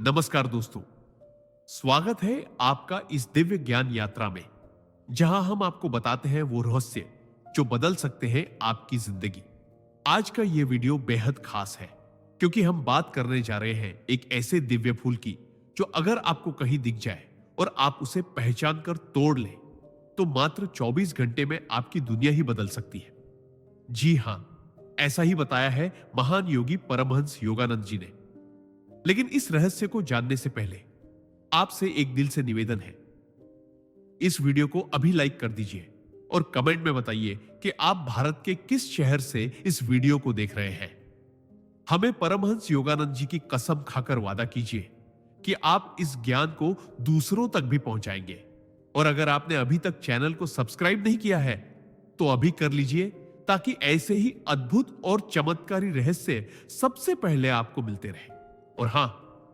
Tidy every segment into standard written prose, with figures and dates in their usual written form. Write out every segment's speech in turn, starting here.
नमस्कार दोस्तों, स्वागत है आपका इस दिव्य ज्ञान यात्रा में, जहां हम आपको बताते हैं वो रहस्य जो बदल सकते हैं आपकी जिंदगी। आज का ये वीडियो बेहद खास है, क्योंकि हम बात करने जा रहे हैं एक ऐसे दिव्य फूल की जो अगर आपको कहीं दिख जाए और आप उसे पहचान कर तोड़ लें, तो मात्र 24 घंटे में आपकी दुनिया ही बदल सकती है। जी हां, ऐसा ही बताया है महान योगी परमहंस योगानंद जी ने। लेकिन इस रहस्य को जानने से पहले आपसे एक दिल से निवेदन है, इस वीडियो को अभी लाइक कर दीजिए और कमेंट में बताइए कि आप भारत के किस शहर से इस वीडियो को देख रहे हैं। हमें परमहंस योगानंद जी की कसम खाकर वादा कीजिए कि आप इस ज्ञान को दूसरों तक भी पहुंचाएंगे। और अगर आपने अभी तक चैनल को सब्सक्राइब नहीं किया है तो अभी कर लीजिए, ताकि ऐसे ही अद्भुत और चमत्कारी रहस्य सबसे पहले आपको मिलते रहे। और हां,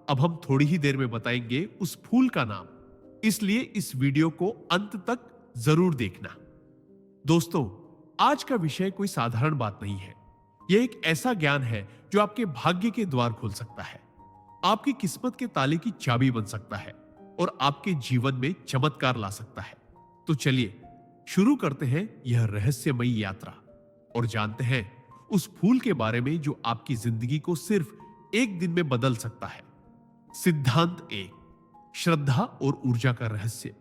अब हम थोड़ी ही देर में बताएंगे उस फूल का नाम, इसलिए इस वीडियो को अंत तक जरूर देखना। दोस्तों, आज का विषय कोई साधारण बात नहीं है। यह एक ऐसा ज्ञान है जो आपके भाग्य के द्वार खोल सकता है, आपकी किस्मत के ताले की चाबी बन सकता है और आपके जीवन में चमत्कार ला सकता है। तो चलिए शुरू करते हैं यह रहस्यमयी यात्रा और जानते हैं उस फूल के बारे में जो आपकी जिंदगी को सिर्फ एक दिन में बदल सकता है। सिद्धांत 1, श्रद्धा और ऊर्जा का रहस्य।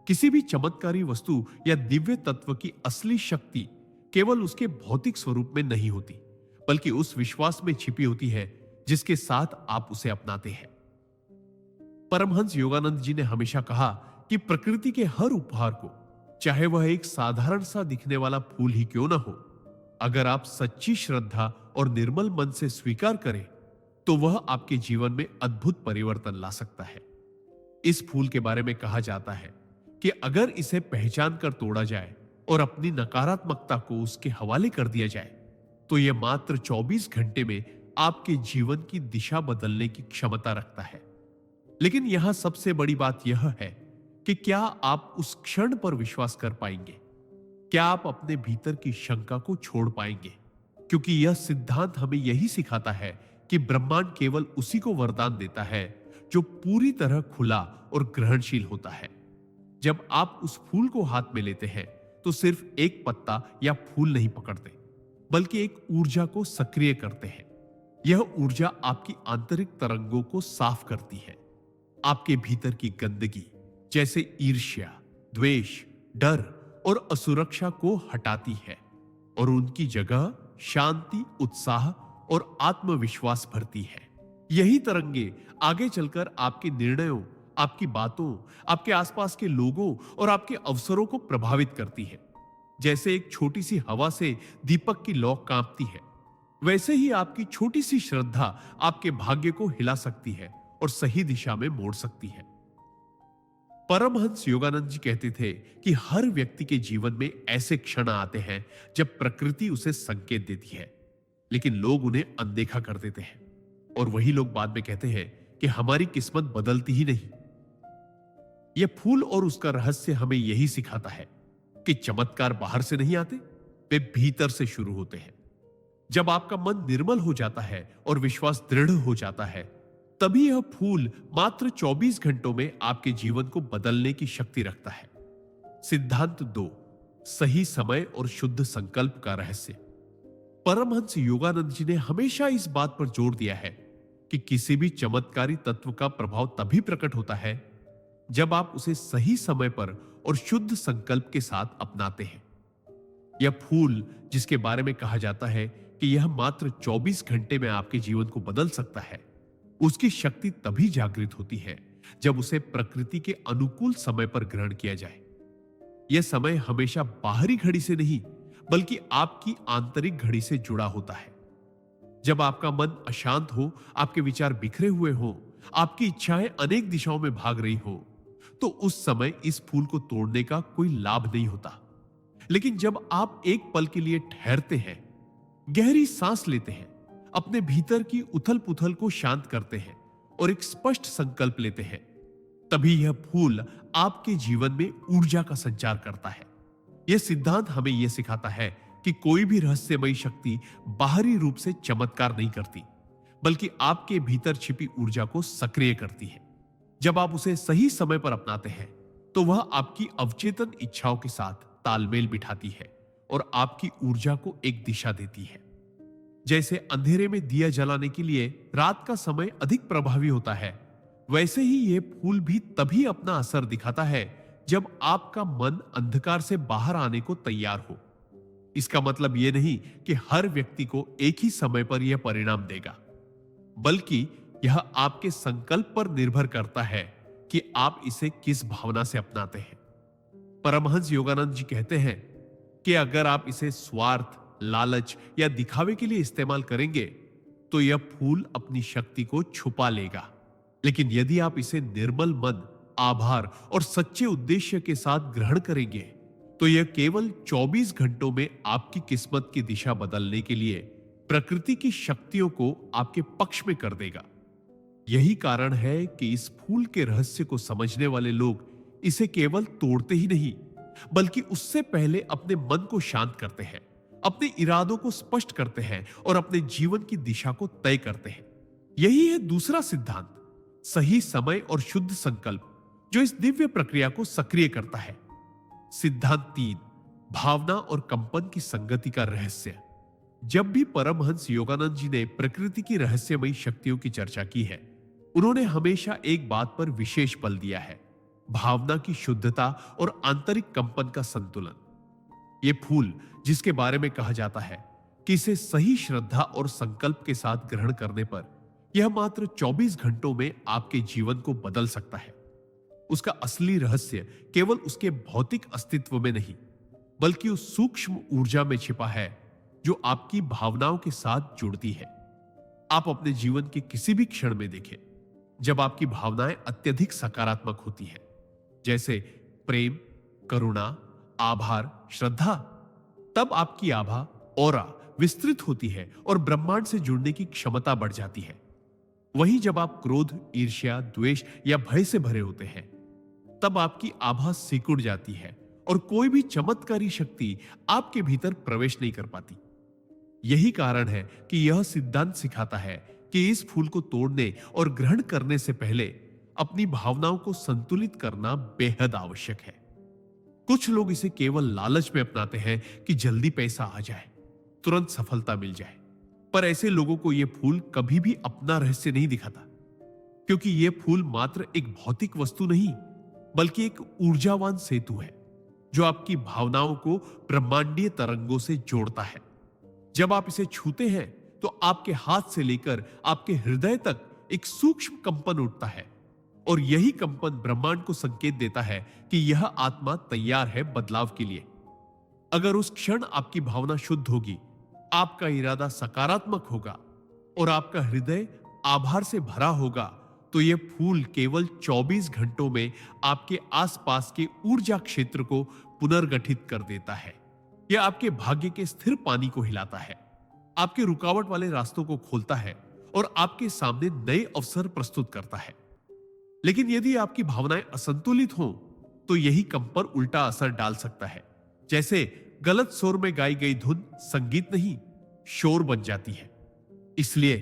किसी भी चमत्कारी वस्तु या दिव्य तत्व की असली शक्ति केवल उसके भौतिक स्वरूप में नहीं होती, बल्कि उस विश्वास में छिपी होती है जिसके साथ आप उसे अपनाते हैं। परमहंस योगानंद जी ने हमेशा कहा कि प्रकृति के हर उपहार को, चाहे वह एक साधारण सा दिखने वाला फूल ही क्यों ना हो, अगर आप सच्ची श्रद्धा और निर्मल मन से स्वीकार करें तो वह आपके जीवन में अद्भुत परिवर्तन ला सकता है। इस फूल के बारे में कहा जाता है कि अगर इसे पहचान कर तोड़ा जाए और अपनी नकारात्मकता को उसके हवाले कर दिया जाए, तो यह मात्र 24 घंटे में आपके जीवन की दिशा बदलने की क्षमता रखता है। लेकिन यहां सबसे बड़ी बात यह है कि क्या आप उस क्षण पर विश्वास कर पाएंगे? क्या आप अपने भीतर की शंका को छोड़ पाएंगे? क्योंकि यह सिद्धांत हमें यही सिखाता है कि ब्रह्मांड केवल उसी को वरदान देता है जो पूरी तरह खुला और ग्रहणशील होता है। जब आप उस फूल को हाथ में लेते हैं तो सिर्फ एक पत्ता या फूल नहीं पकड़ते, बल्कि एक ऊर्जा को सक्रिय करते हैं। यह ऊर्जा आपकी आंतरिक तरंगों को साफ करती है, आपके भीतर की गंदगी जैसे ईर्ष्या, द्वेष, डर और असुरक्षा को हटाती है और उनकी जगह शांति, उत्साह और आत्मविश्वास भरती है। यही तरंगे आगे चलकर आपके निर्णयों, आपकी बातों, आपके आसपास के लोगों और आपके अवसरों को प्रभावित करती है। जैसे एक छोटी सी हवा से दीपक की लौ कांपती है, वैसे ही आपकी छोटी सी श्रद्धा आपके भाग्य को हिला सकती है और सही दिशा में मोड़ सकती है। परमहंस योगानंद जी कहते थे कि हर व्यक्ति के जीवन में ऐसे क्षण आते हैं जब प्रकृति उसे संकेत देती है, लेकिन लोग उन्हें अनदेखा कर देते हैं और वही लोग बाद में कहते हैं कि हमारी किस्मत बदलती ही नहीं। यह फूल और उसका रहस्य हमें यही सिखाता है कि चमत्कार बाहर से नहीं आते, वे भीतर से शुरू होते हैं। जब आपका मन निर्मल हो जाता है और विश्वास दृढ़ हो जाता है, तभी यह फूल मात्र 24 घंटों में आपके जीवन को बदलने की शक्ति रखता है। सिद्धांत 2, सही समय और शुद्ध संकल्प का रहस्य। परमहंस योगानंद जी ने हमेशा इस बात पर जोर दिया है कि किसी भी चमत्कारी तत्व का प्रभाव तभी प्रकट होता है जब आप उसे सही समय पर और शुद्ध संकल्प के साथ अपनाते हैं। यह फूल जिसके बारे में कहा जाता है कि यह मात्र 24 घंटे में आपके जीवन को बदल सकता है, उसकी शक्ति तभी जागृत होती है जब उसे प्रकृति के अनुकूल समय पर ग्रहण किया जाए। यह समय हमेशा बाहरी घड़ी से नहीं, बल्कि आपकी आंतरिक घड़ी से जुड़ा होता है। जब आपका मन अशांत हो, आपके विचार बिखरे हुए हो, आपकी इच्छाएं अनेक दिशाओं में भाग रही हो, तो उस समय इस फूल को तोड़ने का कोई लाभ नहीं होता। लेकिन जब आप एक पल के लिए ठहरते हैं, गहरी सांस लेते हैं, अपने भीतर की उथल पुथल को शांत करते हैं और एक स्पष्ट संकल्प लेते हैं, तभी यह फूल आपके जीवन में ऊर्जा का संचार करता है। यह सिद्धांत हमें यह सिखाता है कि कोई भी रहस्यमयी शक्ति बाहरी रूप से चमत्कार नहीं करती, बल्कि आपके भीतर छिपी ऊर्जा को सक्रिय करती है। जब आप उसे सही समय पर अपनाते हैं तो वह आपकी अवचेतन इच्छाओं के साथ तालमेल बिठाती है और आपकी ऊर्जा को एक दिशा देती है। जैसे अंधेरे में दिया जलाने के लिए रात का समय अधिक प्रभावी होता है, वैसे ही यह फूल भी तभी अपना असर दिखाता है जब आपका मन अंधकार से बाहर आने को तैयार हो। इसका मतलब यह नहीं कि हर व्यक्ति को एक ही समय पर यह परिणाम देगा, बल्कि यह आपके संकल्प पर निर्भर करता है कि आप इसे किस भावना से अपनाते हैं। परमहंस योगानंद जी कहते हैं कि अगर आप इसे स्वार्थ, लालच या दिखावे के लिए इस्तेमाल करेंगे तो यह फूल अपनी शक्ति को छुपा लेगा। लेकिन यदि आप इसे निर्मल मन, आभार और सच्चे उद्देश्य के साथ ग्रहण करेंगे तो यह केवल 24 घंटों में आपकी किस्मत की दिशा बदलने के लिए प्रकृति की शक्तियों को आपके पक्ष में कर देगा। यही कारण है कि इस फूल के रहस्य को समझने वाले लोग इसे केवल तोड़ते ही नहीं, बल्कि उससे पहले अपने मन को शांत करते हैं, अपने इरादों को स्पष्ट करते हैं और अपने जीवन की दिशा को तय करते हैं। यही है दूसरा सिद्धांत, सही समय और शुद्ध संकल्प, जो इस दिव्य प्रक्रिया को सक्रिय करता है। सिद्धांत 3, भावना और कंपन की संगति का रहस्य। जब भी परमहंस योगानंद जी ने प्रकृति की रहस्यमयी शक्तियों की चर्चा की है, उन्होंने हमेशा एक बात पर विशेष बल दिया है, भावना की शुद्धता और आंतरिक कंपन का संतुलन। यह फूल, जिसके बारे में कहा जाता है कि इसे सही श्रद्धा और संकल्प के साथ ग्रहण करने पर यह मात्र 24 घंटों में आपके जीवन को बदल सकता है, उसका असली रहस्य केवल उसके भौतिक अस्तित्व में नहीं, बल्कि उस सूक्ष्म ऊर्जा में छिपा है जो आपकी भावनाओं के साथ जुड़ती है। आप अपने जीवन के किसी भी क्षण में देखें, जब आपकी भावनाएं अत्यधिक सकारात्मक होती हैं, जैसे प्रेम, करुणा, आभार, श्रद्धा, तब आपकी आभा, ऑरा विस्तृत होती है और ब्रह्मांड से जुड़ने की क्षमता बढ़ जाती है। वहीं जब आप क्रोध, ईर्ष्या, द्वेष या भय से भरे होते हैं, तब आपकी आभा सिकुड़ जाती है और कोई भी चमत्कारी शक्ति आपके भीतर प्रवेश नहीं कर पाती। यही कारण है कि यह सिद्धांत सिखाता है कि इस फूल को तोड़ने और ग्रहण करने से पहले अपनी भावनाओं को संतुलित करना बेहद आवश्यक है। कुछ लोग इसे केवल लालच में अपनाते हैं कि जल्दी पैसा आ जाए, तुरंत सफलता मिल जाए, पर ऐसे लोगों को यह फूल कभी भी अपना रहस्य नहीं दिखाता, क्योंकि यह फूल मात्र एक भौतिक वस्तु नहीं, बल्कि एक ऊर्जावान सेतु है जो आपकी भावनाओं को ब्रह्मांडीय तरंगों से जोड़ता है। जब आप इसे छूते हैं तो आपके हाथ से लेकर आपके हृदय तक एक सूक्ष्म कंपन उठता है और यही कंपन ब्रह्मांड को संकेत देता है कि यह आत्मा तैयार है बदलाव के लिए। अगर उस क्षण आपकी भावना शुद्ध होगी, आपका इरादा सकारात्मक होगा और आपका हृदय आभार से भरा होगा, तो यह फूल केवल 24 घंटों में आपके आसपास के ऊर्जा क्षेत्र को पुनर्गठित कर देता है। यह आपके भाग्य के स्थिर पानी को हिलाता है, आपके रुकावट वाले रास्तों को खोलता है और आपके सामने नए अवसर प्रस्तुत करता है। लेकिन यदि आपकी भावनाएं असंतुलित हों, तो यही कंपन उल्टा असर डाल सकता है। जैसे गलत सुर में गाई गई धुन संगीत नहीं, शोर बन जाती है। इसलिए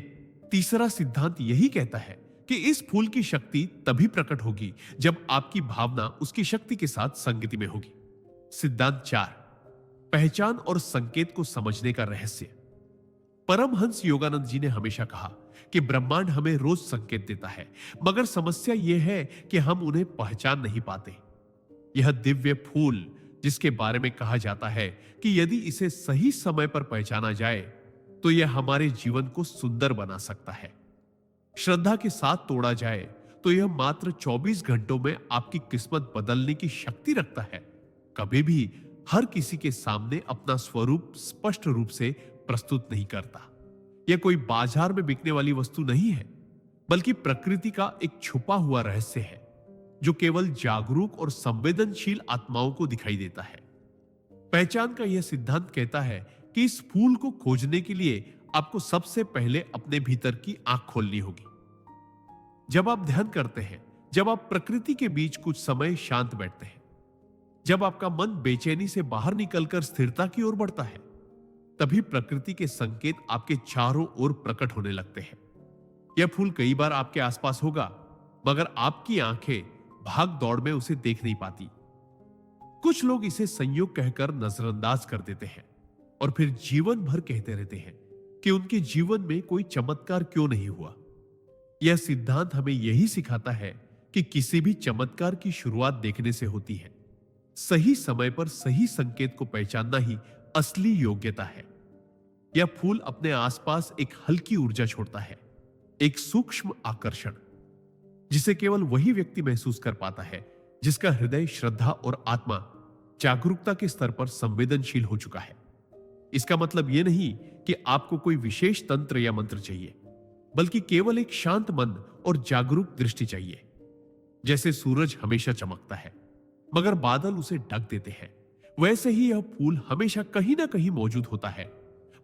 तीसरा सिद्धांत यही कहता है कि इस फूल की शक्ति तभी प्रकट होगी जब आपकी भावना उसकी शक्ति के साथ संगति में होगी। सिद्धांत 4, पहचान और संकेत को समझने का रहस्य। परमहंस योगानंद जी ने हमेशा कहा कि ब्रह्मांड हमें रोज संकेत देता है, मगर समस्या यह है कि हम उन्हें पहचान नहीं पाते। यह दिव्य फूल, जिसके बारे में कहा जाता है कि यदि इसे सही समय पर पहचाना जाए तो यह हमारे जीवन को सुंदर बना सकता है। श्रद्धा के साथ तोड़ा जाए तो यह मात्र 24 घंटों में आपकी किस्मत बदलने की शक्ति रखता है। कभी भी हर किसी के सामने अपना स्वरूप स्पष्ट रूप से प्रस्तुत नहीं करता। यह कोई बाजार में बिकने वाली वस्तु नहीं है, बल्कि प्रकृति का एक छुपा हुआ रहस्य है जो केवल जागरूक और संवेदनशील आत्माओं को दिखाई देता है। पहचान का यह सिद्धांत कहता है कि इस फूल को खोजने के लिए आपको सबसे पहले अपने भीतर की आंख खोलनी होगी। जब आप ध्यान करते हैं, जब आप प्रकृति के बीच कुछ समय शांत बैठते हैं, जब आपका मन बेचैनी से बाहर निकलकर स्थिरता की ओर बढ़ता है, तभी प्रकृति के संकेत आपके चारों ओर प्रकट होने लगते हैं। यह फूल कई बार आपके आसपास होगा, मगर आपकी आंखें भाग दौड़ में उसे देख नहीं पाती। कुछ लोग इसे संयोग कहकर नजरअंदाज कर देते हैं और फिर जीवन भर कहते रहते हैं कि उनके जीवन में कोई चमत्कार क्यों नहीं हुआ। यह सिद्धांत हमें यही सिखाता है कि किसी भी चमत्कार की शुरुआत देखने से होती है। सही समय पर सही संकेत को पहचानना ही असली योग्यता है। यह फूल अपने आसपास एक हल्की ऊर्जा छोड़ता है, एक सूक्ष्म आकर्षण, जिसे केवल वही व्यक्ति महसूस कर पाता है जिसका हृदय श्रद्धा और आत्मा जागरूकता के स्तर पर संवेदनशील हो चुका है। इसका मतलब यह नहीं कि आपको कोई विशेष तंत्र या मंत्र चाहिए, बल्कि केवल एक शांत मन और जागरूक दृष्टि चाहिए। जैसे सूरज हमेशा चमकता है मगर बादल उसे ढक देते हैं, वैसे ही यह फूल हमेशा कहीं ना कहीं मौजूद होता है,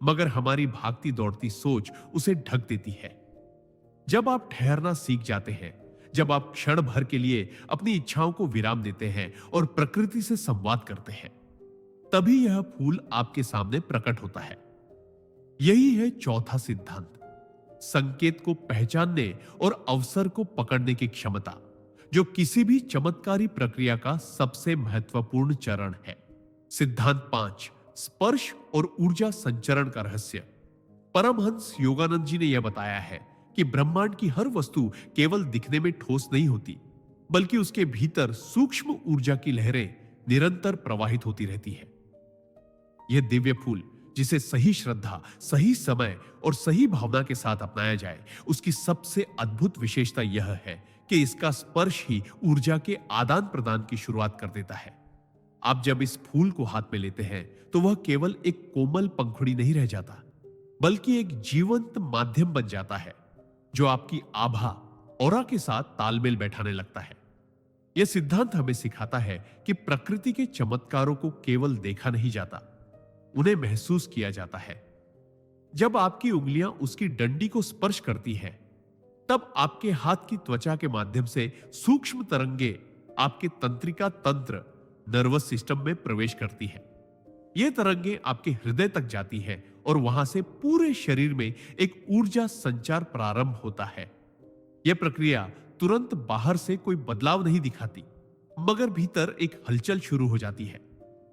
मगर हमारी भागती दौड़ती सोच उसे ढक देती है। जब आप ठहरना सीख जाते हैं, जब आप क्षण भर के लिए अपनी इच्छाओं को विराम देते हैं और प्रकृति से संवाद करते हैं, तभी यह फूल आपके सामने प्रकट होता है। यही है चौथा सिद्धांत, संकेत को पहचानने और अवसर को पकड़ने की क्षमता, जो किसी भी चमत्कारी प्रक्रिया का सबसे महत्वपूर्ण चरण है। सिद्धांत 5, स्पर्श और ऊर्जा संचरण का रहस्य। परमहंस योगानंद जी ने यह बताया है कि ब्रह्मांड की हर वस्तु केवल दिखने में ठोस नहीं होती, बल्कि उसके भीतर सूक्ष्म ऊर्जा की लहरें निरंतर प्रवाहित होती रहती है। यह दिव्य फूल, जिसे सही श्रद्धा, सही समय और सही भावना के साथ अपनाया जाए, उसकी सबसे अद्भुत विशेषता यह है कि इसका स्पर्श ही ऊर्जा के आदान प्रदान की शुरुआत कर देता है। आप जब इस फूल को हाथ में लेते हैं तो वह केवल एक कोमल पंखुड़ी नहीं रह जाता, बल्कि एक जीवंत माध्यम बन जाता है जो आपकी आभा, ऑरा के साथ तालमेल बैठाने लगता है। यह सिद्धांत हमें सिखाता है कि प्रकृति के चमत्कारों को केवल देखा नहीं जाता, उन्हें महसूस किया जाता है। जब आपकी उंगलियां उसकी डंडी को स्पर्श करती हैं, तब आपके हाथ की त्वचा के माध्यम से सूक्ष्म तरंगे आपके तंत्रिका तंत्र, नर्वस सिस्टम में प्रवेश करती है। यह तरंगे आपके हृदय तक जाती है और वहां से पूरे शरीर में एक ऊर्जा संचार प्रारंभ होता है। यह प्रक्रिया तुरंत बाहर से कोई बदलाव नहीं दिखाती, मगर भीतर एक हलचल शुरू हो जाती है।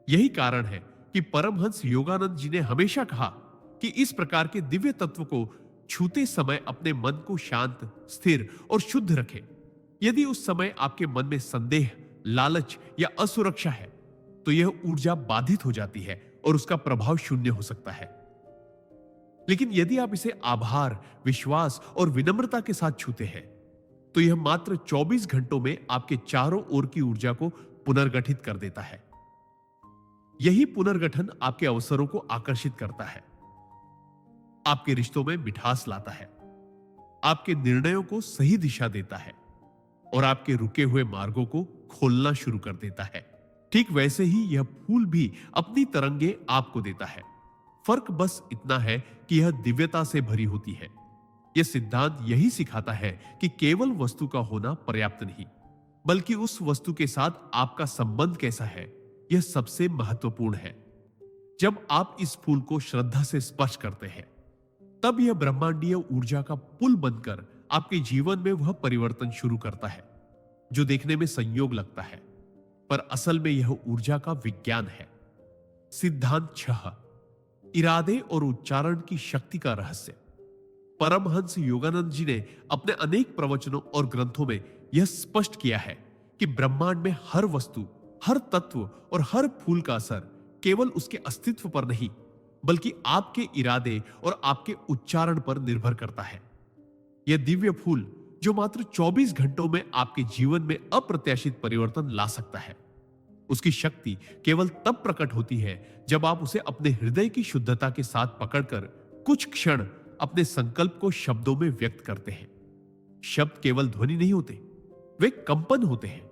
यही कारण है कि परमहंस योगानंद जी ने हमेशा कहा कि इस प्रकार के दिव्य तत्व को छूते समय अपने मन को शांत, स्थिर और शुद्ध रखें। यदि उस समय आपके मन में संदेह, लालच या असुरक्षा है, तो यह ऊर्जा बाधित हो जाती है और उसका प्रभाव शून्य हो सकता है। लेकिन यदि आप इसे आभार, विश्वास और विनम्रता के साथ छूते हैं, तो यह मात्र 24 घंटों में आपके चारों ओर की ऊर्जा को पुनर्गठित कर देता है। यही पुनर्गठन आपके अवसरों को आकर्षित करता है, आपके रिश्तों में मिठास लाता है, आपके निर्णयों को सही दिशा देता है और आपके रुके हुए मार्गों को खोलना शुरू कर देता है। ठीक वैसे ही यह फूल भी अपनी तरंगे आपको देता है। फर्क बस इतना है कि यह दिव्यता से भरी होती है। यह सिद्धांत यही सिखाता है कि केवल वस्तु का होना पर्याप्त नहीं, बल्कि उस वस्तु के साथ आपका संबंध कैसा है, यह सबसे महत्वपूर्ण है। जब आप इस फूल को श्रद्धा से स्पर्श करते हैं, तब यह ब्रह्मांडीय ऊर्जा का पुल बनकर आपके जीवन में वह परिवर्तन शुरू करता है जो देखने में संयोग लगता है, पर असल में यह ऊर्जा का विज्ञान है। सिद्धांत 6, इरादे और उच्चारण की शक्ति का रहस्य। परमहंस योगानंद जी ने अपने अनेक प्रवचनों और ग्रंथों में यह स्पष्ट किया है कि ब्रह्मांड में हर वस्तु, हर तत्व और हर फूल का असर केवल उसके अस्तित्व पर नहीं, बल्कि आपके इरादे और आपके उच्चारण पर निर्भर करता है। यह दिव्य फूल, जो मात्र 24 घंटों में आपके जीवन में अप्रत्याशित परिवर्तन ला सकता है, उसकी शक्ति केवल तब प्रकट होती है जब आप उसे अपने हृदय की शुद्धता के साथ पकड़कर कुछ क्षण अपने संकल्प को शब्दों में व्यक्त करते हैं। शब्द केवल ध्वनि नहीं होते, वे कंपन होते हैं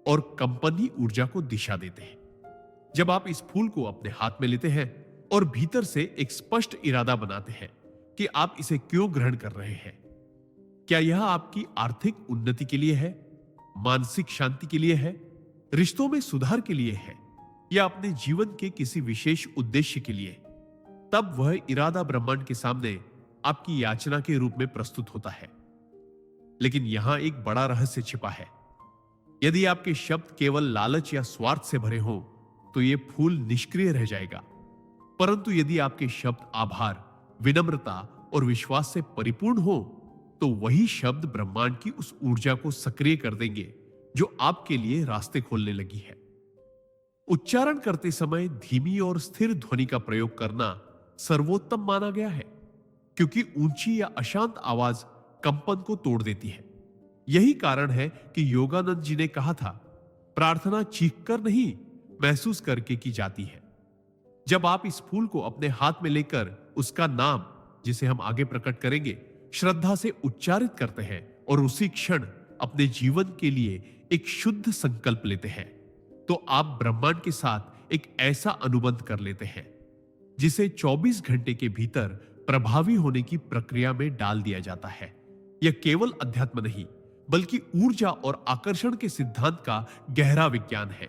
और कंपन ही ऊर्जा को दिशा देते हैं। जब आप इस फूल को अपने हाथ में लेते हैं और भीतर से एक स्पष्ट इरादा बनाते हैं कि आप इसे क्यों ग्रहण कर रहे हैं, क्या यह आपकी आर्थिक उन्नति के लिए है, मानसिक शांति के लिए है, रिश्तों में सुधार के लिए है, या अपने जीवन के किसी विशेष उद्देश्य के लिए, तब वह इरादा ब्रह्मांड के सामने आपकी याचना के रूप में प्रस्तुत होता है। लेकिन यहां एक बड़ा रहस्य छिपा है। यदि आपके शब्द केवल लालच या स्वार्थ से भरे हों, तो यह फूल निष्क्रिय रह जाएगा। परंतु यदि आपके शब्द आभार, विनम्रता और विश्वास से परिपूर्ण हो, तो वही शब्द ब्रह्मांड की उस ऊर्जा को सक्रिय कर देंगे जो आपके लिए रास्ते खोलने लगी है। उच्चारण करते समय धीमी और स्थिर ध्वनि का प्रयोग करना सर्वोत्तम माना गया है, क्योंकि ऊंची या अशांत आवाज कंपन को तोड़ देती है। यही कारण है कि योगानंद जी ने कहा था, प्रार्थना चीखकर नहीं, महसूस करके की जाती है। जब आप इस फूल को अपने हाथ में लेकर उसका नाम, जिसे हम आगे प्रकट करेंगे, श्रद्धा से उच्चारित करते हैं और उसी क्षण अपने जीवन के लिए एक शुद्ध संकल्प लेते हैं, तो आप ब्रह्मांड के साथ एक ऐसा अनुबंध कर लेते हैं जिसे 24 घंटे के भीतर प्रभावी होने की प्रक्रिया में डाल दिया जाता है। यह केवल अध्यात्म नहीं, बल्कि ऊर्जा और आकर्षण के सिद्धांत का गहरा विज्ञान है।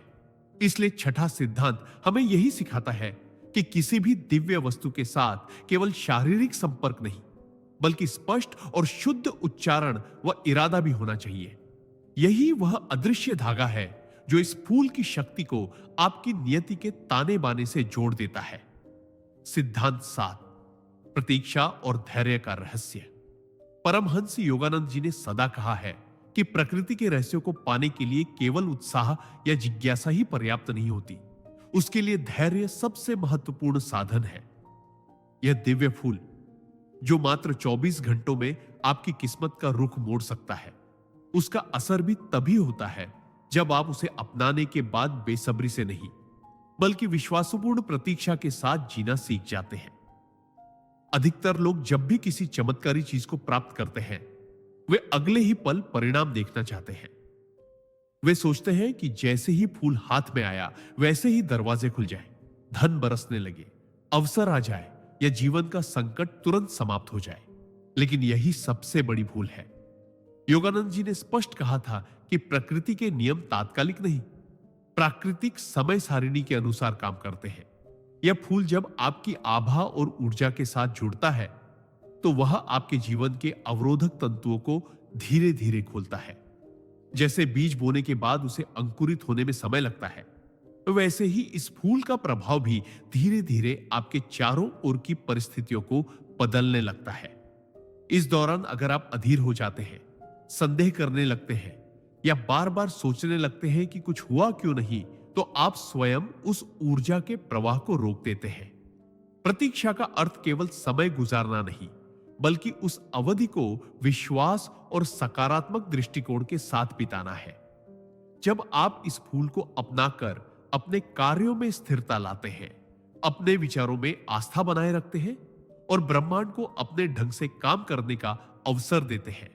इसलिए छठा सिद्धांत हमें यही सिखाता है कि किसी भी दिव्य वस्तु के साथ केवल शारीरिक संपर्क नहीं, बल्कि स्पष्ट और शुद्ध उच्चारण व इरादा भी होना चाहिए। यही वह अदृश्य धागा है जो इस फूल की शक्ति को आपकी नियति के ताने बाने से जोड़ देता है। सिद्धांत 7, प्रतीक्षा और धैर्य का रहस्य। परमहंस योगानंद जी ने सदा कहा है कि प्रकृति के रहस्यों को पाने के लिए केवल उत्साह या जिज्ञासा ही पर्याप्त नहीं होती, उसके लिए धैर्य सबसे महत्वपूर्ण साधन है। यह दिव्य फूल जो मात्र 24 घंटों में आपकी किस्मत का रुख मोड़ सकता है, उसका असर भी तभी होता है जब आप उसे अपनाने के बाद बेसब्री से नहीं, बल्कि विश्वासपूर्ण प्रतीक्षा के साथ जीना सीख जाते हैं। अधिकतर लोग जब भी किसी चमत्कारी चीज को प्राप्त करते हैं, वे अगले ही पल परिणाम देखना चाहते हैं। वे सोचते हैं कि जैसे ही फूल हाथ में आया, वैसे ही दरवाजे खुल जाए, धन बरसने लगे, अवसर आ जाए या जीवन का संकट तुरंत समाप्त हो जाए। लेकिन यही सबसे बड़ी भूल है। योगानंद जी ने स्पष्ट कहा था कि प्रकृति के नियम तात्कालिक नहीं, प्राकृतिक समय सारिणी के अनुसार काम करते हैं। यह फूल जब आपकी आभा और ऊर्जा के साथ जुड़ता है, तो वह आपके जीवन के अवरोधक तंतुओं को धीरे धीरे खोलता है। जैसे बीज बोने के बाद उसे अंकुरित होने में समय लगता है, वैसे ही इस फूल का प्रभाव भी धीरे धीरे आपके चारों ओर की परिस्थितियों को बदलने लगता है। इस दौरान अगर आप अधीर हो जाते हैं, संदेह करने लगते हैं या बार बार सोचने लगते हैं कि कुछ हुआ क्यों नहीं, तो आप स्वयं उस ऊर्जा के प्रवाह को रोक देते हैं। प्रतीक्षा का अर्थ केवल समय गुजारना नहीं, बल्कि उस अवधि को विश्वास और सकारात्मक दृष्टिकोण के साथ बिताना है। जब आप इस फूल को अपनाकर अपने कार्यों में स्थिरता लाते हैं, अपने विचारों में आस्था बनाए रखते हैं और ब्रह्मांड को अपने ढंग से काम करने का अवसर देते हैं,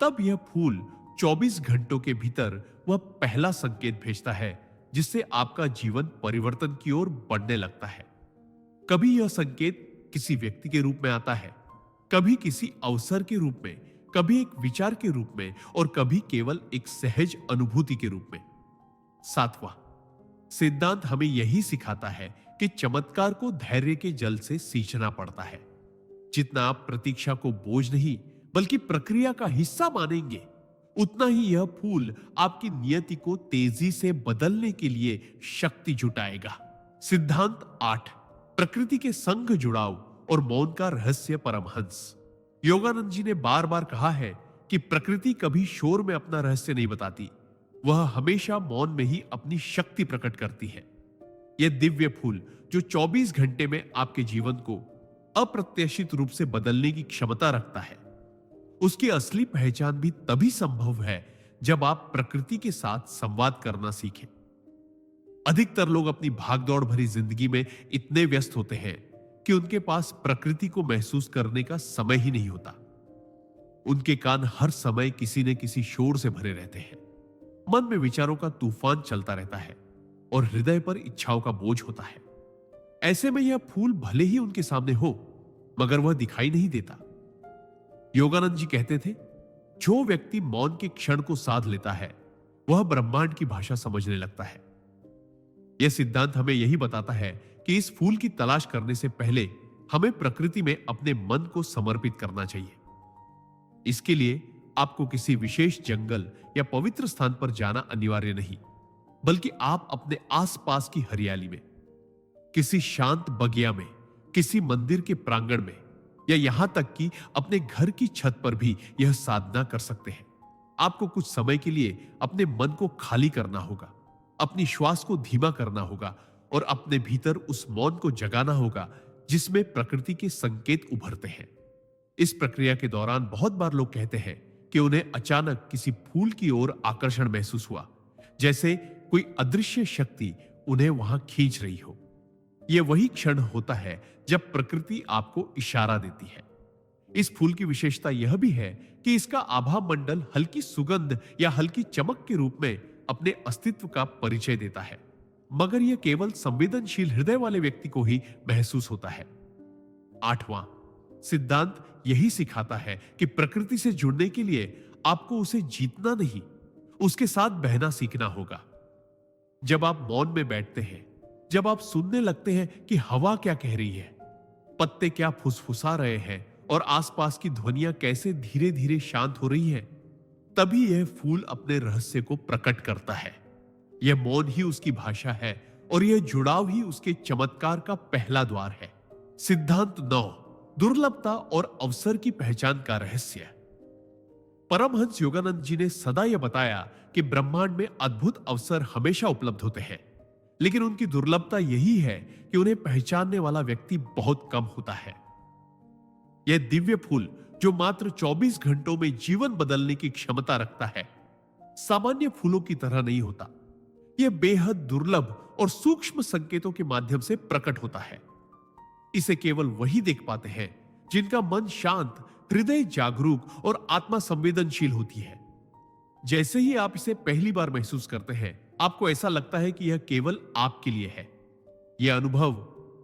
तब यह फूल 24 घंटों के भीतर वह पहला संकेत भेजता है जिससे आपका जीवन परिवर्तन की ओर बढ़ने लगता है। कभी यह संकेत किसी व्यक्ति के रूप में आता है, कभी किसी अवसर के रूप में, कभी एक विचार के रूप में और कभी केवल एक सहज अनुभूति के रूप में। 7वां सिद्धांत हमें यही सिखाता है कि चमत्कार को धैर्य के जल से सींचना पड़ता है। जितना आप प्रतीक्षा को बोझ नहीं, बल्कि प्रक्रिया का हिस्सा मानेंगे, उतना ही यह फूल आपकी नियति को तेजी से बदलने के लिए शक्ति जुटाएगा। सिद्धांत 8, प्रकृति के संग जुड़ाव और मौन का रहस्य। परमहंस योगानंद जी ने बार बार कहा है कि प्रकृति कभी शोर में अपना रहस्य नहीं बताती, वह हमेशा मौन में ही अपनी शक्ति प्रकट करती है। यह दिव्य फूल जो 24 घंटे में आपके जीवन को अप्रत्याशित रूप से बदलने की क्षमता रखता है, उसकी असली पहचान भी तभी संभव है जब आप प्रकृति के साथ संवाद करना सीखें। अधिकतर लोग अपनी भागदौड़ भरी जिंदगी में इतने व्यस्त होते हैं कि उनके पास प्रकृति को महसूस करने का समय ही नहीं होता। उनके कान हर समय किसी न किसी शोर से भरे रहते हैं, मन में विचारों का तूफान चलता रहता है और हृदय पर इच्छाओं का बोझ होता है। ऐसे में यह फूल भले ही उनके सामने हो, मगर वह दिखाई नहीं देता। योगानंद जी कहते थे, जो व्यक्ति मौन के क्षण को साध लेता है, वह ब्रह्मांड की भाषा समझने लगता है। यह सिद्धांत हमें यही बताता है कि इस फूल की तलाश करने से पहले हमें प्रकृति में अपने मन को समर्पित करना चाहिए। इसके लिए आपको किसी विशेष जंगल या पवित्र स्थान पर जाना अनिवार्य नहीं, बल्कि आप अपने आसपास की हरियाली में, किसी शांत बगिया में, किसी मंदिर के प्रांगण में या यहां तक कि अपने घर की छत पर भी यह साधना कर सकते हैं। आपको कुछ समय के लिए अपने मन को खाली करना होगा, अपनी श्वास को धीमा करना होगा और अपने भीतर उस मौन को जगाना होगा जिसमें प्रकृति के संकेत उभरते हैं। इस प्रक्रिया के दौरान बहुत बार लोग कहते हैं कि उन्हें अचानक किसी फूल की ओर आकर्षण महसूस हुआ, जैसे कोई अदृश्य शक्ति उन्हें वहां खींच रही हो। यह वही क्षण होता है जब प्रकृति आपको इशारा देती है। इस फूल की विशेषता यह भी है कि इसका आभा मंडल हल्की सुगंध या हल्की चमक के रूप में अपने अस्तित्व का परिचय देता है, मगर यह केवल संवेदनशील हृदय वाले व्यक्ति को ही महसूस होता है। 8वां सिद्धांत यही सिखाता है कि प्रकृति से जुड़ने के लिए आपको उसे जीतना नहीं, उसके साथ बहना सीखना होगा। जब आप मौन में बैठते हैं, जब आप सुनने लगते हैं कि हवा क्या कह रही है, पत्ते क्या फुसफुसा रहे हैं और आसपास की ध्वनियां कैसे धीरे धीरे शांत हो रही हैं, तभी यह फूल अपने रहस्य को प्रकट करता है। यह मौन ही उसकी भाषा है और यह जुड़ाव ही उसके चमत्कार का पहला द्वार है। सिद्धांत 9 दुर्लभता और अवसर की पहचान का रहस्य। परमहंस योगानंद जी ने सदा यह बताया कि ब्रह्मांड में अद्भुत अवसर हमेशा उपलब्ध होते हैं, लेकिन उनकी दुर्लभता यही है कि उन्हें पहचानने वाला व्यक्ति बहुत कम होता है। यह दिव्य फूल जो मात्र 24 घंटों में जीवन बदलने की क्षमता रखता है, सामान्य फूलों की तरह नहीं होता। यह बेहद दुर्लभ और सूक्ष्म संकेतों के माध्यम से प्रकट होता है। इसे केवल वही देख पाते हैं जिनका मन शांत, हृदय जागरूक और आत्मा संवेदनशील होती है। जैसे ही आप इसे पहली बार महसूस करते हैं, आपको ऐसा लगता है कि यह केवल आपके लिए है। यह अनुभव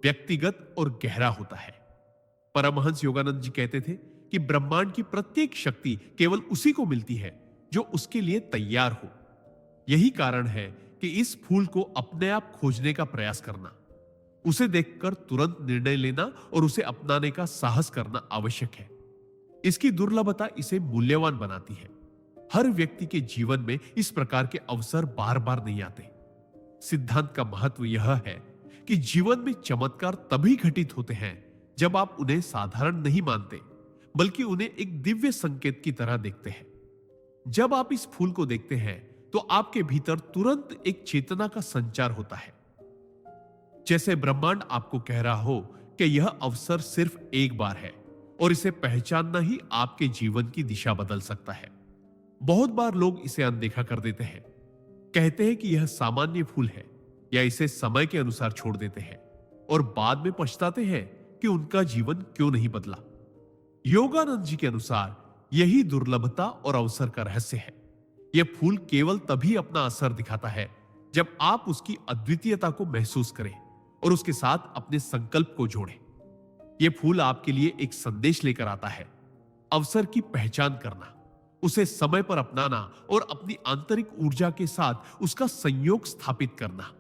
व्यक्तिगत और गहरा होता है। परमहंस योगानंद जी कहते थे कि ब्रह्मांड की प्रत्येक शक्ति केवल उसी को मिलती है जो उसके लिए तैयार हो। यही कारण है कि इस फूल को अपने आप खोजने का प्रयास करना, उसे देखकर तुरंत निर्णय लेना और उसे अपनाने का साहस करना आवश्यक है। इसकी दुर्लभता इसे मूल्यवान बनाती है। हर व्यक्ति के जीवन में इस प्रकार के अवसर बार बार नहीं आते। सिद्धांत का महत्व यह है कि जीवन में चमत्कार तभी घटित होते हैं जब आप उन्हें साधारण नहीं मानते, बल्कि उन्हें एक दिव्य संकेत की तरह देखते हैं। जब आप इस फूल को देखते हैं तो आपके भीतर तुरंत एक चेतना का संचार होता है, जैसे ब्रह्मांड आपको कह रहा हो कि यह अवसर सिर्फ एक बार है और इसे पहचानना ही आपके जीवन की दिशा बदल सकता है। बहुत बार लोग इसे अनदेखा कर देते हैं, कहते हैं कि यह सामान्य फूल है या इसे समय के अनुसार छोड़ देते हैं और बाद में पछताते हैं कि उनका जीवन क्यों नहीं बदला। योगानंद जी के अनुसार यही दुर्लभता और अवसर का रहस्य है। यह फूल केवल तभी अपना असर दिखाता है जब आप उसकी अद्वितीयता को महसूस करें और उसके साथ अपने संकल्प को जोड़ें। यह फूल आपके लिए एक संदेश लेकर आता है, अवसर की पहचान करना, उसे समय पर अपनाना और अपनी आंतरिक ऊर्जा के साथ उसका संयोग स्थापित करना।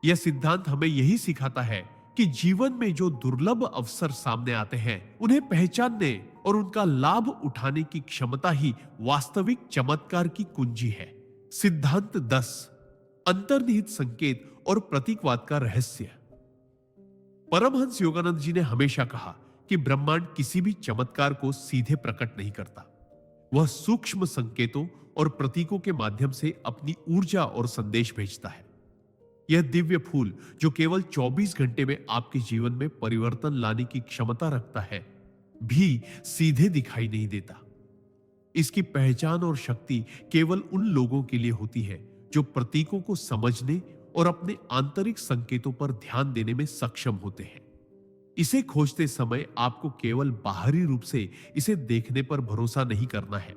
यह सिद्धांत हमें यही सिखाता है कि जीवन में जो दुर्लभ अवसर सामने आते हैं, उन्हें पहचानने और उनका लाभ उठाने की क्षमता ही वास्तविक चमत्कार की कुंजी है। सिद्धांत 10 अंतर्निहित संकेत और प्रतीकवाद का रहस्य। परमहंस योगानंद जी ने हमेशा कहा कि ब्रह्मांड किसी भी चमत्कार को सीधे प्रकट नहीं करता। वह सूक्ष्म संकेतों और प्रतीकों के माध्यम से अपनी ऊर्जा और संदेश भेजता है। यह दिव्य फूल जो केवल 24 घंटे में आपके जीवन में परिवर्तन लाने की क्षमता रखता है, भी सीधे दिखाई नहीं देता। इसकी पहचान और शक्ति केवल उन लोगों के लिए होती है जो प्रतीकों को समझने और अपने आंतरिक संकेतों पर ध्यान देने में सक्षम होते हैं। इसे खोजते समय आपको केवल बाहरी रूप से इसे देखने पर भरोसा नहीं करना है,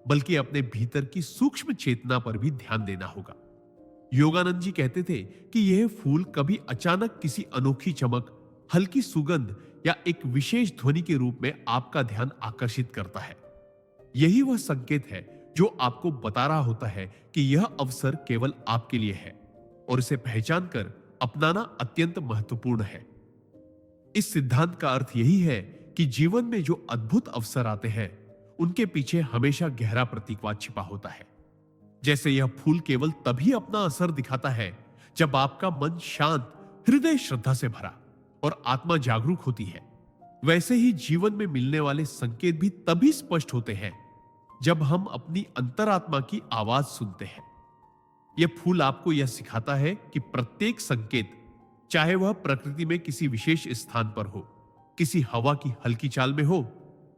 बल्कि अपने भीतर की सूक्ष्म चेतना पर भी ध्यान देना होगा। योगानंद जी कहते थे कि यह फूल कभी अचानक किसी अनोखी चमक, हल्की सुगंध या एक विशेष ध्वनि के रूप में आपका ध्यान आकर्षित करता है। यही वह संकेत है जो आपको बता रहा होता है कि यह अवसर केवल आपके लिए है और इसे पहचान कर अपनाना अत्यंत महत्वपूर्ण है। इस सिद्धांत का अर्थ यही है कि जीवन में जो अद्भुत अवसर आते हैं उनके पीछे हमेशा गहरा प्रतीकवाद छिपा होता है। जैसे यह फूल केवल तभी अपना असर दिखाता है जब आपका मन शांत, हृदय श्रद्धा से भरा और आत्मा जागरूक होती है, वैसे ही जीवन में मिलने वाले संकेत भी तभी स्पष्ट होते हैं जब हम अपनी अंतरात्मा की आवाज सुनते हैं। यह फूल आपको यह सिखाता है कि प्रत्येक संकेत, चाहे वह प्रकृति में किसी विशेष स्थान पर हो, किसी हवा की हल्की चाल में हो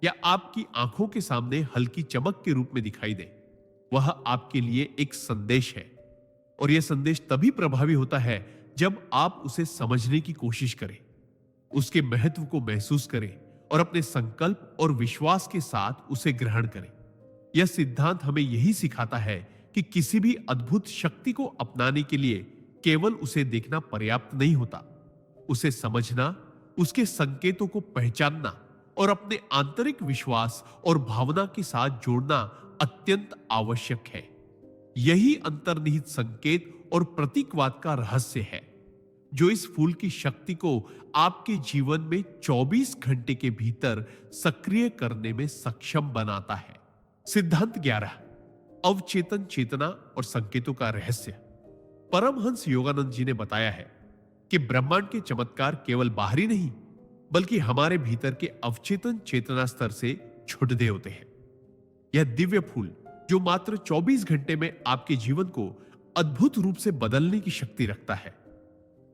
या आपकी आंखों के सामने हल्की चमक के रूप में दिखाई दे, वह आपके लिए एक संदेश है। और यह संदेश तभी प्रभावी होता है जब आप उसे समझने की कोशिश करें, उसके महत्व को महसूस करें और अपने संकल्प और विश्वास के साथ उसे ग्रहण करें। यह सिद्धांत हमें यही सिखाता है कि किसी भी अद्भुत शक्ति को अपनाने के लिए केवल उसे देखना पर्याप्त नहीं होता, उसे समझना, उसके संकेतों को पहचानना और अपने आंतरिक विश्वास और भावना के साथ जोड़ना अत्यंत आवश्यक है। यही अंतर्निहित संकेत और प्रतीकवाद का रहस्य है जो इस फूल की शक्ति को आपके जीवन में 24 घंटे के भीतर सक्रिय करने में सक्षम बनाता है। सिद्धांत 11, अवचेतन चेतना और संकेतों का रहस्य। परमहंस योगानंद जी ने बताया है कि ब्रह्मांड के चमत्कार केवल बाहरी नहीं बल्कि हमारे भीतर के अवचेतन चेतना स्तर से छुटदे होते हैं। यह दिव्य फूल जो मात्र 24 घंटे में आपके जीवन को अद्भुत रूप से बदलने की शक्ति रखता है,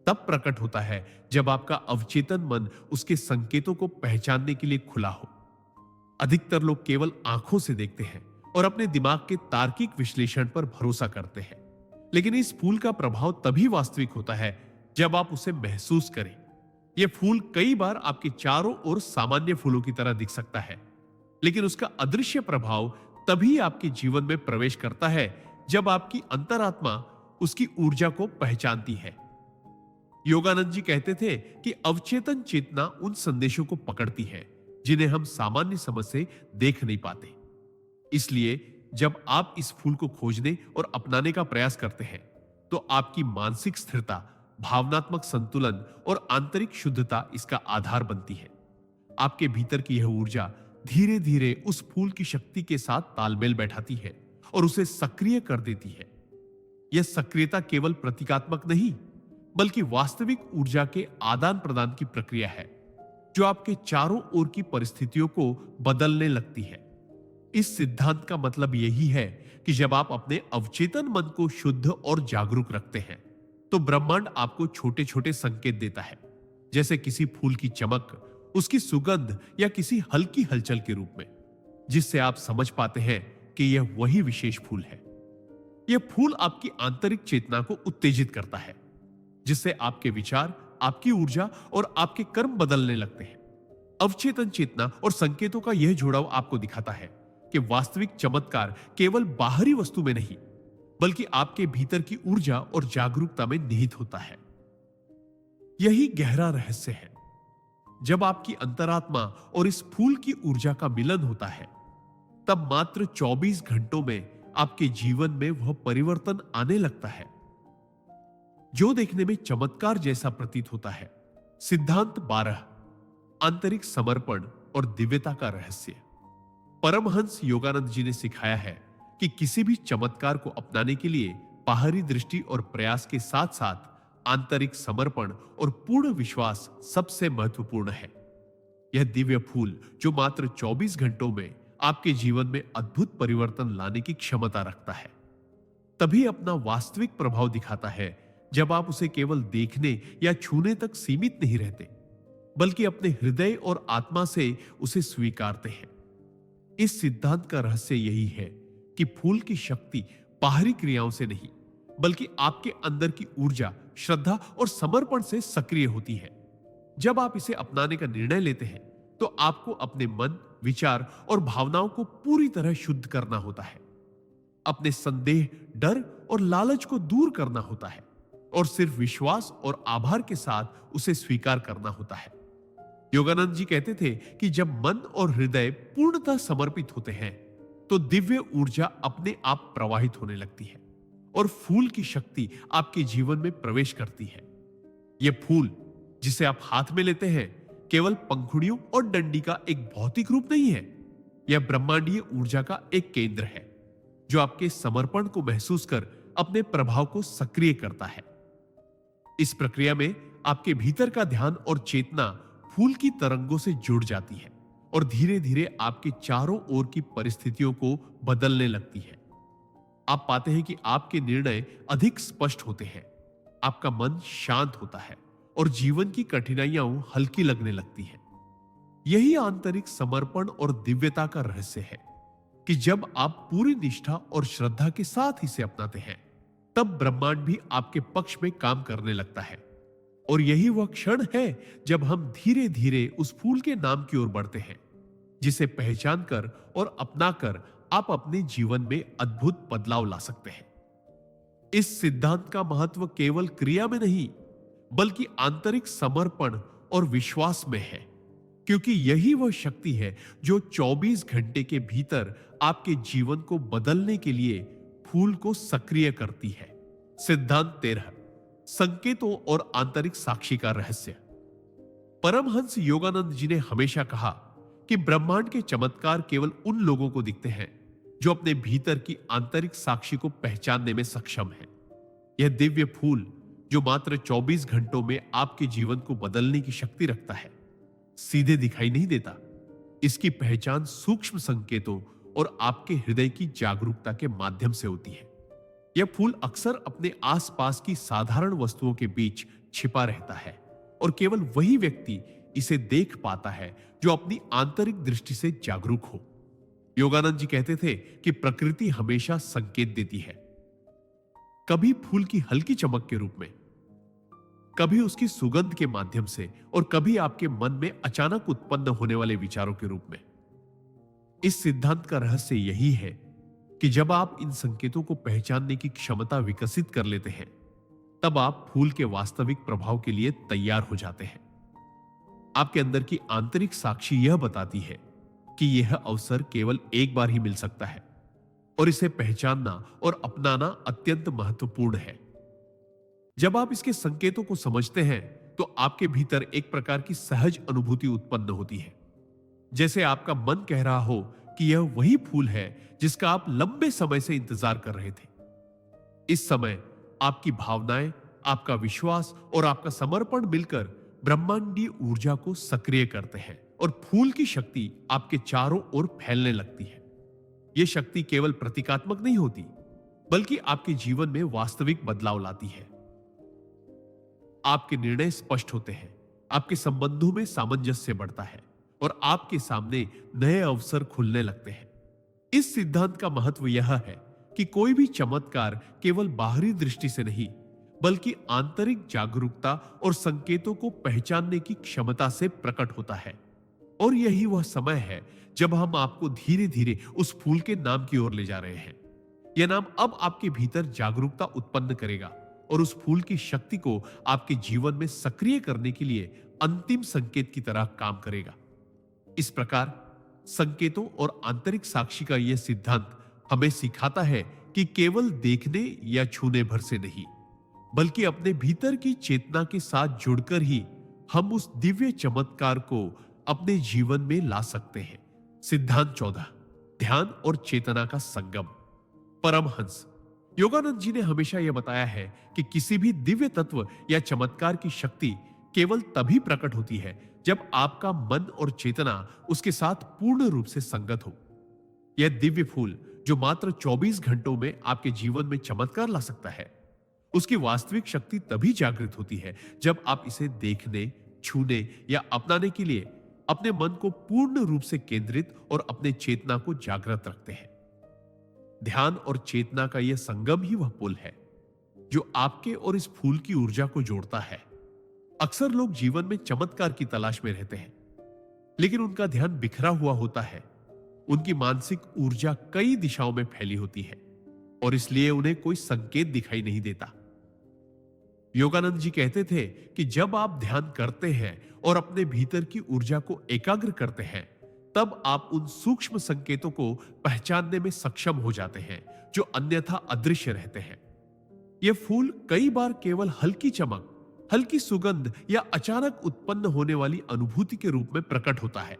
तब प्रकट होता है जब आपका अवचेतन मन उसके संकेतों को पहचानने के लिए खुला हो। अधिकतर लोग केवल आंखों से देखते हैं और अपने दिमाग के तार्किक विश्लेषण पर भरोसा करते हैं, लेकिन इस फूल का प्रभाव तभी वास्तविक होता है जब आप उसे महसूस करें। यह फूल कई बार आपके चारों ओर सामान्य फूलों की तरह दिख सकता है, लेकिन उसका अदृश्य प्रभाव तभी आपके जीवन में प्रवेश करता है जब आपकी अंतरात्मा उसकी ऊर्जा को पहचानती है। योगानंद जी कहते थे कि अवचेतन चेतना उन संदेशों को पकड़ती है जिन्हें हम सामान्य समझ से देख नहीं पाते। इसलिए जब आप इस फूल को खोजने और अपनाने का प्रयास करते हैं तो आपकी मानसिक स्थिरता, भावनात्मक संतुलन और आंतरिक शुद्धता इसका आधार बनती है। आपके भीतर की यह ऊर्जा धीरे धीरे उस फूल की शक्ति के साथ तालमेल बैठाती है और उसे सक्रिय कर देती है। यह सक्रियता केवल प्रतीकात्मक नहीं बल्कि वास्तविक ऊर्जा के आदान प्रदान की प्रक्रिया है जो आपके चारों ओर की परिस्थितियों को बदलने लगती है। इस सिद्धांत का मतलब यही है कि जब आप अपने अवचेतन मन को शुद्ध और जागरूक रखते हैं तो ब्रह्मांड आपको छोटे छोटे संकेत देता है, जैसे किसी फूल की चमक, उसकी सुगंध या किसी हल्की हलचल के रूप में, जिससे आप समझ पाते हैं कि यह वही विशेष फूल है। यह फूल आपकी आंतरिक चेतना को उत्तेजित करता है, जिससे आपके विचार, आपकी ऊर्जा और आपके कर्म बदलने लगते हैं। अवचेतन चेतना और संकेतों का यह जुड़ाव आपको दिखाता है कि वास्तविक चमत्कार केवल बाहरी वस्तु में नहीं बल्कि आपके भीतर की ऊर्जा और जागरूकता में निहित होता है। यही गहरा रहस्य है। जब आपकी अंतरात्मा और इस फूल की ऊर्जा का मिलन होता है तब मात्र 24 घंटों में आपके जीवन में वह परिवर्तन आने लगता है जो देखने में चमत्कार जैसा प्रतीत होता है। सिद्धांत 12, आंतरिक समर्पण और दिव्यता का रहस्य। परमहंस योगानंद जी ने सिखाया है कि किसी भी चमत्कार को अपनाने के लिए बाहरी दृष्टि और प्रयास के साथ साथ आंतरिक समर्पण और पूर्ण विश्वास सबसे महत्वपूर्ण है। यह दिव्य फूल जो मात्र 24 घंटों में आपके जीवन में अद्भुत परिवर्तन लाने की क्षमता रखता है, तभी अपना वास्तविक प्रभाव दिखाता है जब आप उसे केवल देखने या छूने तक सीमित नहीं रहते बल्कि अपने हृदय और आत्मा से उसे स्वीकारते हैं। इस सिद्धांत का रहस्य यही है कि फूल की शक्ति बाहरी क्रियाओं से नहीं बल्कि आपके अंदर की ऊर्जा, श्रद्धा और समर्पण से सक्रिय होती है। जब आप इसे अपनाने का निर्णय लेते हैं तो आपको अपने मन, विचार और भावनाओं को पूरी तरह शुद्ध करना होता है। अपने संदेह, डर और लालच को दूर करना होता है और सिर्फ विश्वास और आभार के साथ उसे स्वीकार करना होता है। योगानंद जी कहते थे कि जब मन और हृदय पूर्णतः समर्पित होते हैं तो दिव्य ऊर्जा अपने आप प्रवाहित होने लगती है और फूल की शक्ति आपके जीवन में प्रवेश करती है। यह फूल जिसे आप हाथ में लेते हैं केवल पंखुड़ियों और डंडी का एक भौतिक रूप नहीं है। यह ब्रह्मांडीय ऊर्जा का एक केंद्र है जो आपके समर्पण को महसूस कर अपने प्रभाव को सक्रिय करता है। इस प्रक्रिया में आपके भीतर का ध्यान और चेतना फूल की तरंगों से जुड़ जाती है और धीरे धीरे आपके चारों ओर की परिस्थितियों को बदलने लगती है। आप पाते हैं कि आपके निर्णय अधिक स्पष्ट होते हैं, आपका मन शांत होता है और जीवन की कठिनाइयां हल्की लगने लगती हैं। यही आंतरिक समर्पण और दिव्यता का रहस्य है कि जब आप पूरी निष्ठा और श्रद्धा के साथ इसे अपनाते हैं, तब ब्रह्मांड भी आपके पक्ष में काम करने लगता है। और यही वह क्षण है जब हम धीरे धीरे उस फूल के नाम की ओर बढ़ते हैं, जिसे पहचान कर और अपना कर आप अपने जीवन में अद्भुत बदलाव ला सकते हैं। इस सिद्धांत का महत्व केवल क्रिया में नहीं, बल्कि आंतरिक समर्पण और विश्वास में है, क्योंकि यही वह शक्ति है जो 24 घंटे के भीतर आपके जीवन को बदलने के लिए फूल को सक्रिय करती है। सिद्धांत 13, संकेतों और आंतरिक साक्षी का रहस्य। परमहंस योगानंद जी ने हमेशा कहा कि ब्रह्मांड के चमत्कार केवल उन लोगों को दिखते हैं जो अपने भीतर की आंतरिक साक्षी को पहचानने में सक्षम है। यह दिव्य फूल जो मात्र 24 घंटों में आपके जीवन को बदलने की शक्ति रखता है, सीधे दिखाई नहीं देता। इसकी पहचान सूक्ष्म संकेतों और आपके हृदय की जागरूकता के माध्यम से होती है। यह फूल अक्सर अपने आसपास की साधारण वस्तुओं के बीच छिपा रहता है और केवल वही व्यक्ति इसे देख पाता है जो अपनी आंतरिक दृष्टि से जागरूक हो। योगानंद जी कहते थे कि प्रकृति हमेशा संकेत देती है, कभी फूल की हल्की चमक के रूप में, कभी उसकी सुगंध के माध्यम से और कभी आपके मन में अचानक उत्पन्न होने वाले विचारों के रूप में। इस सिद्धांत का रहस्य यही है कि जब आप इन संकेतों को पहचानने की क्षमता विकसित कर लेते हैं, तब आप फूल के वास्तविक प्रभाव के लिए तैयार हो जाते हैं। आपके अंदर की आंतरिक साक्षी यह बताती है कि यह अवसर केवल एक बार ही मिल सकता है और इसे पहचानना और अपनाना अत्यंत महत्वपूर्ण है। जब आप इसके संकेतों को समझते हैं, तो आपके भीतर एक प्रकार की सहज अनुभूति उत्पन्न होती है, जैसे आपका मन कह रहा हो कि यह वही फूल है जिसका आप लंबे समय से इंतजार कर रहे थे। इस समय आपकी भावनाएं, आपका विश्वास और आपका समर्पण मिलकर ब्रह्मांडीय ऊर्जा को सक्रिय करते हैं और फूल की शक्ति आपके चारों ओर फैलने लगती है। यह शक्ति केवल प्रतीकात्मक नहीं होती, बल्कि आपके जीवन में वास्तविक बदलाव लाती है। आपके निर्णय स्पष्ट होते हैं, आपके संबंधों में सामंजस्य बढ़ता है और आपके सामने नए अवसर खुलने लगते हैं। इस सिद्धांत का महत्व यह है कि कोई भी चमत्कार केवल बाहरी दृष्टि से नहीं, बल्कि आंतरिक जागरूकता और संकेतों को पहचानने की क्षमता से प्रकट होता है। और यही वह समय है जब हम आपको धीरे धीरे उस फूल के नाम की ओर ले जा रहे हैं। यह नाम अब आपके भीतर जागरूकता उत्पन्न करेगा और उस फूल की शक्ति को आपके जीवन में सक्रिय करने के लिए अंतिम संकेत की तरह काम करेगा। इस प्रकार संकेतों और आंतरिक साक्षी का यह सिद्धांत हमें सिखाता है कि केवल देखने या छूने भर से नहीं, बल्कि अपने भीतर की चेतना के साथ जुड़कर ही हम उस दिव्य चमत्कार को अपने जीवन में ला सकते हैं। सिद्धांत 14, ध्यान और चेतना का संगम। परमहंस योगानंद जी ने हमेशा यह बताया है कि किसी भी दिव्य तत्व या चमत्कार की शक्ति केवल तभी प्रकट होती है जब आपका मन और चेतना उसके साथ पूर्ण रूप से संगत हो। यह दिव्य फूल जो मात्र 24 घंटों में आपके जीवन में चमत्कार ला सकता है, उसकी वास्तविक शक्ति तभी जागृत होती है जब आप इसे देखने, छूने या अपनाने के लिए अपने मन को पूर्ण रूप से केंद्रित और अपने चेतना को जागृत रखते हैं। ध्यान और चेतना का यह संगम ही वह पुल है जो आपके और इस फूल की ऊर्जा को जोड़ता है। अक्सर लोग जीवन में चमत्कार की तलाश में रहते हैं, लेकिन उनका ध्यान बिखरा हुआ होता है। उनकी मानसिक ऊर्जा कई दिशाओं में फैली होती है और इसलिए उन्हें कोई संकेत दिखाई नहीं देता। योगानंद जी कहते थे कि जब आप ध्यान करते हैं और अपने भीतर की ऊर्जा को एकाग्र करते हैं, तब आप उन सूक्ष्म संकेतों को पहचानने में सक्षम हो जाते हैं जो अन्यथा अदृश्य रहते हैं। यह फूल कई बार केवल हल्की चमक, हल्की सुगंध या अचानक उत्पन्न होने वाली अनुभूति के रूप में प्रकट होता है,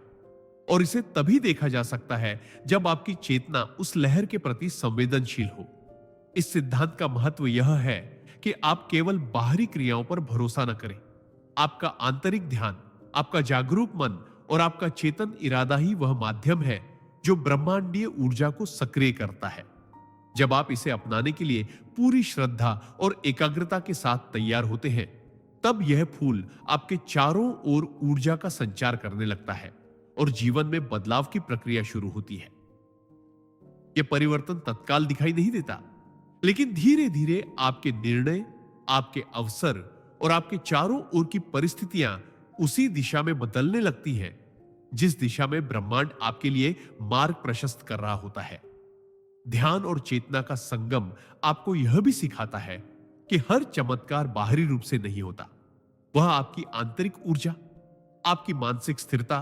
और इसे तभी देखा जा सकता है जब आपकी चेतना उस लहर के प्रति संवेदनशील हो। इस सिद्धांत का महत्व यह है कि आप केवल बाहरी क्रियाओं पर भरोसा न करें। आपका आंतरिक ध्यान, आपका जागरूक मन और आपका चेतन इरादा ही वह माध्यम है जो ब्रह्मांडीय ऊर्जा को सक्रिय करता है। जब आप इसे अपनाने के लिए पूरी श्रद्धा और एकाग्रता के साथ तैयार होते हैं, तब यह फूल आपके चारों ओर ऊर्जा का संचार करने लगता है और जीवन में बदलाव की प्रक्रिया शुरू होती है। यह परिवर्तन तत्काल दिखाई नहीं देता, लेकिन धीरे धीरे आपके निर्णय, आपके अवसर और आपके चारों ओर की परिस्थितियां उसी दिशा में बदलने लगती हैं जिस दिशा में ब्रह्मांड आपके लिए मार्ग प्रशस्त कर रहा होता है। ध्यान और चेतना का संगम आपको यह भी सिखाता है कि हर चमत्कार बाहरी रूप से नहीं होता। वह आपकी आंतरिक ऊर्जा, आपकी मानसिक स्थिरता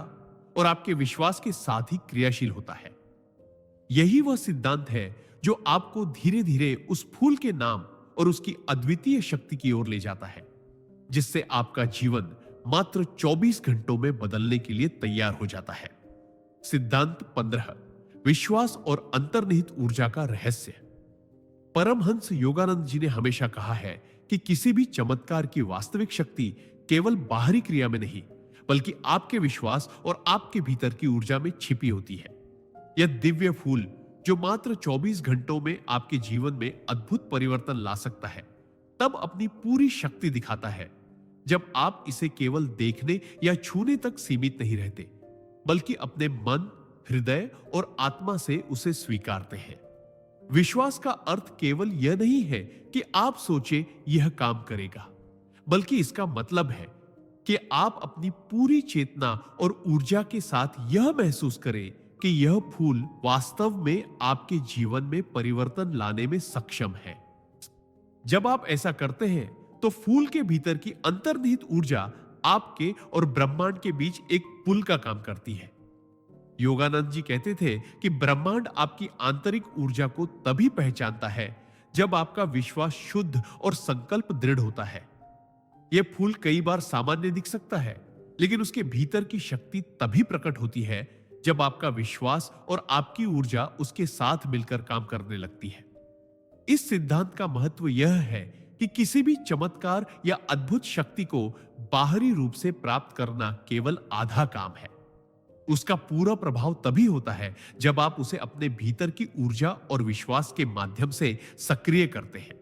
और आपके विश्वास के साथ ही क्रियाशील होता है। यही वह सिद्धांत है जो आपको धीरे धीरे उस फूल के नाम और उसकी अद्वितीय शक्ति की ओर ले जाता है, जिससे आपका जीवन मात्र 24 घंटों में बदलने के लिए तैयार हो जाता है। सिद्धांत 15, विश्वास और अंतर्निहित ऊर्जा का रहस्य। परमहंस योगानंद जी ने हमेशा कहा है कि किसी भी चमत्कार की वास्तविक शक्ति केवल बाहरी क्रिया में नहीं, बल्कि आपके विश्वास और आपके भीतर की ऊर्जा में छिपी होती है। यह दिव्य फूल जो मात्र 24 घंटों में आपके जीवन में अद्भुत परिवर्तन ला सकता है, तब अपनी पूरी शक्ति दिखाता है जब आप इसे केवल देखने या छूने तक सीमित नहीं रहते, बल्कि अपने मन, हृदय और आत्मा से उसे स्वीकारते हैं। विश्वास का अर्थ केवल यह नहीं है कि आप सोचे यह काम करेगा, बल्कि इसका मतलब है कि आप अपनी पूरी चेतना और ऊर्जा के साथ यह महसूस करें कि यह फूल वास्तव में आपके जीवन में परिवर्तन लाने में सक्षम है। जब आप ऐसा करते हैं तो फूल के भीतर की अंतर्निहित ऊर्जा आपके और ब्रह्मांड के बीच एक पुल का काम करती है। योगानंद जी कहते थे कि ब्रह्मांड आपकी आंतरिक ऊर्जा को तभी पहचानता है जब आपका विश्वास शुद्ध और संकल्प दृढ़ होता है। यह फूल कई बार सामान्य दिख सकता है, लेकिन उसके भीतर की शक्ति तभी प्रकट होती है जब आपका विश्वास और आपकी ऊर्जा उसके साथ मिलकर काम करने लगती है। इस सिद्धांत का महत्व यह है कि किसी भी चमत्कार या अद्भुत शक्ति को बाहरी रूप से प्राप्त करना केवल आधा काम है। उसका पूरा प्रभाव तभी होता है जब आप उसे अपने भीतर की ऊर्जा और विश्वास के माध्यम से सक्रिय करते हैं।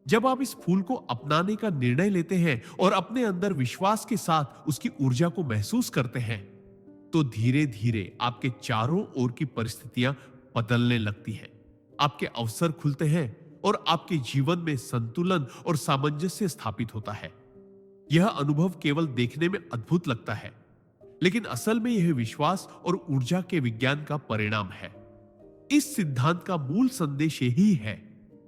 जब आप इस फूल को अपनाने का निर्णय लेते हैं और अपने अंदर विश्वास के साथ उसकी ऊर्जा को महसूस करते हैं, तो धीरे धीरे आपके चारों ओर की परिस्थितियां बदलने लगती हैं। आपके अवसर खुलते हैं और आपके जीवन में संतुलन और सामंजस्य स्थापित होता है। यह अनुभव केवल देखने में अद्भुत लगता है, लेकिन असल में यह विश्वास और ऊर्जा के विज्ञान का परिणाम है। इस सिद्धांत का मूल संदेश यही है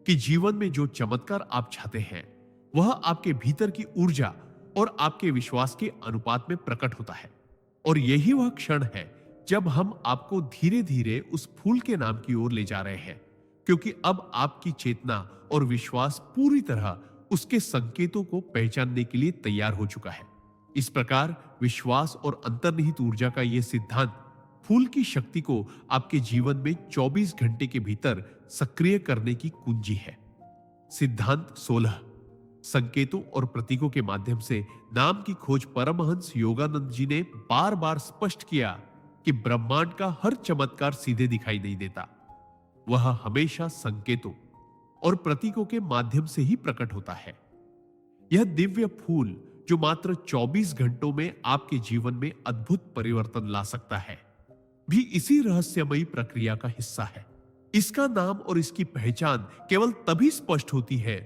कि जीवन में जो चमत्कार आप चाहते हैं, वह आपके भीतर की ऊर्जा और आपके विश्वास के अनुपात में प्रकट होता है। और यही वह क्षण है जब हम आपको धीरे धीरे उस फूल के नाम की ओर ले जा रहे हैं, क्योंकि अब आपकी चेतना और विश्वास पूरी तरह उसके संकेतों को पहचानने के लिए तैयार हो चुका है। इस प्रकार विश्वास और अंतर्निहित ऊर्जा का यह सिद्धांत फूल की शक्ति को आपके जीवन में 24 घंटे के भीतर सक्रिय करने की कुंजी है। सिद्धांत 16, संकेतों और प्रतीकों के माध्यम से नाम की खोज। परमहंस योगानंद जी ने बार बार स्पष्ट किया कि ब्रह्मांड का हर चमत्कार सीधे दिखाई नहीं देता, वह हमेशा संकेतों और प्रतीकों के माध्यम से ही प्रकट होता है। यह दिव्य फूल जो मात्र 24 घंटों में आपके जीवन में अद्भुत परिवर्तन ला सकता है, भी इसी रहस्यमयी प्रक्रिया का हिस्सा है। इसका नाम और इसकी पहचान केवल तभी स्पष्ट होती है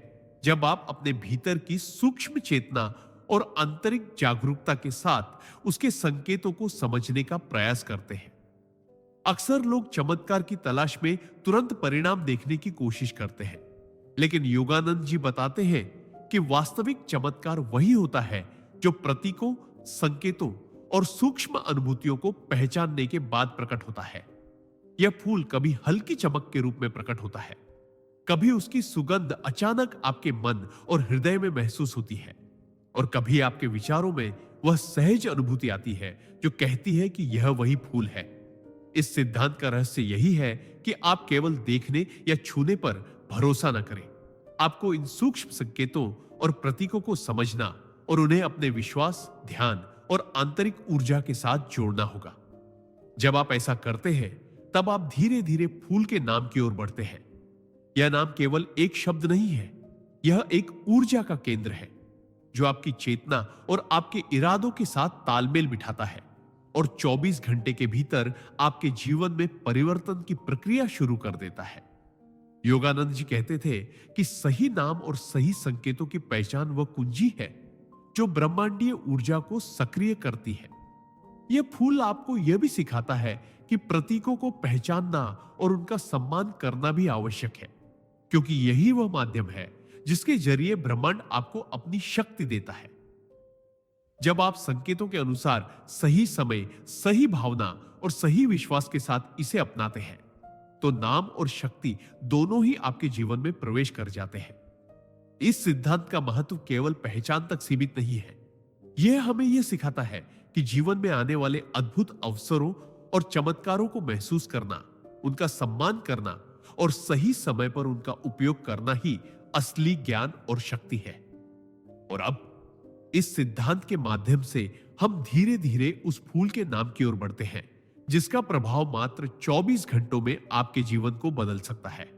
जब आप अपने भीतर की सूक्ष्म चेतना और आंतरिक जागरूकता के साथ उसके संकेतों को समझने का प्रयास करते हैं। अक्सर लोग चमत्कार की तलाश में तुरंत परिणाम देखने की कोशिश करते हैं, लेकिन योगानंद जी बताते हैं कि वास्तविक चमत्कार वही होता है जो प्रतीकों, संकेतों और सूक्ष्म अनुभूतियों को पहचानने के बाद प्रकट होता है। यह फूल कभी हल्की चमक के रूप में प्रकट होता है, कभी उसकी सुगंध अचानक आपके मन और हृदय में महसूस होती है, और कभी आपके विचारों में वह सहज अनुभूति आती है जो कहती है कि यह वही फूल है। इस सिद्धांत का रहस्य यही है कि आप केवल देखने या छूने पर भरोसा न करें। आपको इन सूक्ष्म संकेतों और प्रतीकों को समझना और उन्हें अपने विश्वास, ध्यान और आंतरिक ऊर्जा के साथ जोड़ना होगा। जब आप ऐसा करते हैं, तब आप धीरे धीरे फूल के नाम की ओर बढ़ते हैं। यह नाम केवल एक शब्द नहीं है, यह एक ऊर्जा का केंद्र है जो आपकी चेतना और आपके इरादों के साथ तालमेल बिठाता है और 24 घंटे के भीतर आपके जीवन में परिवर्तन की प्रक्रिया शुरू कर देता है। योगानंद जी कहते थे कि सही नाम और सही संकेतों की पहचान वह कुंजी है जो ब्रह्मांडीय ऊर्जा को सक्रिय करती है। यह फूल आपको यह भी सिखाता है कि प्रतीकों को पहचानना और उनका सम्मान करना भी आवश्यक है, क्योंकि यही वह माध्यम है जिसके जरिए ब्रह्मांड आपको अपनी शक्ति देता है। जब आप संकेतों के अनुसार सही समय, सही भावना और सही विश्वास के साथ इसे अपनाते हैं, तो नाम और शक्ति दोनों ही आपके जीवन में प्रवेश कर जाते हैं। इस सिद्धांत का महत्व केवल पहचान तक सीमित नहीं है। यह हमें यह सिखाता है कि जीवन में आने वाले अद्भुत अवसरों और चमत्कारों को महसूस करना, उनका सम्मान करना और सही समय पर उनका उपयोग करना ही असली ज्ञान और शक्ति है। और अब इस सिद्धांत के माध्यम से हम धीरे धीरे उस फूल के नाम की ओर बढ़ते हैं जिसका प्रभाव मात्र 24 घंटों में आपके जीवन को बदल सकता है।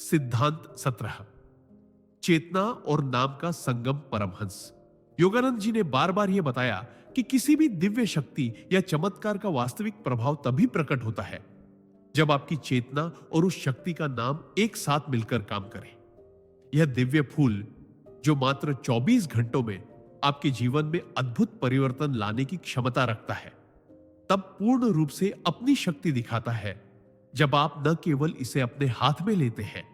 सिद्धांत 17, चेतना और नाम का संगम परमहंस। योगानंद जी ने बार बार यह बताया कि किसी भी दिव्य शक्ति या चमत्कार का वास्तविक प्रभाव तभी प्रकट होता है जब आपकी चेतना और उस शक्ति का नाम एक साथ मिलकर काम करें। यह दिव्य फूल जो मात्र 24 घंटों में आपके जीवन में अद्भुत परिवर्तन लाने की क्षमता रखता है, तब पूर्ण रूप से अपनी शक्ति दिखाता है जब आप न केवल इसे अपने हाथ में लेते हैं,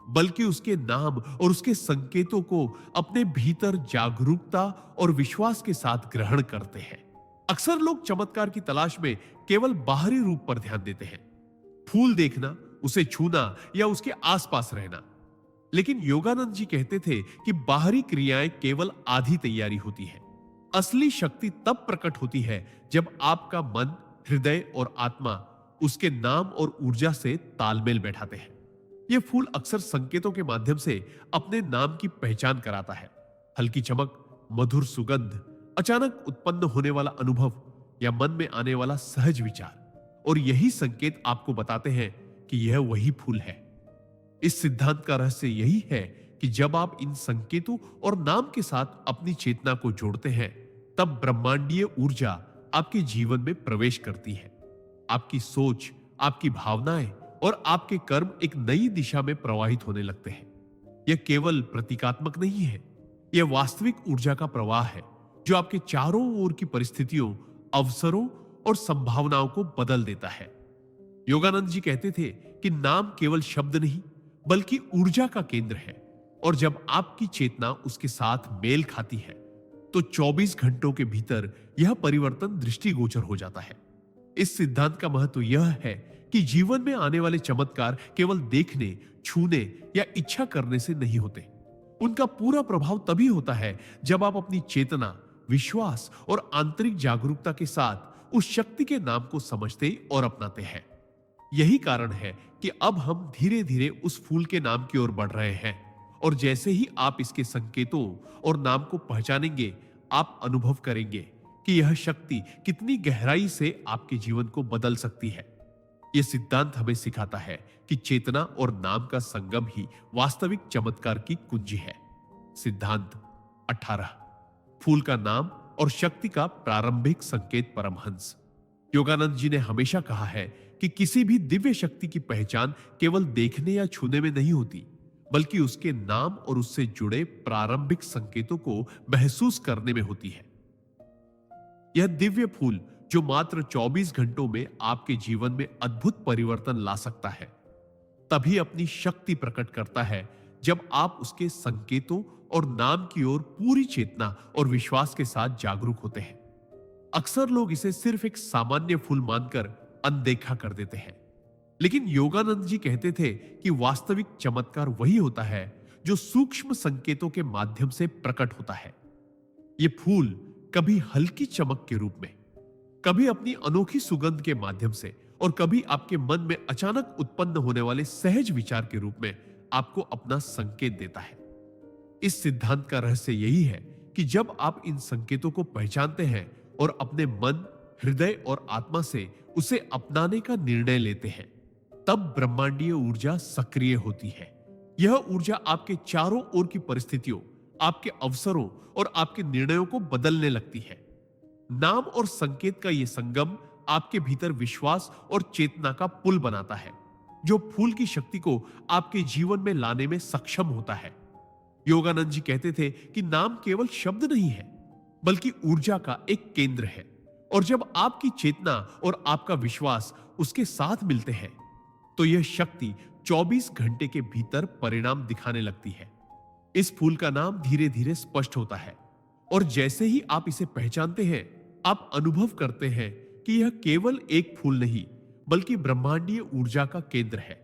बल्कि उसके नाम और उसके संकेतों को अपने भीतर जागरूकता और विश्वास के साथ ग्रहण करते हैं। अक्सर लोग चमत्कार की तलाश में केवल बाहरी रूप पर ध्यान देते हैं, फूल देखना, उसे छूना या उसके आसपास रहना। लेकिन योगानंद जी कहते थे कि बाहरी क्रियाएं केवल आधी तैयारी होती है। असली शक्ति तब प्रकट होती है जब आपका मन, हृदय और आत्मा उसके नाम और ऊर्जा से तालमेल बैठाते हैं। यह फूल अक्सर संकेतों के माध्यम से अपने नाम की पहचान कराता है। हल्की चमक, मधुर सुगंध, अचानक उत्पन्न होने वाला अनुभव या मन में आने वाला सहज विचार, और यही संकेत आपको बताते हैं कि यह वही फूल है। इस सिद्धांत का रहस्य यही है कि जब आप इन संकेतों और नाम के साथ अपनी चेतना को जोड़ते हैं, तब ब्रह्मांडीय ऊर्जा आपके जीवन में प्रवेश करती है। आपकी सोच, आपकी भावनाएं और आपके कर्म एक नई दिशा में प्रवाहित होने लगते हैं। यह केवल प्रतीकात्मक नहीं है, यह वास्तविक ऊर्जा का प्रवाह है जो आपके चारों ओर की परिस्थितियों, अवसरों और संभावनाओं को बदल देता है। योगानंद जी कहते थे कि नाम केवल शब्द नहीं, बल्कि ऊर्जा का केंद्र है, और जब आपकी चेतना उसके साथ मेल खाती है, तो 24 घंटों के भीतर यह परिवर्तन दृष्टिगोचर हो जाता है। इस सिद्धांत का महत्व यह है कि जीवन में आने वाले चमत्कार केवल देखने, छूने या इच्छा करने से नहीं होते। उनका पूरा प्रभाव तभी होता है जब आप अपनी चेतना, विश्वास और आंतरिक जागरूकता के साथ उस शक्ति के नाम को समझते और अपनाते हैं। यही कारण है कि अब हम धीरे धीरे उस फूल के नाम की ओर बढ़ रहे हैं, और जैसे ही आप इसके संकेतों और नाम को पहचानेंगे, आप अनुभव करेंगे कि यह शक्ति कितनी गहराई से आपके जीवन को बदल सकती है। यह सिद्धांत हमें सिखाता है कि चेतना और नाम का संगम ही वास्तविक चमत्कार की कुंजी है। सिद्धांत 18, फूल का नाम और शक्ति का प्रारंभिक संकेत परमहंस। योगानंद जी ने हमेशा कहा है कि किसी भी दिव्य शक्ति की पहचान केवल देखने या छूने में नहीं होती, बल्कि उसके नाम और उससे जुड़े प्रारंभिक संकेतों को महसूस करने में होती है। यह दिव्य फूल जो मात्र 24 घंटों में आपके जीवन में अद्भुत परिवर्तन ला सकता है, तभी अपनी शक्ति प्रकट करता है जब आप उसके संकेतों और नाम की ओर पूरी चेतना और विश्वास के साथ जागरूक होते हैं। अक्सर लोग इसे सिर्फ एक सामान्य फूल मानकर अनदेखा कर देते हैं, लेकिन योगानंद जी कहते थे कि वास्तविक चमत्कार वही होता है जो सूक्ष्म संकेतों के माध्यम से प्रकट होता है। ये फूल कभी हल्की चमक के रूप में, कभी अपनी अनोखी सुगंध के माध्यम से और कभी आपके मन में अचानक उत्पन्न होने वाले सहज विचार के रूप में आपको अपना संकेत देता है। इस सिद्धांत का रहस्य यही है कि जब आप इन संकेतों को पहचानते हैं और अपने मन, हृदय और आत्मा से उसे अपनाने का निर्णय लेते हैं, तब ब्रह्मांडीय ऊर्जा सक्रिय होती है। यह ऊर्जा आपके चारों ओर की परिस्थितियों, आपके अवसरों और आपके निर्णयों को बदलने लगती है। नाम और संकेत का यह संगम आपके भीतर विश्वास और चेतना का पुल बनाता है, जो फूल की शक्ति को आपके जीवन में लाने में सक्षम होता है। योगानंद जी कहते थे कि नाम केवल शब्द नहीं है, बल्कि ऊर्जा का एक केंद्र है, और जब आपकी चेतना और आपका विश्वास उसके साथ मिलते हैं, तो यह शक्ति 24 घंटे के भीतर परिणाम दिखाने लगती है। इस फूल का नाम धीरे धीरे स्पष्ट होता है, और जैसे ही आप इसे पहचानते हैं, आप अनुभव करते हैं कि यह केवल एक फूल नहीं, बल्कि ब्रह्मांडीय ऊर्जा का केंद्र है।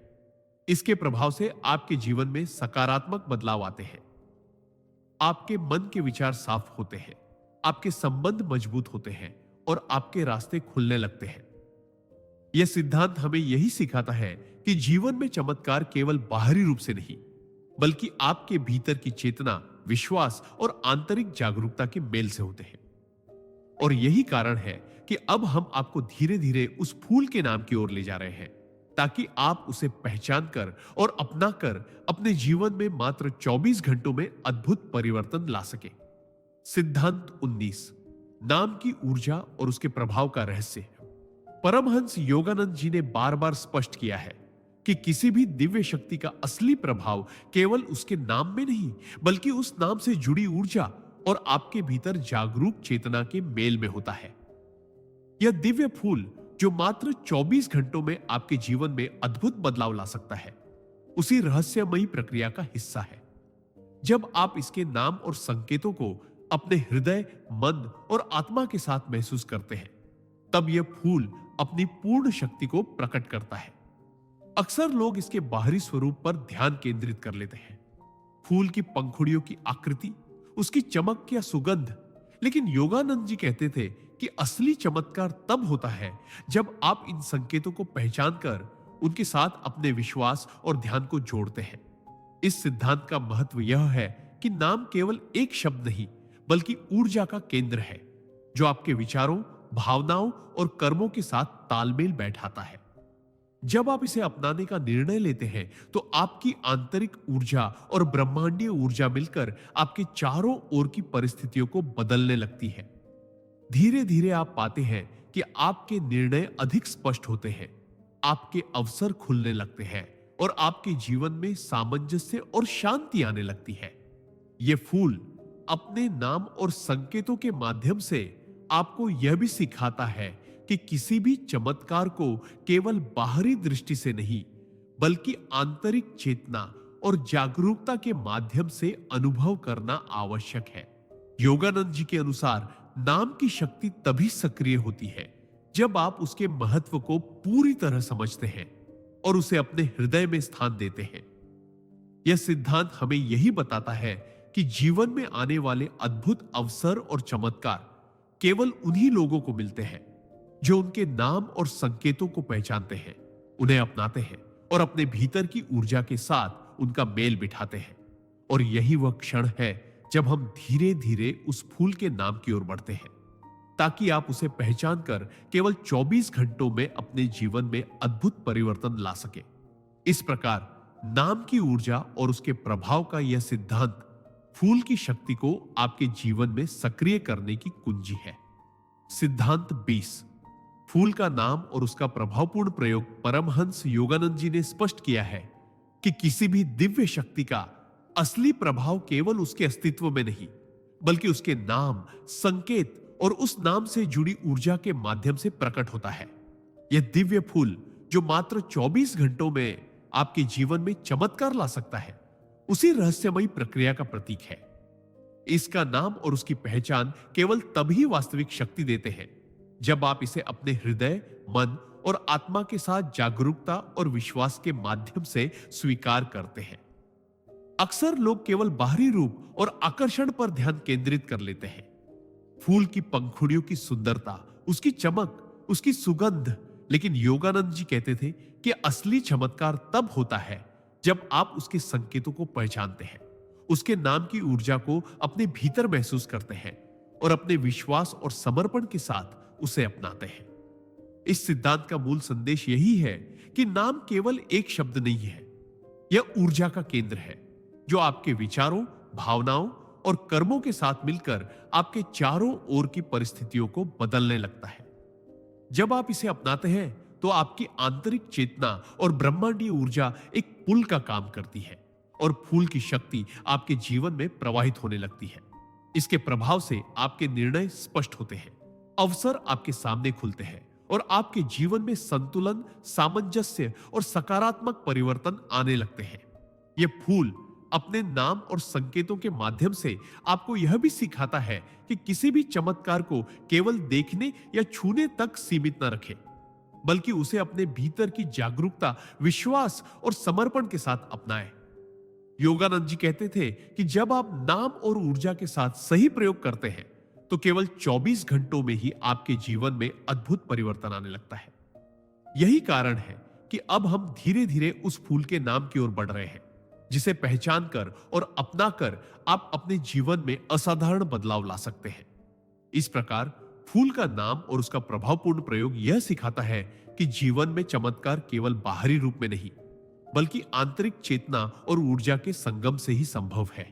इसके प्रभाव से आपके जीवन में सकारात्मक बदलाव आते हैं। आपके मन के विचार साफ होते हैं, आपके संबंध मजबूत होते हैं और आपके रास्ते खुलने लगते हैं। यह सिद्धांत हमें यही सिखाता है कि जीवन में चमत्कार केवल बाहरी रूप से नहीं, बल्कि आपके भीतर की चेतना, विश्वास और आंतरिक जागरूकता के मेल से होते हैं। और यही कारण है कि अब हम आपको धीरे धीरे उस फूल के नाम की ओर ले जा रहे हैं, ताकि आप उसे पहचान कर और अपना कर अपने जीवन में मात्र 24 घंटों में अद्भुत परिवर्तन ला सके। सिद्धांत 19, नाम की ऊर्जा और उसके प्रभाव का रहस्य। परमहंस योगानंद जी ने बार बार स्पष्ट किया है कि किसी भी दिव्य शक्ति का असली प्रभाव केवल उसके नाम में नहीं, बल्कि उस नाम से जुड़ी ऊर्जा और आपके भीतर जागरूक चेतना के मेल में होता है। यह दिव्य फूल जो मात्र 24 घंटों में आपके जीवन में अद्भुत बदलाव ला सकता है, उसी रहस्यमयी प्रक्रिया का हिस्सा है। जब आप इसके नाम और संकेतों को अपने हृदय, मन और आत्मा के साथ महसूस करते हैं, तब यह फूल अपनी पूर्ण शक्ति को प्रकट करता है। अक्सर लोग इसके बाहरी स्वरूप पर ध्यान केंद्रित कर लेते हैं, फूल की पंखुड़ियों की आकृति, उसकी चमक या सुगंध, लेकिन योगानंद जी कहते थे कि असली चमत्कार तब होता है जब आप इन संकेतों को पहचान कर उनके साथ अपने विश्वास और ध्यान को जोड़ते हैं। इस सिद्धांत का महत्व यह है कि नाम केवल एक शब्द नहीं, बल्कि ऊर्जा का केंद्र है, जो आपके विचारों, भावनाओं और कर्मों के साथ तालमेल बैठाता है। जब आप इसे अपनाने का निर्णय लेते हैं, तो आपकी आंतरिक ऊर्जा और ब्रह्मांडीय ऊर्जा मिलकर आपके चारों ओर की परिस्थितियों को बदलने लगती है। धीरे धीरे आप पाते हैं कि आपके निर्णय अधिक स्पष्ट होते हैं, आपके अवसर खुलने लगते हैं और आपके जीवन में सामंजस्य और शांति आने लगती है। यह फूल अपने नाम और संकेतों के माध्यम से आपको यह भी सिखाता है कि किसी भी चमत्कार को केवल बाहरी दृष्टि से नहीं, बल्कि आंतरिक चेतना और जागरूकता के माध्यम से अनुभव करना आवश्यक है। योगानंद जी के अनुसार नाम की शक्ति तभी सक्रिय होती है जब आप उसके महत्व को पूरी तरह समझते हैं और उसे अपने हृदय में स्थान देते हैं। यह सिद्धांत हमें यही बताता है कि जीवन में आने वाले अद्भुत अवसर और चमत्कार केवल उन्हीं लोगों को मिलते हैं जो उनके नाम और संकेतों को पहचानते हैं, उन्हें अपनाते हैं और अपने भीतर की ऊर्जा के साथ उनका मेल बिठाते हैं। और यही वह क्षण है जब हम धीरे धीरे उस फूल के नाम की ओर बढ़ते हैं, ताकि आप उसे पहचान कर केवल 24 घंटों में अपने जीवन में अद्भुत परिवर्तन ला सके। इस प्रकार नाम की ऊर्जा और उसके प्रभाव का यह सिद्धांत फूल की शक्ति को आपके जीवन में सक्रिय करने की कुंजी है। सिद्धांत 20, फूल का नाम और उसका प्रभावपूर्ण प्रयोग। परमहंस योगानंद जी ने स्पष्ट किया है कि किसी भी दिव्य शक्ति का असली प्रभाव केवल उसके अस्तित्व में नहीं, बल्कि उसके नाम, संकेत और उस नाम से जुड़ी ऊर्जा के माध्यम से प्रकट होता है। यह दिव्य फूल जो मात्र 24 घंटों में आपके जीवन में चमत्कार ला सकता है, उसी रहस्यमयी प्रक्रिया का प्रतीक है। इसका नाम और उसकी पहचान केवल तभी वास्तविक शक्ति देते हैं जब आप इसे अपने हृदय, मन और आत्मा के साथ जागरूकता और विश्वास के माध्यम से स्वीकार करते हैं। अक्सर लोग केवल बाहरी रूप और आकर्षण पर ध्यान केंद्रित कर लेते हैं, फूल की पंखुड़ियों की सुंदरता, उसकी चमक, उसकी सुगंध। लेकिन योगानंद जी कहते थे कि असली चमत्कार तब होता है जब आप उसके संकेतों को पहचानते हैं, उसके नाम की ऊर्जा को अपने भीतर महसूस करते हैं और अपने विश्वास और समर्पण के साथ उसे अपनाते हैं। इस सिद्धांत का मूल संदेश यही है कि नाम केवल एक शब्द नहीं है, यह ऊर्जा का केंद्र है जो आपके विचारों, भावनाओं और कर्मों के साथ मिलकर आपके चारों ओर की परिस्थितियों को बदलने लगता है। जब आप इसे अपनाते हैं तो आपकी आंतरिक चेतना और ब्रह्मांडीय ऊर्जा एक पुल का काम करती है और फूल की शक्ति आपके जीवन में प्रवाहित होने लगती है। इसके प्रभाव से आपके निर्णय स्पष्ट होते हैं, अवसर आपके सामने खुलते हैं और आपके जीवन में संतुलन, सामंजस्य और सकारात्मक परिवर्तन आने लगते हैं। यह फूल अपने नाम और संकेतों के माध्यम से आपको यह भी सिखाता है कि किसी भी चमत्कार को केवल देखने या छूने तक सीमित न रखें, बल्कि उसे अपने भीतर की जागरूकता, विश्वास और समर्पण के साथ अपनाएं। योगानंद जी कहते थे कि जब आप नाम और ऊर्जा के साथ सही प्रयोग करते हैं तो केवल 24 घंटों में ही आपके जीवन में अद्भुत परिवर्तन आने लगता है। यही कारण है कि अब हम धीरे धीरे उस फूल के नाम की ओर बढ़ रहे हैं, जिसे पहचान कर और अपना कर आप अपने जीवन में असाधारण बदलाव ला सकते हैं। इस प्रकार फूल का नाम और उसका प्रभावपूर्ण प्रयोग यह सिखाता है कि जीवन में चमत्कार केवल बाहरी रूप में नहीं, बल्कि आंतरिक चेतना और ऊर्जा के संगम से ही संभव है।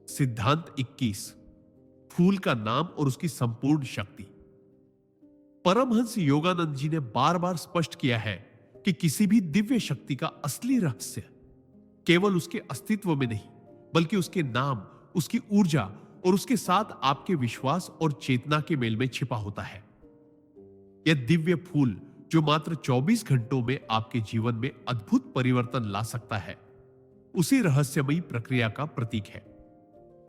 सिद्धांत 21, फूल का नाम और उसकी संपूर्ण शक्ति। परमहंस योगानंद जी ने बार बार स्पष्ट किया है कि किसी भी दिव्य शक्ति का असली रहस्य केवल उसके अस्तित्व में नहीं, बल्कि उसके नाम, उसकी ऊर्जा और उसके साथ आपके विश्वास और चेतना के मेल में छिपा होता है। यह दिव्य फूल जो मात्र 24 घंटों में आपके जीवन में अद्भुत परिवर्तन ला सकता है, उसी रहस्यमयी प्रक्रिया का प्रतीक है।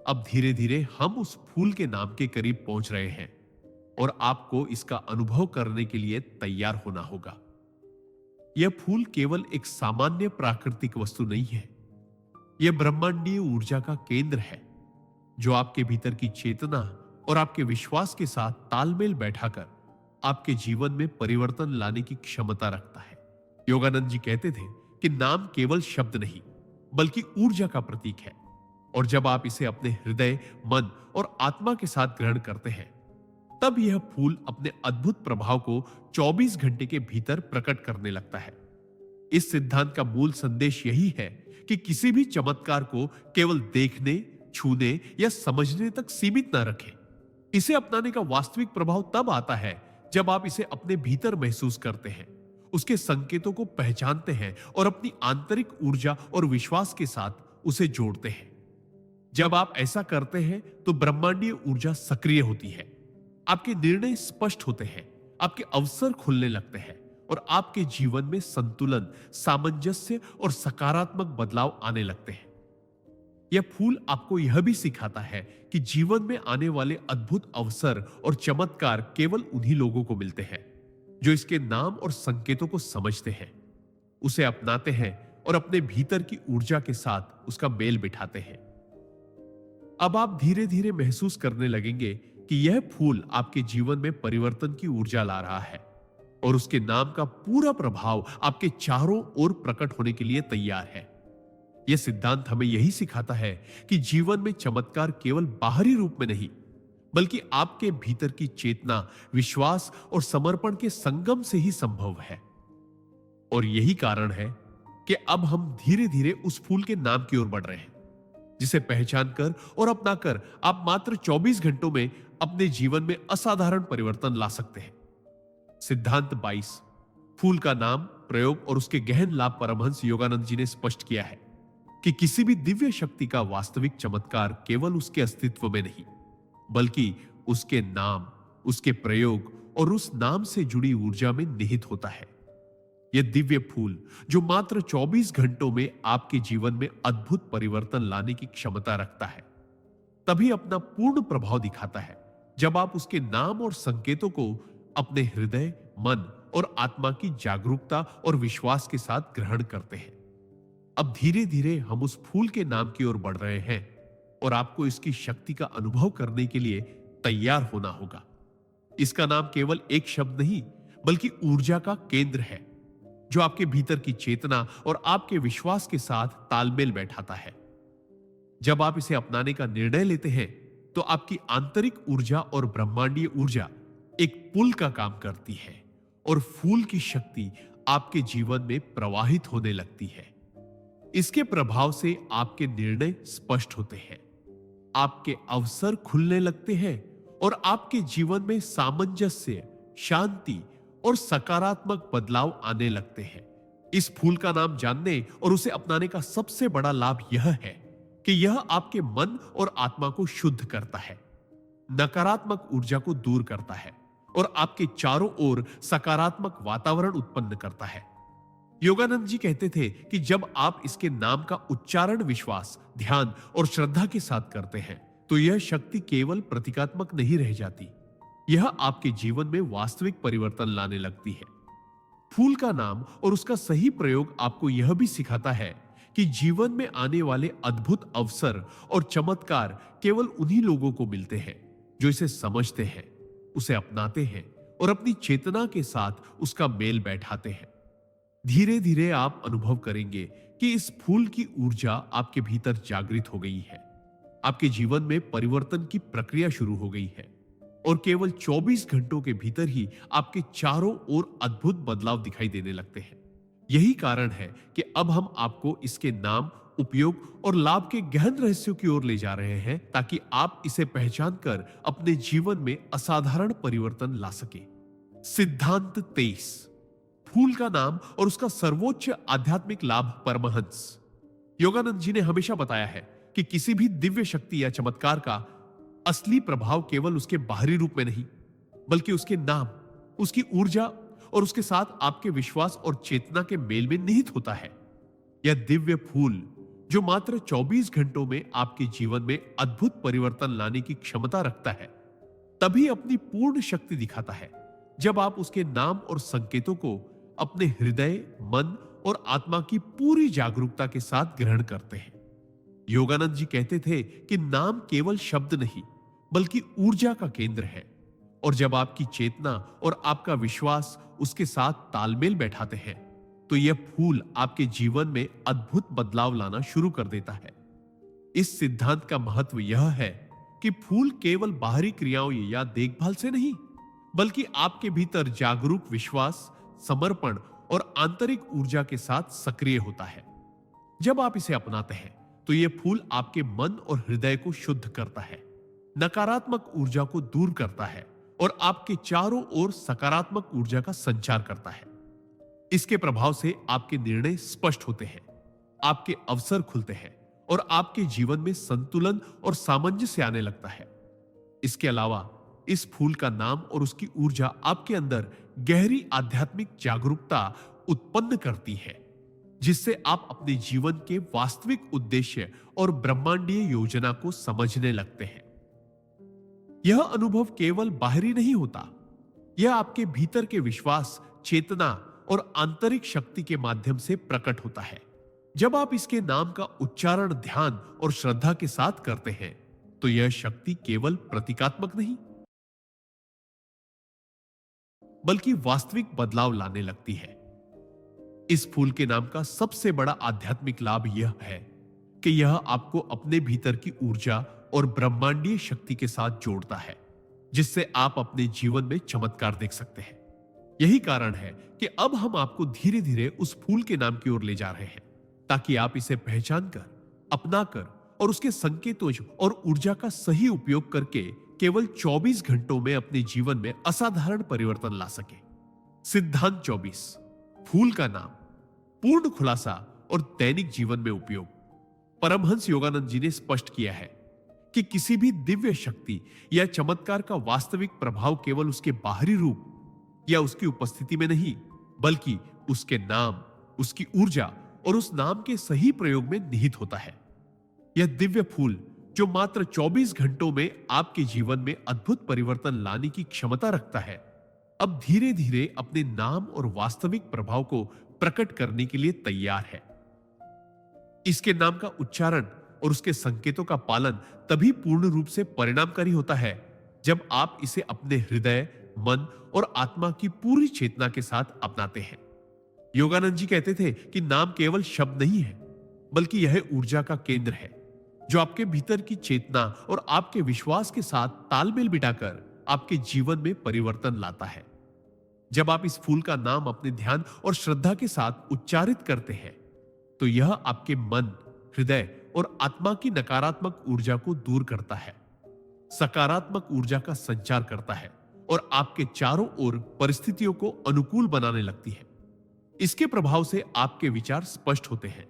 अब धीरे धीरे हम उस फूल के नाम के करीब पहुंच रहे हैं और आपको इसका अनुभव करने के लिए तैयार होना होगा। यह फूल केवल एक सामान्य प्राकृतिक वस्तु नहीं है, यह ब्रह्मांडीय ऊर्जा का केंद्र है जो आपके भीतर की चेतना और आपके विश्वास के साथ तालमेल बैठाकर आपके जीवन में परिवर्तन लाने की क्षमता रखता है। योगानंद जी कहते थे कि नाम केवल शब्द नहीं, बल्कि ऊर्जा का प्रतीक है, और जब आप इसे अपने हृदय, मन और आत्मा के साथ ग्रहण करते हैं, तब यह फूल अपने अद्भुत प्रभाव को 24 घंटे के भीतर प्रकट करने लगता है। इस सिद्धांत का मूल संदेश यही है कि किसी भी चमत्कार को केवल देखने, छूने या समझने तक सीमित न रखें। इसे अपनाने का वास्तविक प्रभाव तब आता है जब आप इसे अपने भीतर महसूस करते हैं, उसके संकेतों को पहचानते हैं और अपनी आंतरिक ऊर्जा और विश्वास के साथ उसे जोड़ते हैं। जब आप ऐसा करते हैं तो ब्रह्मांडीय ऊर्जा सक्रिय होती है, आपके निर्णय स्पष्ट होते हैं, आपके अवसर खुलने लगते हैं और आपके जीवन में संतुलन, सामंजस्य और सकारात्मक बदलाव आने लगते हैं। यह फूल आपको यह भी सिखाता है कि जीवन में आने वाले अद्भुत अवसर और चमत्कार केवल उन्हीं लोगों को मिलते हैं जो इसके नाम और संकेतों को समझते हैं, उसे अपनाते हैं और अपने भीतर की ऊर्जा के साथ उसका मेल बिठाते हैं। अब आप धीरे धीरे महसूस करने लगेंगे कि यह फूल आपके जीवन में परिवर्तन की ऊर्जा ला रहा है और उसके नाम का पूरा प्रभाव आपके चारों ओर प्रकट होने के लिए तैयार है। यह सिद्धांत हमें यही सिखाता है कि जीवन में चमत्कार केवल बाहरी रूप में नहीं, बल्कि आपके भीतर की चेतना, विश्वास और समर्पण के संगम से ही संभव है। और यही कारण है कि अब हम धीरे धीरे उस फूल के नाम की ओर बढ़ रहे हैं, जिसे पहचान कर और अपनाकर आप मात्र 24 घंटों में अपने जीवन में असाधारण परिवर्तन ला सकते हैं। सिद्धांत 22, फूल का नाम, प्रयोग और उसके गहन लाभ। परमहंस योगानंद जी ने स्पष्ट किया है कि किसी भी दिव्य शक्ति का वास्तविक चमत्कार केवल उसके अस्तित्व में नहीं, बल्कि उसके नाम, उसके प्रयोग और उस नाम से जुड़ी ऊर्जा में निहित होता है। यह दिव्य फूल जो मात्र 24 घंटों में आपके जीवन में अद्भुत परिवर्तन लाने की क्षमता रखता है, तभी अपना पूर्ण प्रभाव दिखाता है जब आप उसके नाम और संकेतों को अपने हृदय, मन और आत्मा की जागरूकता और विश्वास के साथ ग्रहण करते हैं। अब धीरे धीरे हम उस फूल के नाम की ओर बढ़ रहे हैं और आपको इसकी शक्ति का अनुभव करने के लिए तैयार होना होगा। इसका नाम केवल एक शब्द नहीं, बल्कि ऊर्जा का केंद्र है, जो आपके भीतर की चेतना और आपके विश्वास के साथ तालमेल बैठाता है। जब आप इसे अपनाने का निर्णय लेते हैं, तो आपकी आंतरिक ऊर्जा और ब्रह्मांडीय ऊर्जा एक पुल का काम करती है और फूल की शक्ति आपके जीवन में प्रवाहित होने लगती है। इसके प्रभाव से आपके निर्णय स्पष्ट होते हैं, आपके अवसर खुलने लगते हैं और आपके जीवन में सामंजस्य, शांति और सकारात्मक बदलाव आने लगते हैं। इस फूल का नाम जानने और उसे अपनाने का सबसे बड़ा लाभ यह है कि यह आपके मन और आत्मा को शुद्ध करता है, नकारात्मक ऊर्जा को दूर करता है और आपके चारों ओर सकारात्मक वातावरण उत्पन्न करता है। योगानंद जी कहते थे कि जब आप इसके नाम का उच्चारण विश्वास, ध्यान और श्रद्धा के साथ करते हैं, तो यह शक्ति केवल प्रतीकात्मक नहीं रह जाती, यह आपके जीवन में वास्तविक परिवर्तन लाने लगती है। फूल का नाम और उसका सही प्रयोग आपको यह भी सिखाता है कि जीवन में आने वाले अद्भुत अवसर और चमत्कार केवल उन्हीं लोगों को मिलते हैं जो इसे समझते हैं, उसे अपनाते हैं और अपनी चेतना के साथ उसका मेल बैठाते हैं। धीरे धीरे आप अनुभव करेंगे कि इस फूल की ऊर्जा आपके भीतर जागृत हो गई है, आपके जीवन में परिवर्तन की प्रक्रिया शुरू हो गई है और केवल 24 घंटों के भीतर ही आपके चारों ओर अद्भुत बदलाव दिखाई देने लगते हैं। यही कारण है कि अब हम आपको इसके नाम, उपयोग और लाभ के गहन रहस्यों की ओर ले जा रहे हैं, ताकि आप इसे पहचान कर अपने जीवन में असाधारण परिवर्तन ला सके। सिद्धांत 23, फूल का नाम और उसका सर्वोच्च आध्यात्मिक लाभ। परमहंस योगानंद जी ने हमेशा बताया है कि किसी भी दिव्य शक्ति या चमत्कार का असली प्रभाव केवल उसके बाहरी रूप में नहीं, बल्कि उसके नाम, उसकी ऊर्जा और उसके साथ आपके विश्वास और चेतना के मेल में निहित होता है। यह दिव्य फूल, जो मात्र 24 घंटों में आपके जीवन में अद्भुत परिवर्तन लाने की क्षमता रखता है, तभी अपनी पूर्ण शक्ति दिखाता है जब आप उसके नाम और संकेतों को अपने हृदय, मन और आत्मा की पूरी जागरूकता के साथ ग्रहण करते हैं। योगानंद जी कहते थे कि नाम केवल शब्द नहीं, बल्कि ऊर्जा का केंद्र है, और जब आपकी चेतना और आपका विश्वास उसके साथ तालमेल बैठाते हैं, तो यह फूल आपके जीवन में अद्भुत बदलाव लाना शुरू कर देता है। इस सिद्धांत का महत्व यह है कि फूल केवल बाहरी क्रियाओं या देखभाल से नहीं, बल्कि आपके भीतर जागरूक विश्वास, समर्पण और आंतरिक ऊर्जा के साथ सक्रिय होता है। जब आप इसे अपनाते हैं, तो यह फूल आपके मन और हृदय को शुद्ध करता है, नकारात्मक ऊर्जा को दूर करता है और आपके चारों ओर सकारात्मक ऊर्जा का संचार करता है। इसके प्रभाव से आपके निर्णय स्पष्ट होते हैं, आपके अवसर खुलते हैं और आपके जीवन में संतुलन और सामंजस्य आने लगता है। इसके अलावा इस फूल का नाम और उसकी ऊर्जा आपके अंदर गहरी आध्यात्मिक जागरूकता उत्पन्न करती है, जिससे आप अपने जीवन के वास्तविक उद्देश्य और ब्रह्मांडीय योजना को समझने लगते हैं। यह अनुभव केवल बाहरी नहीं होता, यह आपके भीतर के विश्वास, चेतना और आंतरिक शक्ति के माध्यम से प्रकट होता है। जब आप इसके नाम का उच्चारण ध्यान और श्रद्धा के साथ करते हैं, तो यह शक्ति केवल प्रतीकात्मक नहीं, बल्कि वास्तविक बदलाव लाने लगती है। इस फूल के नाम का सबसे बड़ा आध्यात्मिक लाभ यह है कि यह आपको अपने भीतर की ऊर्जा और ब्रह्मांडीय शक्ति के साथ जोड़ता है, जिससे आप अपने जीवन में चमत्कार देख सकते हैं। यही कारण है कि अब हम आपको धीरे धीरे उस फूल के नाम की ओर ले जा रहे हैं, ताकि आप इसे पहचान कर, अपना कर और उसके संकेतों और ऊर्जा का सही उपयोग करके केवल 24 घंटों में अपने जीवन में असाधारण परिवर्तन ला सके। सिद्धांत 24, फूल का नाम, पूर्ण खुलासा और दैनिक जीवन में उपयोग। परमहंस योगानंद जी ने स्पष्ट किया है कि किसी भी दिव्य शक्ति या चमत्कार का वास्तविक प्रभाव केवल उसके बाहरी रूप या उसकी उपस्थिति में नहीं, बल्कि उसके नाम, उसकी ऊर्जा और उस नाम के सही प्रयोग में निहित होता है। यह दिव्य फूल, जो मात्र 24 घंटों में आपके जीवन में अद्भुत परिवर्तन लाने की क्षमता रखता है, अब धीरे धीरे अपने नाम और वास्तविक प्रभाव को प्रकट करने के लिए तैयार है। इसके नाम का उच्चारण और उसके संकेतों का पालन तभी पूर्ण रूप से परिणामकारी होता है जब आप इसे अपने हृदय, मन और आत्मा की पूरी चेतना के साथ अपनाते हैं। योगानंद जी कहते थे कि नाम केवल शब्द नहीं है, बल्कि यह ऊर्जा का केंद्र है जो आपके भीतर की चेतना और आपके विश्वास के साथ तालमेल बिठाकर आपके जीवन में परिवर्तन लाता है। जब आप इस फूल का नाम अपने ध्यान और श्रद्धा के साथ उच्चारित करते हैं, तो यह आपके मन, हृदय और आत्मा की नकारात्मक ऊर्जा को दूर करता है, सकारात्मक ऊर्जा का संचार करता है और आपके चारों ओर परिस्थितियों को अनुकूल बनाने लगती है। इसके प्रभाव से आपके विचार स्पष्ट होते हैं,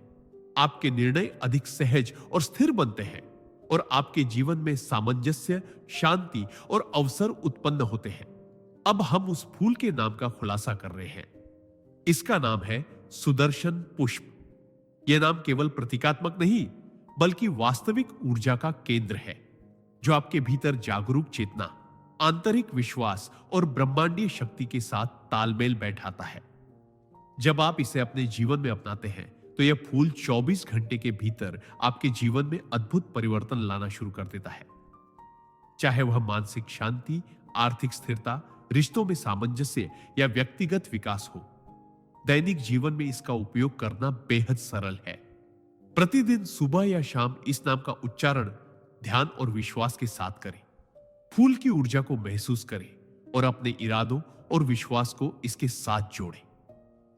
आपके निर्णय अधिक सहज और स्थिर बनते हैं और आपके जीवन में सामंजस्य, शांति और अवसर उत्पन्न होते हैं। अब हम उस फूल के नाम का खुलासा कर रहे हैं। इसका नाम है सुदर्शन पुष्प। यह नाम केवल प्रतीकात्मक नहीं, बल्कि वास्तविक ऊर्जा का केंद्र है जो आपके भीतर जागरूक चेतना, आंतरिक विश्वास और ब्रह्मांडीय शक्ति के साथ तालमेल बैठाता है। जब आप इसे अपने जीवन में अपनाते हैं, तो यह फूल 24 घंटे के भीतर आपके जीवन में अद्भुत परिवर्तन लाना शुरू कर देता है। चाहे वह मानसिक शांति, आर्थिक स्थिरता, रिश्तों में सामंजस्य या व्यक्तिगत विकास हो, दैनिक जीवन में इसका उपयोग करना बेहद सरल है। प्रतिदिन सुबह या शाम इस नाम का उच्चारण ध्यान और विश्वास के साथ करें। फूल की ऊर्जा को महसूस करें और अपने इरादों और विश्वास को इसके साथ जोड़ें।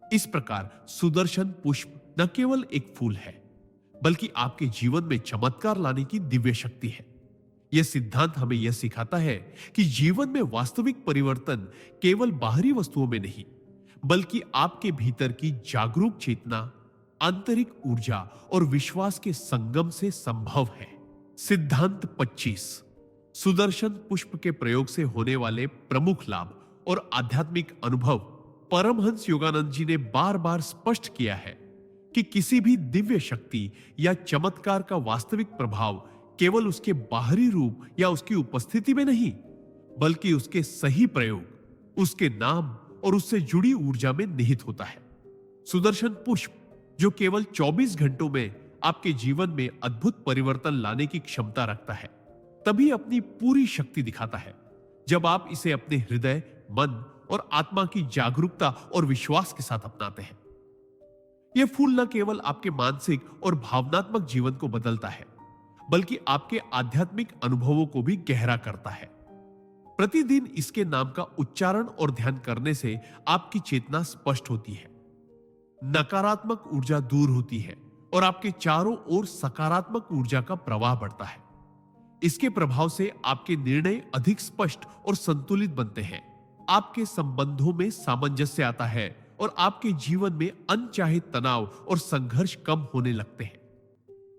इस प्रकार सुदर्शन पुष्प न केवल एक फूल है, बल्कि आपके जीवन में चमत्कार लाने की दिव्य शक्ति है। यह सिद्धांत हमें यह सिखाता है कि जीवन में वास्तविक परिवर्तन केवल बाहरी वस्तुओं में नहीं, बल्कि आपके भीतर की जागरूक चेतना, आंतरिक ऊर्जा और विश्वास के संगम से संभव है। सिद्धांत 25। सुदर्शन पुष्प के प्रयोग से होने वाले प्रमुख लाभ और आध्यात्मिक अनुभव। परमहंस योगानंद जी ने बार बार स्पष्ट किया है कि किसी भी दिव्य शक्ति या चमत्कार का वास्तविक प्रभाव केवल उसके बाहरी रूप या उसकी उपस्थिति में नहीं, बल्कि उसके सही प्रयोग, उसके नाम और उससे जुड़ी ऊर्जा में निहित होता है। सुदर्शन पुष्प, जो केवल 24 घंटों में आपके जीवन में अद्भुत परिवर्तन लाने की क्षमता रखता है, तभी अपनी पूरी शक्ति दिखाता है जब आप इसे अपने हृदय, मन और आत्मा की जागरूकता और विश्वास के साथ अपनाते हैं। यह फूल न केवल आपके मानसिक और भावनात्मक जीवन को बदलता है, बल्कि आपके आध्यात्मिक अनुभवों को भी गहरा करता है। प्रतिदिन इसके नाम का उच्चारण और ध्यान करने से आपकी चेतना स्पष्ट होती है, नकारात्मक ऊर्जा दूर होती है और आपके चारों ओर सकारात्मक ऊर्जा का प्रवाह बढ़ता है। इसके प्रभाव से आपके निर्णय अधिक स्पष्ट और संतुलित बनते हैं, आपके संबंधों में सामंजस्य आता है और आपके जीवन में अनचाहे तनाव और संघर्ष कम होने लगते हैं।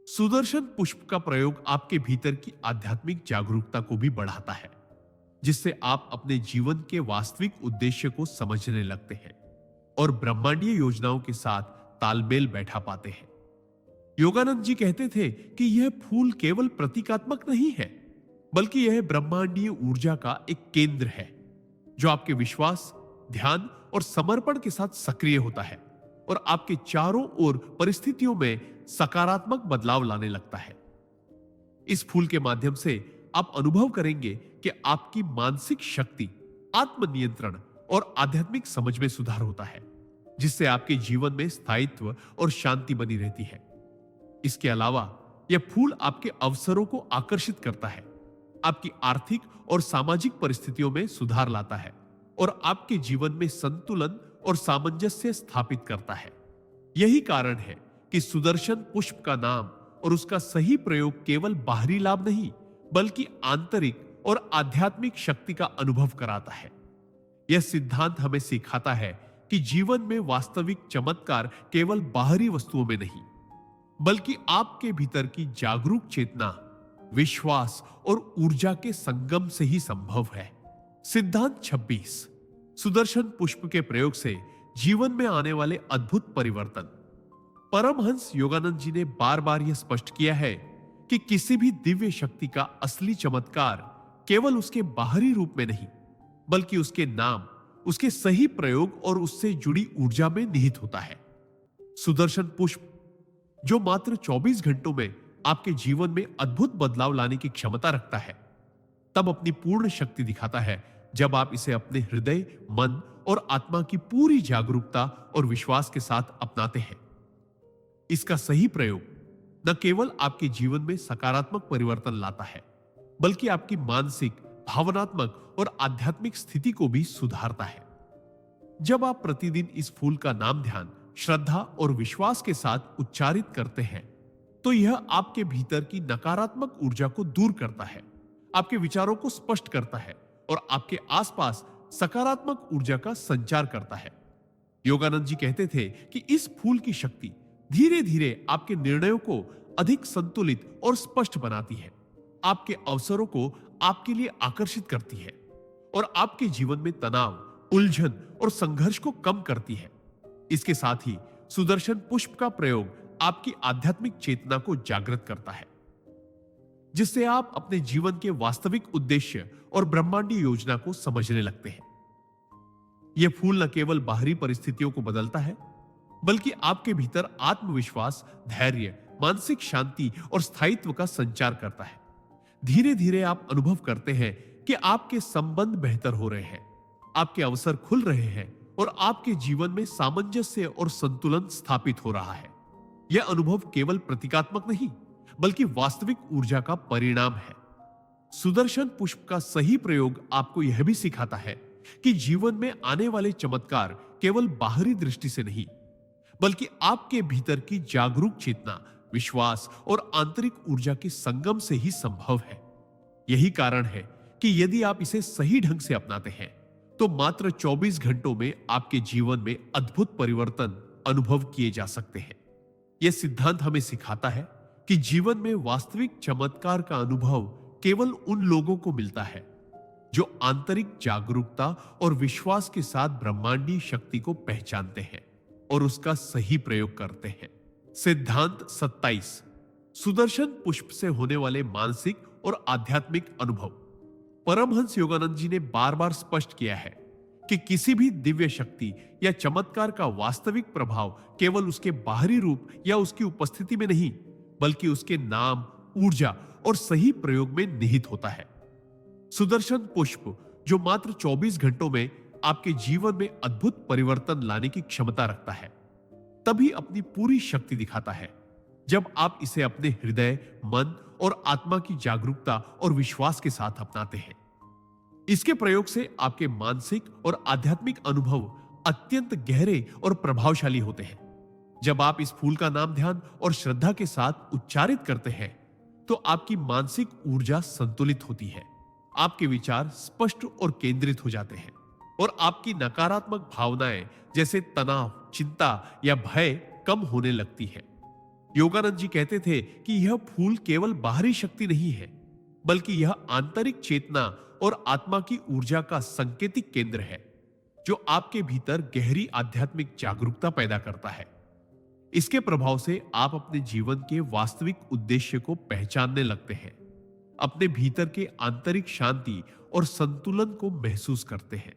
सुदर्शन पुष्प का प्रयोग आपके भीतर की आध्यात्मिक जागरूकता को भी बढ़ाता है, जिससे आप अपने जीवन के वास्तविक उद्देश्य को समझने लगते हैं और ब्रह्मांडीय योजनाओं के साथ तालमेल बैठा पाते हैं। योगानंद जी कहते थे कि यह फूल केवल प्रतीकात्मक नहीं है, बल्कि यह ब्रह्मांडीय ऊर्जा का एक केंद्र है जो आपके विश्वास, ध्यान और समर्पण के साथ सक्रिय होता है और आपके चारों ओर परिस्थितियों में सकारात्मक बदलाव लाने लगता है। इस फूल के माध्यम से आप अनुभव करेंगे कि आपकी मानसिक शक्ति, आत्मनियंत्रण और आध्यात्मिक समझ में सुधार होता है, जिससे आपके जीवन में स्थायित्व और शांति बनी रहती है। इसके अलावा यह फूल आपके अवसरों को आकर्षित करता है, आपकी आर्थिक और सामाजिक परिस्थितियों में सुधार लाता है और आपके जीवन में संतुलन और सामंजस्य स्थापित करता है। यही कारण है कि सुदर्शन पुष्प का नाम और उसका सही प्रयोग केवल बाहरी लाभ नहीं, बल्कि आंतरिक और आध्यात्मिक शक्ति का अनुभव कराता है। यह सिद्धांत हमें सिखाता है कि जीवन में वास्तविक चमत्कार केवल बाहरी वस्तुओं में नहीं, बल्कि आपके भीतर की जागरूक चेतना, विश्वास और ऊर्जा के संगम से ही संभव है। सिद्धांत 26। सुदर्शन पुष्प के प्रयोग से जीवन में आने वाले अद्भुत परिवर्तन। परमहंस योगानंद जी ने बार बार यह स्पष्ट किया है कि किसी भी दिव्य शक्ति का असली चमत्कार केवल उसके बाहरी रूप में नहीं, बल्कि उसके नाम, उसके सही प्रयोग और उससे जुड़ी ऊर्जा में निहित होता है। सुदर्शन पुष्प, जो मात्र 24 घंटों में आपके जीवन में अद्भुत बदलाव लाने की क्षमता रखता है, तब अपनी पूर्ण शक्ति दिखाता है जब आप इसे अपने हृदय, मन और आत्मा की पूरी जागरूकता और विश्वास के साथ अपनाते हैं। इसका सही प्रयोग न केवल आपके जीवन में सकारात्मक परिवर्तन लाता है, बल्कि आपकी मानसिक, भावनात्मक और आध्यात्मिक स्थिति को भी सुधारता है। जब आप प्रतिदिन इस फूल का नाम ध्यान, श्रद्धा और विश्वास के साथ उच्चारित करते हैं, तो यह आपके भीतर की नकारात्मक ऊर्जा को दूर करता है, आपके विचारों को स्पष्ट करता है और आपके आसपास सकारात्मक ऊर्जा का संचार करता है। योगानंद जी कहते थे कि इस फूल की शक्ति धीरे धीरे आपके निर्णयों को अधिक संतुलित और स्पष्ट बनाती है, आपके अवसरों को आपके लिए आकर्षित करती है और आपके जीवन में तनाव, उलझन और संघर्ष को कम करती है। इसके साथ ही सुदर्शन पुष्प का प्रयोग आपकी आध्यात्मिक चेतना को जागृत करता है, जिससे आप अपने जीवन के वास्तविक उद्देश्य और ब्रह्मांडीय योजना को समझने लगते हैं। यह फूल न केवल बाहरी परिस्थितियों को बदलता है, बल्कि आपके भीतर आत्मविश्वास, धैर्य, मानसिक शांति और स्थायित्व का संचार करता है। धीरे धीरे आप अनुभव करते हैं कि आपके संबंध बेहतर हो रहे हैं, आपके अवसर खुल रहे हैं और आपके जीवन में सामंजस्य और संतुलन स्थापित हो रहा है। यह अनुभव केवल प्रतीकात्मक नहीं, बल्कि वास्तविक ऊर्जा का परिणाम है। सुदर्शन पुष्प का सही प्रयोग आपको यह भी सिखाता है कि जीवन में आने वाले चमत्कार केवल बाहरी दृष्टि से नहीं, बल्कि आपके भीतर की जागरूक चेतना, विश्वास और आंतरिक ऊर्जा के संगम से ही संभव है। यही कारण है कि यदि आप इसे सही ढंग से अपनाते हैं, तो मात्र 24 घंटों में आपके जीवन में अद्भुत परिवर्तन अनुभव किए जा सकते हैं। यह सिद्धांत हमें सिखाता है कि जीवन में वास्तविक चमत्कार का अनुभव केवल उन लोगों को मिलता है जो आंतरिक जागरूकता और विश्वास के साथ ब्रह्मांडीय शक्ति को पहचानते हैं और उसका सही प्रयोग करते हैं। सिद्धांत 27, सुदर्शन पुष्प से होने वाले मानसिक और आध्यात्मिक अनुभव। परमहंस योगानंद जी ने बार बार स्पष्ट किया है कि किसी भी दिव्य शक्ति या चमत्कार का वास्तविक प्रभाव केवल उसके बाहरी रूप या उसकी उपस्थिति में नहीं, बल्कि उसके नाम, ऊर्जा और सही प्रयोग में निहित होता है। सुदर्शन पुष्प, जो मात्र 24 घंटों में आपके जीवन में अद्भुत परिवर्तन लाने की क्षमता रखता है, तभी अपनी पूरी शक्ति दिखाता है जब आप इसे अपने हृदय, मन और आत्मा की जागरूकता और विश्वास के साथ अपनाते हैं। इसके प्रयोग से आपके मानसिक और आध्यात्मिक अनुभव अत्यंत गहरे और प्रभावशाली होते हैं। जब आप इस फूल का नाम ध्यान और श्रद्धा के साथ उच्चारित करते हैं, तो आपकी मानसिक ऊर्जा संतुलित होती है, आपके विचार स्पष्ट और केंद्रित हो जाते हैं और आपकी नकारात्मक भावनाएं जैसे तनाव, चिंता या भय कम होने लगती हैं। योगानंद जी कहते थे कि यह फूल केवल बाहरी शक्ति नहीं है, बल्कि यह आंतरिक चेतना और आत्मा की ऊर्जा का सांकेतिक केंद्र है, जो आपके भीतर गहरी आध्यात्मिक जागरूकता पैदा करता है। इसके प्रभाव से आप अपने जीवन के वास्तविक उद्देश्य को पहचानने लगते हैं, अपने भीतर के आंतरिक शांति और संतुलन को महसूस करते हैं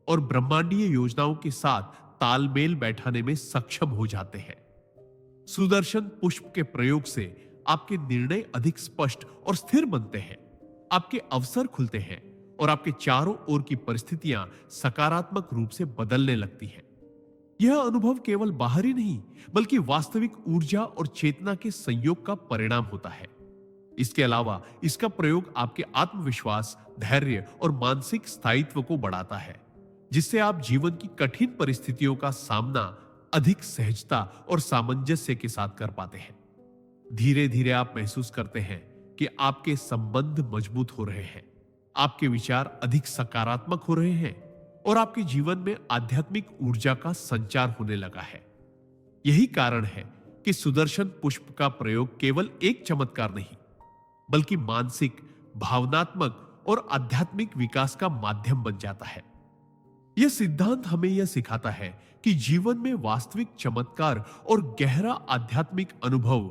और ब्रह्मांडीय योजनाओं के साथ तालमेल बैठाने में सक्षम हो जाते हैं। सुदर्शन पुष्प के प्रयोग से आपके निर्णय अधिक स्पष्ट और स्थिर बनते हैं, आपके अवसर खुलते हैं और आपके चारों ओर की परिस्थितियां सकारात्मक रूप से बदलने लगती हैं। यह अनुभव केवल बाहरी नहीं, बल्कि वास्तविक ऊर्जा और चेतना के संयोग का परिणाम होता है। इसके अलावा इसका प्रयोग आपके आत्मविश्वास, धैर्य और मानसिक स्थायित्व को बढ़ाता है, जिससे आप जीवन की कठिन परिस्थितियों का सामना अधिक सहजता और सामंजस्य के साथ कर पाते हैं। धीरे धीरे आप महसूस करते हैं कि आपके संबंध मजबूत हो रहे हैं, आपके विचार अधिक सकारात्मक हो रहे हैं और आपके जीवन में आध्यात्मिक ऊर्जा का संचार होने लगा है। यही कारण है कि सुदर्शन पुष्प का प्रयोग केवल एक चमत्कार नहीं, बल्कि मानसिक, भावनात्मक और आध्यात्मिक विकास का माध्यम बन जाता है। यह सिद्धांत हमें यह सिखाता है कि जीवन में वास्तविक चमत्कार और गहरा आध्यात्मिक अनुभव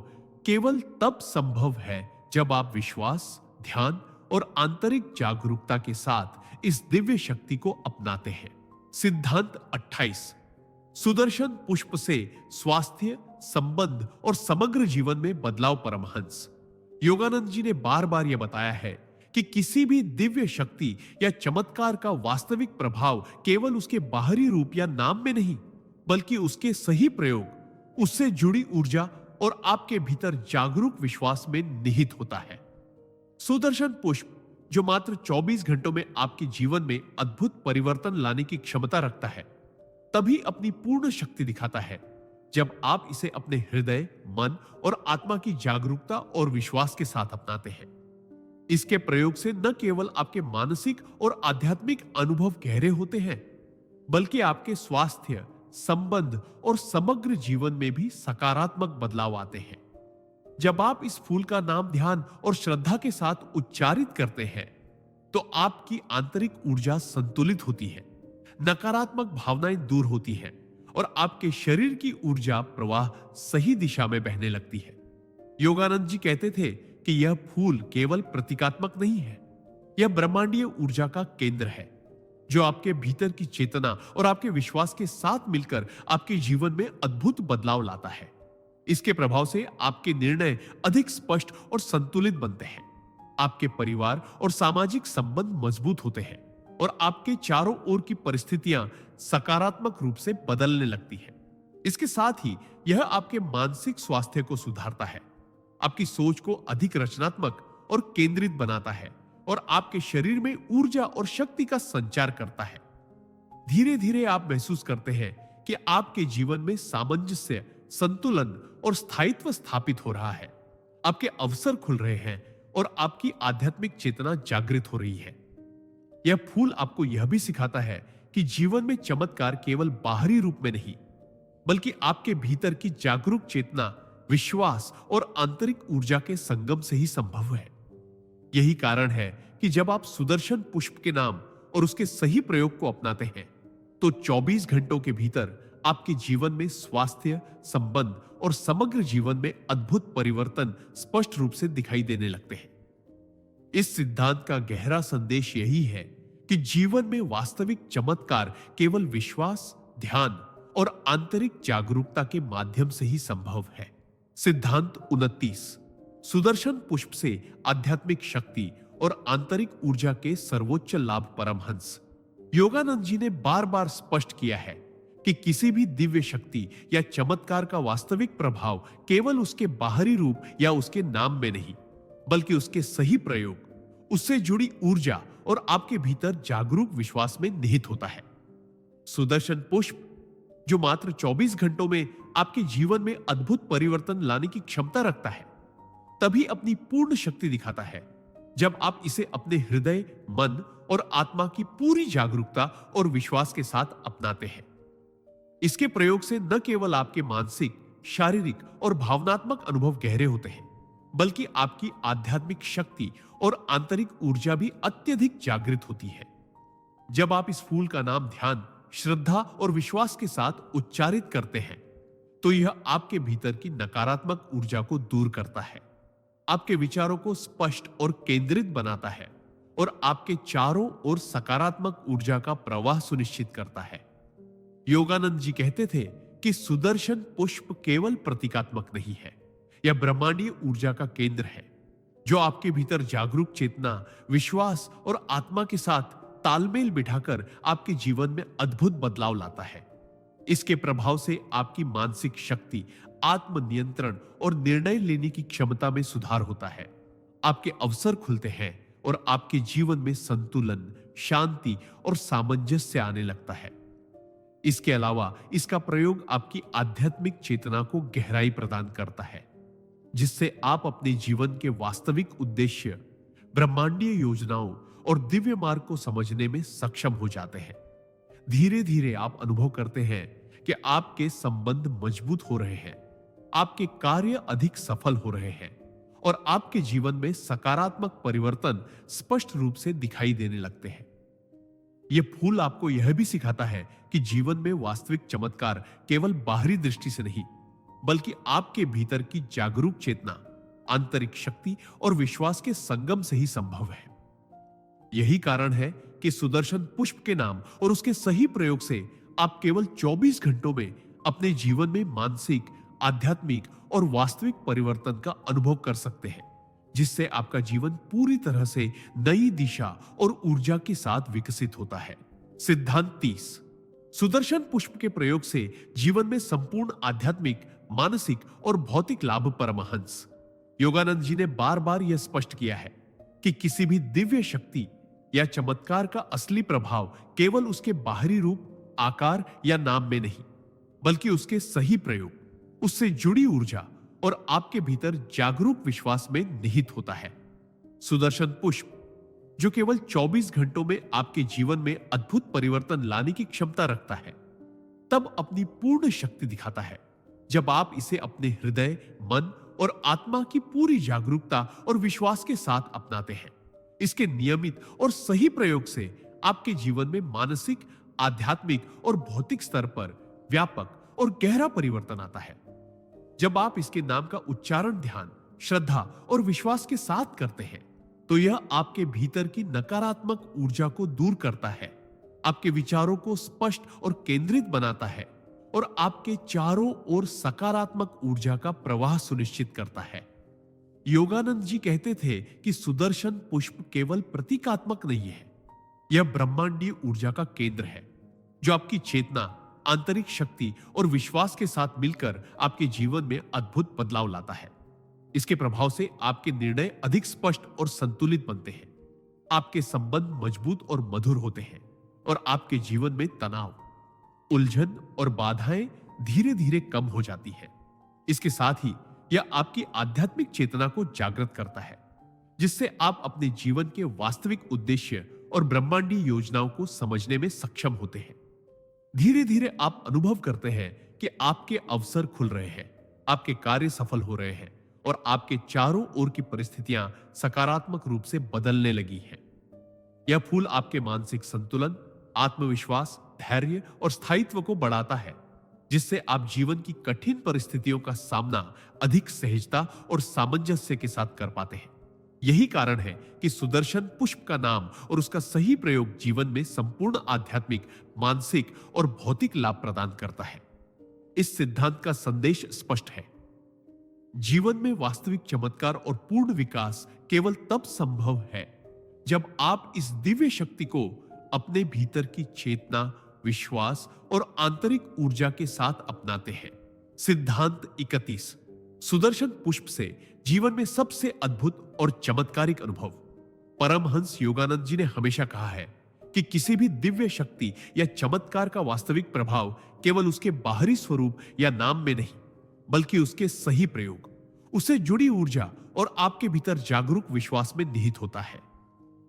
केवल तब संभव है जब आप विश्वास, ध्यान और आंतरिक जागरूकता के साथ इस दिव्य शक्ति को अपनाते हैं। सिद्धांत 28, सुदर्शन पुष्प से स्वास्थ्य, संबंध और समग्र जीवन में बदलाव। परमहंस योगानंद जी ने बार बार यह बताया है कि किसी भी दिव्य शक्ति या चमत्कार का वास्तविक प्रभाव केवल उसके बाहरी रूप या नाम में नहीं, बल्कि उसके सही प्रयोग, उससे जुड़ी ऊर्जा और आपके भीतर जागरूक विश्वास में निहित होता है। सुदर्शन पुष्प, जो मात्र 24 घंटों में आपके जीवन में अद्भुत परिवर्तन लाने की क्षमता रखता है, तभी अपनी पूर्ण शक्ति दिखाता है जब आप इसे अपने हृदय, मन और आत्मा की जागरूकता और विश्वास के साथ अपनाते हैं। इसके प्रयोग से न केवल आपके मानसिक और आध्यात्मिक अनुभव गहरे होते हैं, बल्कि आपके स्वास्थ्य, संबंध और समग्र जीवन में भी सकारात्मक बदलाव आते हैं। जब आप इस फूल का नाम ध्यान और श्रद्धा के साथ उच्चारित करते हैं, तो आपकी आंतरिक ऊर्जा संतुलित होती है, नकारात्मक भावनाएं दूर होती हैं और आपके शरीर की ऊर्जा प्रवाह सही दिशा में बहने लगती है। योगानंद जी कहते थे कि यह फूल केवल प्रतीकात्मक नहीं है, यह ब्रह्मांडीय ऊर्जा का केंद्र है, जो आपके भीतर की चेतना और आपके विश्वास के साथ मिलकर आपके जीवन में अद्भुत बदलाव लाता है। इसके प्रभाव से आपके निर्णय अधिक स्पष्ट और संतुलित बनते हैं, आपके परिवार और सामाजिक संबंध मजबूत होते हैं और आपके चारों ओर की परिस्थितियां सकारात्मक रूप से बदलने लगती हैं। इसके साथ ही यह आपके मानसिक स्वास्थ्य को सुधारता है, आपकी सोच को अधिक रचनात्मक और केंद्रित बनाता है और आपके शरीर में ऊर्जा और शक्ति का संचार करता है। धीरे धीरे आप महसूस करते हैं कि आपके जीवन में सामंजस्य, संतुलन और स्थायित्व स्थापित हो रहा है। आपके अवसर खुल रहे हैं और आपकी आध्यात्मिक चेतना जागृत हो रही है। यह फूल आपको यह भी सिखाता है कि जीवन में चमत्कार केवल बाहरी रूप में नहीं, बल्कि आपके भीतर की जागरूक चेतना, विश्वास और आंतरिक ऊर्जा के संगम से ही संभव है। यही कारण है कि जब आप सुदर्शन पुष्प के नाम और उसके सही प्रयोग को अपनाते हैं, तो 24 घंटों के भीतर आपके जीवन में स्वास्थ्य, संबंध और समग्र जीवन में अद्भुत परिवर्तन स्पष्ट रूप से दिखाई देने लगते हैं। इस सिद्धांत का गहरा संदेश यही है कि जीवन में वास्तविक चमत्कार केवल विश्वास, ध्यान और आंतरिक जागरूकता के माध्यम से ही संभव है। सिद्धांत 29, सुदर्शन पुष्प से आध्यात्मिक शक्ति और आंतरिक ऊर्जा के सर्वोच्च लाभ। परमहंस योगानंद जी ने बार बार स्पष्ट किया है कि किसी भी दिव्य शक्ति या चमत्कार का वास्तविक प्रभाव केवल उसके बाहरी रूप या उसके नाम में नहीं, बल्कि उसके सही प्रयोग, उससे जुड़ी ऊर्जा और आपके भीतर जागरूक विश्वास में निहित होता है। सुदर्शन पुष्प, जो मात्र 24 घंटों में आपके जीवन में अद्भुत परिवर्तन लाने की क्षमता रखता है, तभी अपनी पूर्ण शक्ति दिखाता है जब आप इसे अपने हृदय, मन और आत्मा की पूरी जागरूकता और विश्वास के साथ अपनाते हैं। इसके प्रयोग से न केवल आपके मानसिक, शारीरिक और भावनात्मक अनुभव गहरे होते हैं, बल्कि आपकी आध्यात्मिक शक्ति और आंतरिक ऊर्जा भी अत्यधिक जागृत होती है। जब आप इस फूल का नाम ध्यान, श्रद्धा और विश्वास के साथ उच्चारित करते हैं, तो यह आपके भीतर की नकारात्मक ऊर्जा को दूर करता है, आपके विचारों को स्पष्ट और केंद्रित बनाता है और आपके चारों ओर सकारात्मक ऊर्जा का प्रवाह सुनिश्चित करता है। योगानंद जी कहते थे कि सुदर्शन पुष्प केवल प्रतीकात्मक नहीं है, यह ब्रह्मांडीय ऊर्जा का केंद्र है, जो आपके भीतर जागरूक चेतना, विश्वास और आत्मा के साथ तालमेल बिठाकर आपके जीवन में अद्भुत बदलाव लाता है। इसके प्रभाव से आपकी मानसिक शक्ति, आत्मनियंत्रण और निर्णय लेने की क्षमता में सुधार होता है। आपके अवसर खुलते हैं और आपके जीवन में संतुलन, शांति और सामंजस्य आने लगता है। इसके अलावा इसका प्रयोग आपकी आध्यात्मिक चेतना को गहराई प्रदान करता है, जिससे आप अपने जीवन के वास्तविक उद्देश्य, ब्रह्मांडीय योजनाओं और दिव्य मार्ग को समझने में सक्षम हो जाते हैं। धीरे धीरे आप अनुभव करते हैं कि आपके संबंध मजबूत हो रहे हैं, आपके कार्य अधिक सफल हो रहे हैं और आपके जीवन में सकारात्मक परिवर्तन स्पष्ट रूप से दिखाई देने लगते हैं। यह फूल आपको यह भी सिखाता है कि जीवन में वास्तविक चमत्कार केवल बाहरी दृष्टि से नहीं, बल्कि आपके भीतर की जागरूक चेतना, आंतरिक शक्ति और विश्वास के संगम से ही संभव है। यही कारण है कि सुदर्शन पुष्प के नाम और उसके सही प्रयोग से आप केवल 24 घंटों में अपने जीवन में मानसिक, आध्यात्मिक और वास्तविक परिवर्तन का अनुभव कर सकते हैं, जिससे आपका जीवन पूरी तरह से नई दिशा और ऊर्जा के साथ विकसित होता है। सिद्धांत 30। सुदर्शन पुष्प के प्रयोग से जीवन में संपूर्ण आध्यात्मिक, मानसिक और भौतिक लाभ। परमहंस योगानंद जी ने बार बार यह स्पष्ट किया है कि किसी भी दिव्य शक्ति या चमत्कार का असली प्रभाव केवल उसके बाहरी रूप, आकार या नाम में नहीं, बल्कि उसके सही प्रयोग, उससे जुड़ी ऊर्जा और आपके भीतर जागरूक विश्वास में निहित होता है। सुदर्शन पुष्प, जो केवल 24 घंटों में आपके जीवन में अद्भुत परिवर्तन लाने की क्षमता रखता है, तब अपनी पूर्ण शक्ति दिखाता है जब आप इसे अपने हृदय, मन और आत्मा की पूरी जागरूकता और विश्वास के साथ अपनाते हैं। इसके नियमित और सही प्रयोग से आपके जीवन में मानसिक, आध्यात्मिक और भौतिक स्तर पर व्यापक और गहरा परिवर्तन आता है। जब आप इसके नाम का उच्चारण ध्यान, श्रद्धा और विश्वास के साथ करते हैं, तो यह आपके भीतर की नकारात्मक ऊर्जा को दूर करता है, आपके विचारों को स्पष्ट और केंद्रित बनाता है और आपके चारों ओर सकारात्मक ऊर्जा का प्रवाह सुनिश्चित करता है। योगानंद जी कहते थे कि सुदर्शन पुष्प केवल प्रतीकात्मक नहीं है, यह ब्रह्मांडीय ऊर्जा का केंद्र है, जो आपकी चेतना, आंतरिक शक्ति और विश्वास के साथ मिलकर आपके जीवन में अद्भुत बदलाव लाता है। इसके प्रभाव से आपके निर्णय अधिक स्पष्ट और संतुलित बनते हैं, आपके संबंध मजबूत और मधुर होते हैं और आपके जीवन में तनाव, उलझन और बाधाएं धीरे धीरे कम हो जाती है। इसके साथ ही यह आपकी आध्यात्मिक चेतना को जागृत करता है, जिससे आप अपने जीवन के वास्तविक उद्देश्य और ब्रह्मांडीय योजनाओं को समझने में सक्षम होते हैं। धीरे धीरे आप अनुभव करते हैं कि आपके अवसर खुल रहे हैं, आपके कार्य सफल हो रहे हैं और आपके चारों ओर की परिस्थितियां सकारात्मक रूप से बदलने लगी हैं। यह फूल आपके मानसिक संतुलन, आत्मविश्वास, धैर्य और स्थायित्व को बढ़ाता है, जिससे आप जीवन की कठिन परिस्थितियों का सामना अधिक सहजता और सामंजस्य के साथ कर पाते हैं। यही कारण है कि सुदर्शन पुष्प का नाम और उसका सही प्रयोग जीवन में संपूर्ण आध्यात्मिक, मानसिक और भौतिक लाभ प्रदान करता है। इस सिद्धांत का संदेश स्पष्ट है। जीवन में वास्तविक चमत्कार और पूर्ण विकास केवल तब संभव है जब आप इस दिव्य शक्ति को अपने भीतर की चेतना, विश्वास और आंतरिक ऊर्जा के साथ अपनाते हैं। सिद्धांत 31। सुदर्शन पुष्प से जीवन में सबसे अद्भुत और चमत्कारिक अनुभव। परमहंस योगानंद जी ने हमेशा कहा है कि किसी भी दिव्य शक्ति या चमत्कार का वास्तविक प्रभाव केवल उसके बाहरी स्वरूप या नाम में नहीं, बल्कि उसके सही प्रयोग, उससे जुड़ी ऊर्जा और आपके भीतर जागरूक विश्वास में निहित होता है।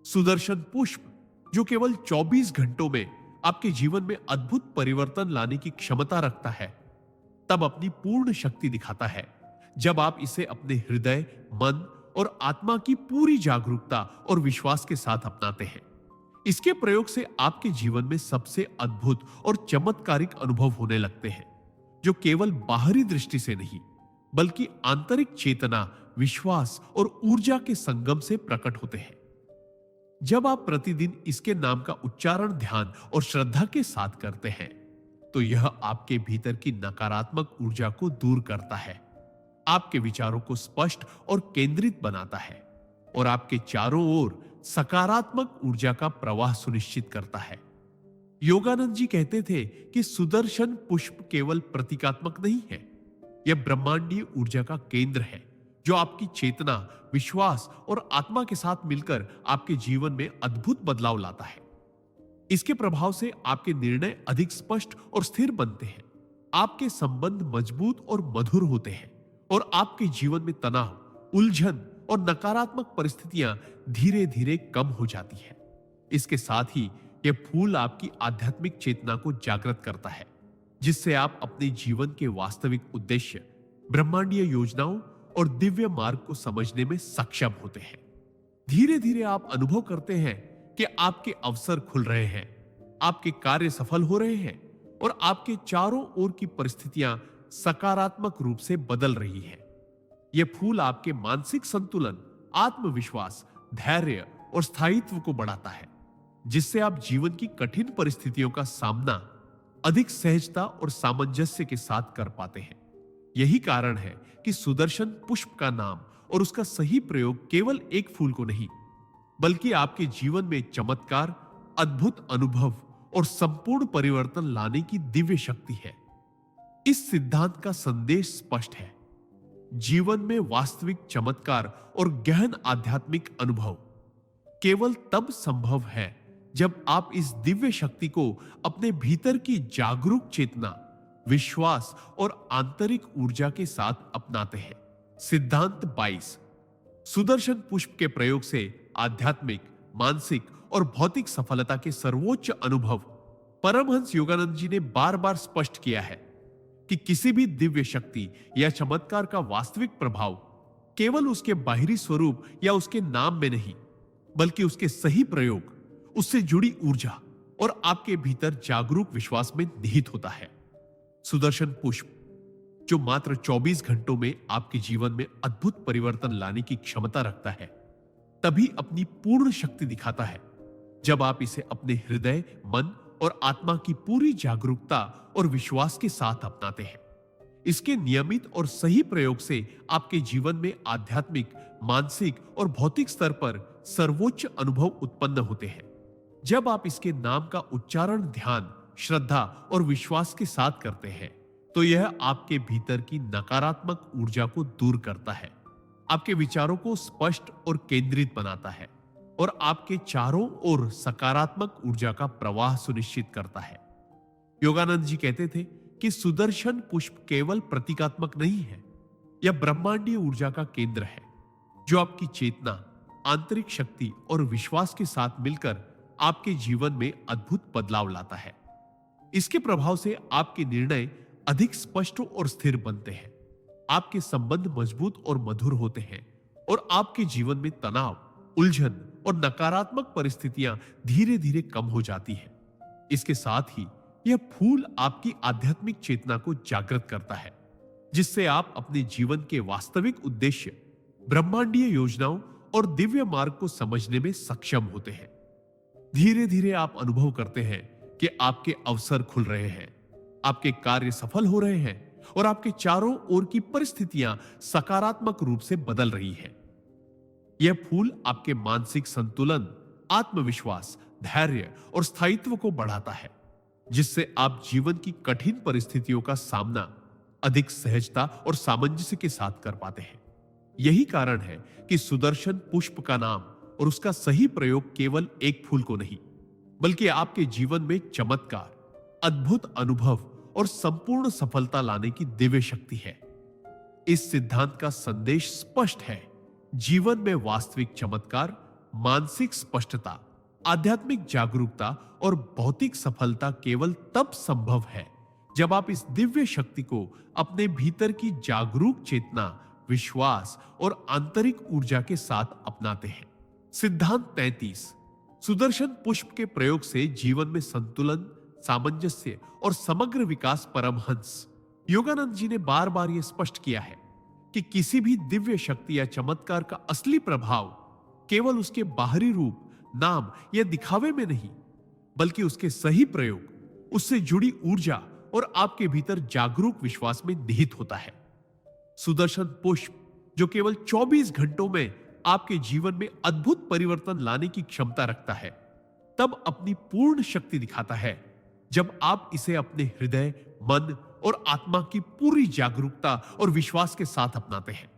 सुदर्शन पुष्प, जो केवल 24 घंटों में आपके जीवन में अद्भुत परिवर्तन लाने की क्षमता रखता है, तब अपनी पूर्ण शक्ति दिखाता है जब आप इसे अपने हृदय, मन और आत्मा की पूरी जागरूकता और विश्वास के साथ अपनाते हैं। इसके प्रयोग से आपके जीवन में सबसे अद्भुत और चमत्कारिक अनुभव होने लगते हैं, जो केवल बाहरी दृष्टि से नहीं, बल्कि आंतरिक चेतना, विश्वास और ऊर्जा के संगम से प्रकट होते हैं। जब आप प्रतिदिन इसके नाम का उच्चारण ध्यान और श्रद्धा के साथ करते हैं, तो यह आपके भीतर की नकारात्मक ऊर्जा को दूर करता है, आपके विचारों को स्पष्ट और केंद्रित बनाता है और आपके चारों ओर सकारात्मक ऊर्जा का प्रवाह सुनिश्चित करता है। योगानंद जी कहते थे कि सुदर्शन पुष्प केवल प्रतीकात्मक नहीं है, यह ब्रह्मांडीय ऊर्जा का केंद्र है, जो आपकी चेतना, विश्वास और आत्मा के साथ मिलकर आपके जीवन में अद्भुत बदलाव लाता है। इसके प्रभाव से आपके निर्णय अधिक स्पष्ट और स्थिर बनते हैं, आपके संबंध मजबूत और मधुर होते हैं और आपके जीवन में तनाव, उलझन और नकारात्मक परिस्थितियां धीरे धीरे कम हो जाती हैं। इसके साथ ही यह फूल आपकी आध्यात्मिक चेतना को जागृत करता है, जिससे आप अपने जीवन के वास्तविक उद्देश्य, ब्रह्मांडीय योजनाओं और दिव्य मार्ग को समझने में सक्षम होते हैं। धीरे धीरे आप अनुभव करते हैं कि आपके अवसर खुल रहे हैं, आपके कार्य सफल हो रहे हैं और आपके चारों ओर की परिस्थितियां सकारात्मक रूप से बदल रही हैं। यह फूल आपके मानसिक संतुलन, आत्मविश्वास, धैर्य और स्थायित्व को बढ़ाता है, जिससे आप जीवन की कठिन परिस्थितियों का सामना अधिक सहजता और सामंजस्य के साथ कर पाते हैं। यही कारण है कि सुदर्शन पुष्प का नाम और उसका सही प्रयोग केवल एक फूल को नहीं, बल्कि आपके जीवन में चमत्कार, अद्भुत अनुभव और संपूर्ण परिवर्तन लाने की दिव्य शक्ति है। इस सिद्धांत का संदेश स्पष्ट है। जीवन में वास्तविक चमत्कार और गहन आध्यात्मिक अनुभव केवल तब संभव है जब आप इस दिव्य शक्ति को अपने भीतर की जागरूक चेतना, विश्वास और आंतरिक ऊर्जा के साथ अपनाते हैं। सिद्धांत 22। सुदर्शन पुष्प के प्रयोग से आध्यात्मिक, मानसिक और भौतिक सफलता के सर्वोच्च अनुभव। परमहंस योगानंद जी ने बार बार स्पष्ट किया है कि किसी भी दिव्य शक्ति या चमत्कार का वास्तविक प्रभाव केवल उसके बाहरी स्वरूप या उसके नाम में नहीं, बल्कि उसके सही प्रयोग, उससे जुड़ी ऊर्जा और आपके भीतर जागरूक विश्वास में निहित होता है। सुदर्शन पुष्प, जो मात्र 24 घंटों में आपके जीवन में अद्भुत परिवर्तन लाने की क्षमता रखता है, तभी अपनी पूर्ण शक्ति दिखाता है जब आप इसे अपने हृदय, मन और आत्मा की पूरी जागरूकता और विश्वास के साथ अपनाते हैं। इसके नियमित और सही प्रयोग से आपके जीवन में आध्यात्मिक, मानसिक और भौतिक स्तर पर सर्वोच्च अनुभव उत्पन्न होते हैं। जब आप इसके नाम का उच्चारण ध्यान, श्रद्धा और विश्वास के साथ करते हैं, तो यह आपके भीतर की नकारात्मक ऊर्जा को दूर करता है, आपके विचारों को स्पष्ट और केंद्रित बनाता है और आपके चारों ओर सकारात्मक ऊर्जा का प्रवाह सुनिश्चित करता है। योगानंद जी कहते थे कि सुदर्शन पुष्प केवल प्रतीकात्मक नहीं है, यह ब्रह्मांडीय ऊर्जा का केंद्र है, जो आपकी चेतना, आंतरिक शक्ति और विश्वास के साथ मिलकर आपके जीवन में अद्भुत बदलाव लाता है। इसके प्रभाव से आपके निर्णय अधिक स्पष्ट और स्थिर बनते हैं, आपके संबंध मजबूत और मधुर होते हैं और आपके जीवन में तनाव, उलझन और नकारात्मक परिस्थितियां धीरे धीरे कम हो जाती हैं। इसके साथ ही यह फूल आपकी आध्यात्मिक चेतना को जागृत करता है, जिससे आप अपने जीवन के वास्तविक उद्देश्य, ब्रह्मांडीय योजनाओं और दिव्य मार्ग को समझने में सक्षम होते हैं। धीरे धीरे आप अनुभव करते हैं कि आपके अवसर खुल रहे हैं, आपके कार्य सफल हो रहे हैं और आपके चारों ओर की परिस्थितियां सकारात्मक रूप से बदल रही हैं। यह फूल आपके मानसिक संतुलन, आत्मविश्वास, धैर्य और स्थायित्व को बढ़ाता है, जिससे आप जीवन की कठिन परिस्थितियों का सामना अधिक सहजता और सामंजस्य के साथ कर पाते हैं। यही कारण है कि सुदर्शन पुष्प का नाम और उसका सही प्रयोग केवल एक फूल को नहीं, बल्कि आपके जीवन में चमत्कार, अद्भुत अनुभव और संपूर्ण सफलता लाने की दिव्य शक्ति है। इस सिद्धांत का संदेश स्पष्ट है। जीवन में वास्तविक चमत्कार, मानसिक स्पष्टता, आध्यात्मिक जागरूकता और भौतिक सफलता केवल तब संभव है जब आप इस दिव्य शक्ति को अपने भीतर की जागरूक चेतना, विश्वास और आंतरिक ऊर्जा के साथ अपनाते हैं। सिद्धांत 33। सुदर्शन पुष्प के प्रयोग से जीवन में संतुलन, सामंजस्य और समग्र विकास। परमहंस योगानंद जी ने बार बार यह स्पष्ट किया है कि किसी भी दिव्य शक्ति या चमत्कार का असली प्रभाव केवल उसके बाहरी रूप, नाम या दिखावे में नहीं, बल्कि उसके सही प्रयोग, उससे जुड़ी ऊर्जा और आपके भीतर जागरूक विश्वास में निहित होता है। सुदर्शन पुष्प, जो केवल 24 घंटों में आपके जीवन में अद्भुत परिवर्तन लाने की क्षमता रखता है, तब अपनी पूर्ण शक्ति दिखाता है जब आप इसे अपने हृदय, मन और आत्मा की पूरी जागरूकता और विश्वास के साथ अपनाते हैं।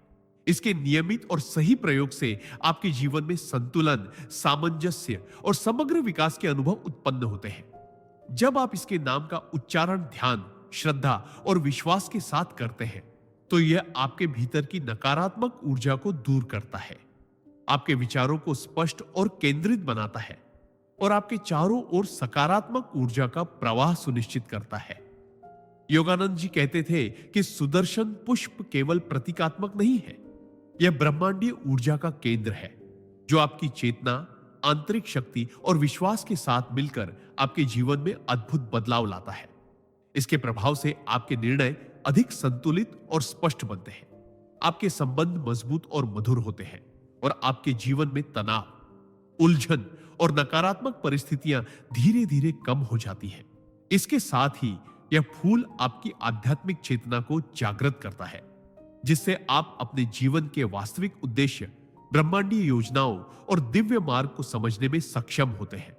इसके नियमित और सही प्रयोग से आपके जीवन में संतुलन, सामंजस्य और समग्र विकास के अनुभव उत्पन्न होते हैं। जब आप इसके नाम का उच्चारण ध्यान, श्रद्धा और विश्वास के साथ करते हैं, तो यह आपके भीतर की नकारात्मक ऊर्जा को दूर करता है, आपके विचारों को स्पष्ट और केंद्रित बनाता है और आपके चारों ओर सकारात्मक ऊर्जा का प्रवाह सुनिश्चित करता है। योगानंद जी कहते थे कि सुदर्शन पुष्प केवल प्रतीकात्मक नहीं है, यह ब्रह्मांडीय ऊर्जा का केंद्र है, जो आपकी चेतना, आंतरिक शक्ति और विश्वास के साथ मिलकर आपके जीवन में अद्भुत बदलाव लाता है। इसके प्रभाव से आपके निर्णय अधिक संतुलित और स्पष्ट बनते हैं, आपके संबंध मजबूत और मधुर होते हैं और आपके जीवन में तनाव, उलझन और नकारात्मक परिस्थितियां धीरे धीरे कम हो जाती हैं। इसके साथ ही यह फूल आपकी आध्यात्मिक चेतना को जागृत करता है, जिससे आप अपने जीवन के वास्तविक उद्देश्य, ब्रह्मांडीय योजनाओं और दिव्य मार्ग को समझने में सक्षम होते हैं।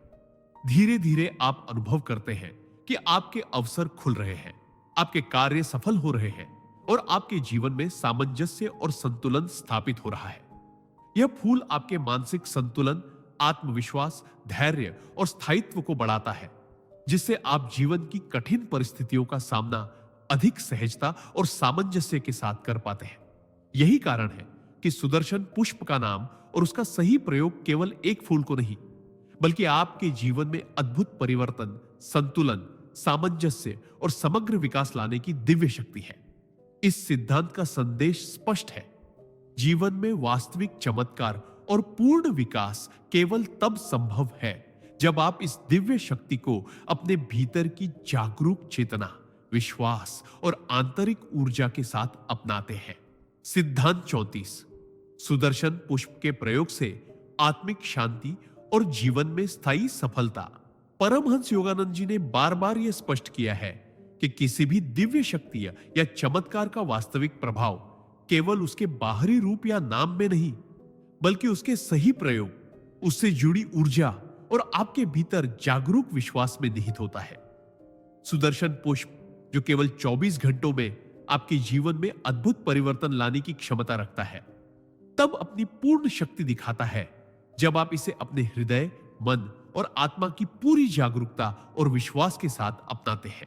धीरे धीरे आप अनुभव करते हैं कि आपके अवसर खुल रहे हैं, आपके कार्य सफल हो रहे हैं और आपके जीवन में सामंजस्य और संतुलन स्थापित हो रहा है। यह फूल आपके मानसिक संतुलन, आत्मविश्वास, धैर्य और स्थायित्व को बढ़ाता है, जिससे आप जीवन की कठिन परिस्थितियों का सामना अधिक सहजता और सामंजस्य के साथ कर पाते हैं। यही कारण है कि सुदर्शन पुष्प का नाम और उसका सही प्रयोग केवल एक फूल को नहीं, बल्कि आपके जीवन में अद्भुत परिवर्तन, संतुलन, सामंजस्य और समग्र विकास लाने की दिव्य शक्ति है। इस सिद्धांत का संदेश स्पष्ट है। जीवन में वास्तविक चमत्कार और पूर्ण विकास केवल तब संभव है जब आप इस दिव्य शक्ति को अपने भीतर की जागरूक चेतना, विश्वास और आंतरिक ऊर्जा के साथ अपनाते हैं। सिद्धांत 34। सुदर्शन पुष्प के प्रयोग से आत्मिक शांति और जीवन में स्थायी सफलता। परमहंस योगानंद जी ने बार बार यह स्पष्ट किया है कि किसी भी दिव्य शक्ति या चमत्कार का वास्तविक प्रभाव केवल उसके बाहरी रूप या नाम में नहीं, बल्कि उसके सही प्रयोग, उससे जुड़ी ऊर्जा और आपके भीतर जागरूक विश्वास में निहित होता है। सुदर्शन पुष्प, जो केवल 24 घंटों में आपके जीवन में अद्भुत परिवर्तन लाने की क्षमता रखता है, तब अपनी पूर्ण शक्ति दिखाता है जब आप इसे अपने हृदय, मन और आत्मा की पूरी जागरूकता और विश्वास के साथ अपनाते हैं।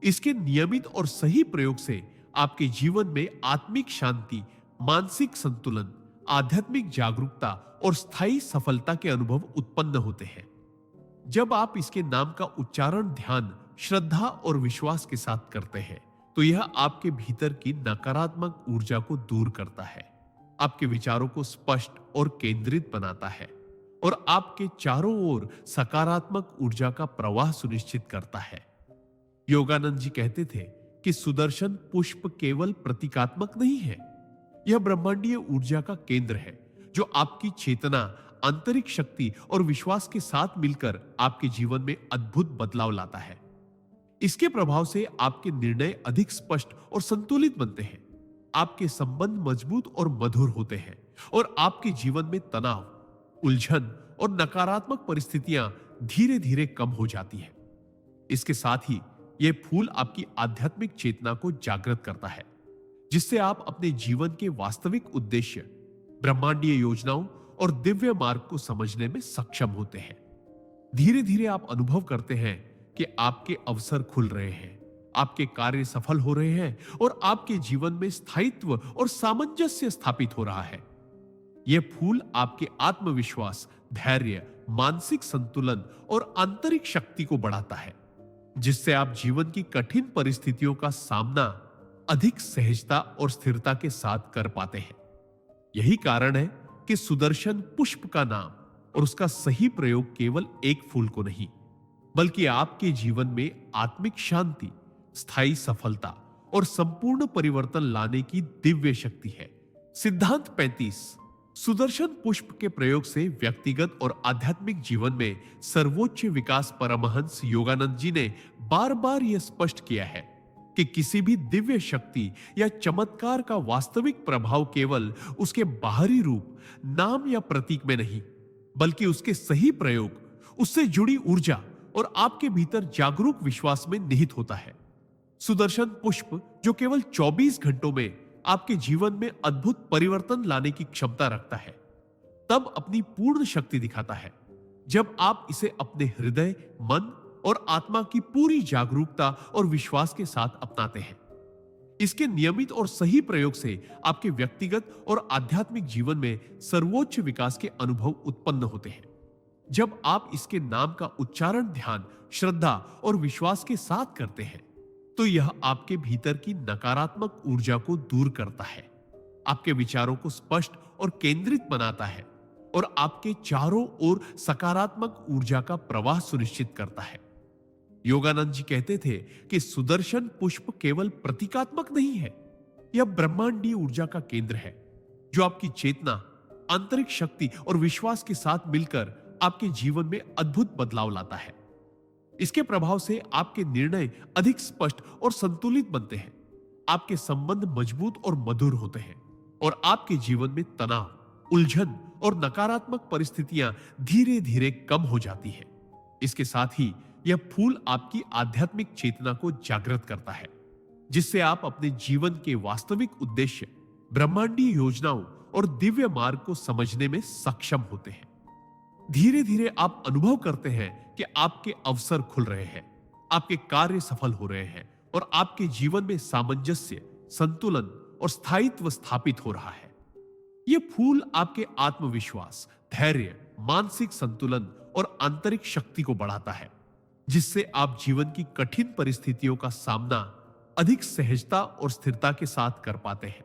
इसके नियमित और सही प्रयोग से आपके जीवन में आत्मिक शांति, मानसिक संतुलन, आध्यात्मिक जागरूकता और स्थायी सफलता के अनुभव उत्पन्न होते हैं। जब आप इसके नाम का उच्चारण ध्यान, श्रद्धा और विश्वास के साथ करते हैं, तो यह आपके भीतर की नकारात्मक ऊर्जा को दूर करता है, आपके विचारों को स्पष्ट और केंद्रित बनाता है और आपके चारों ओर सकारात्मक ऊर्जा का प्रवाह सुनिश्चित करता है। योगानंद जी कहते थे कि सुदर्शन पुष्प केवल प्रतीकात्मक नहीं है, यह ब्रह्मांडीय ऊर्जा का केंद्र है जो आपकी चेतना, आंतरिक शक्ति और विश्वास के साथ मिलकर आपके जीवन में अद्भुत बदलाव लाता है। इसके प्रभाव से आपके निर्णय अधिक स्पष्ट और संतुलित बनते हैं, आपके संबंध मजबूत और मधुर होते हैं और आपके जीवन में तनाव, उलझन और नकारात्मक परिस्थितियां धीरे धीरे कम हो जाती हैं। इसके साथ ही यह फूल आपकी आध्यात्मिक चेतना को जागृत करता है, जिससे आप अपने जीवन के वास्तविक उद्देश्य, ब्रह्मांडीय योजनाओं और दिव्य मार्ग को समझने में सक्षम होते हैं। धीरे धीरे आप अनुभव करते हैं कि आपके अवसर खुल रहे हैं, आपके कार्य सफल हो रहे हैं और आपके जीवन में स्थायित्व और सामंजस्य स्थापित हो रहा है। यह फूल आपके आत्मविश्वास, धैर्य, मानसिक संतुलन और आंतरिक शक्ति को बढ़ाता है, जिससे आप जीवन की कठिन परिस्थितियों का सामना अधिक सहजता और स्थिरता के साथ कर पाते हैं। यही कारण है कि सुदर्शन पुष्प का नाम और उसका सही प्रयोग केवल एक फूल को नहीं, बल्कि आपके जीवन में आत्मिक शांति, स्थायी सफलता और संपूर्ण परिवर्तन लाने की दिव्य शक्ति है। सिद्धांत 35। सुदर्शन पुष्प के प्रयोग से व्यक्तिगत और आध्यात्मिक जीवन में सर्वोच्च विकास। परमहंस योगानंद जी ने बार बार यह स्पष्ट किया है कि किसी भी दिव्य शक्ति या चमत्कार का वास्तविक प्रभाव केवल उसके बाहरी रूप, नाम या प्रतीक में नहीं, बल्कि उसके सही प्रयोग, उससे जुड़ी ऊर्जा और आपके भीतर जागरूक विश्वास में निहित होता है। सुदर्शन पुष्प, जो केवल 24 घंटों में आपके जीवन में अद्भुत परिवर्तन लाने की क्षमता रखता है, तब अपनी पूर्ण शक्ति दिखाता है जब आप इसे अपने हृदय, मन और आत्मा की पूरी जागरूकता और विश्वास के साथ अपनाते हैं। इसके नियमित और सही प्रयोग से आपके व्यक्तिगत और आध्यात्मिक जीवन में सर्वोच्च विकास के अनुभव उत्पन्न होते हैं। जब आप इसके नाम का उच्चारण ध्यान, श्रद्धा और विश्वास के साथ करते हैं, तो यह आपके भीतर की नकारात्मक ऊर्जा को दूर करता है, आपके विचारों को स्पष्ट और केंद्रित बनाता है और आपके चारों ओर सकारात्मक ऊर्जा का प्रवाह सुनिश्चित करता है। योगानंद जी कहते थे कि सुदर्शन पुष्प केवल प्रतीकात्मक नहीं है, यह ब्रह्मांडीय ऊर्जा का केंद्र है जो आपकी चेतना, आंतरिक शक्ति और विश्वास के साथ मिलकर आपके जीवन में अद्भुत बदलाव लाता है। इसके प्रभाव से आपके निर्णय अधिक स्पष्ट और संतुलित बनते हैं, आपके संबंध मजबूत और मधुर होते हैं और आपके जीवन में तनाव, उलझन और नकारात्मक परिस्थितियां धीरे धीरे कम हो जाती है। इसके साथ ही यह फूल आपकी आध्यात्मिक चेतना को जागृत करता है, जिससे आप अपने जीवन के वास्तविक उद्देश्य, ब्रह्मांडीय योजनाओं और दिव्य मार्ग को समझने में सक्षम होते हैं। धीरे धीरे आप अनुभव करते हैं कि आपके अवसर खुल रहे हैं, आपके कार्य सफल हो रहे हैं और आपके जीवन में सामंजस्य, संतुलन और स्थायित्व स्थापित हो रहा है। यह फूल आपके आत्मविश्वास, धैर्य, मानसिक संतुलन और आंतरिक शक्ति को बढ़ाता है, जिससे आप जीवन की कठिन परिस्थितियों का सामना अधिक सहजता और स्थिरता के साथ कर पाते हैं।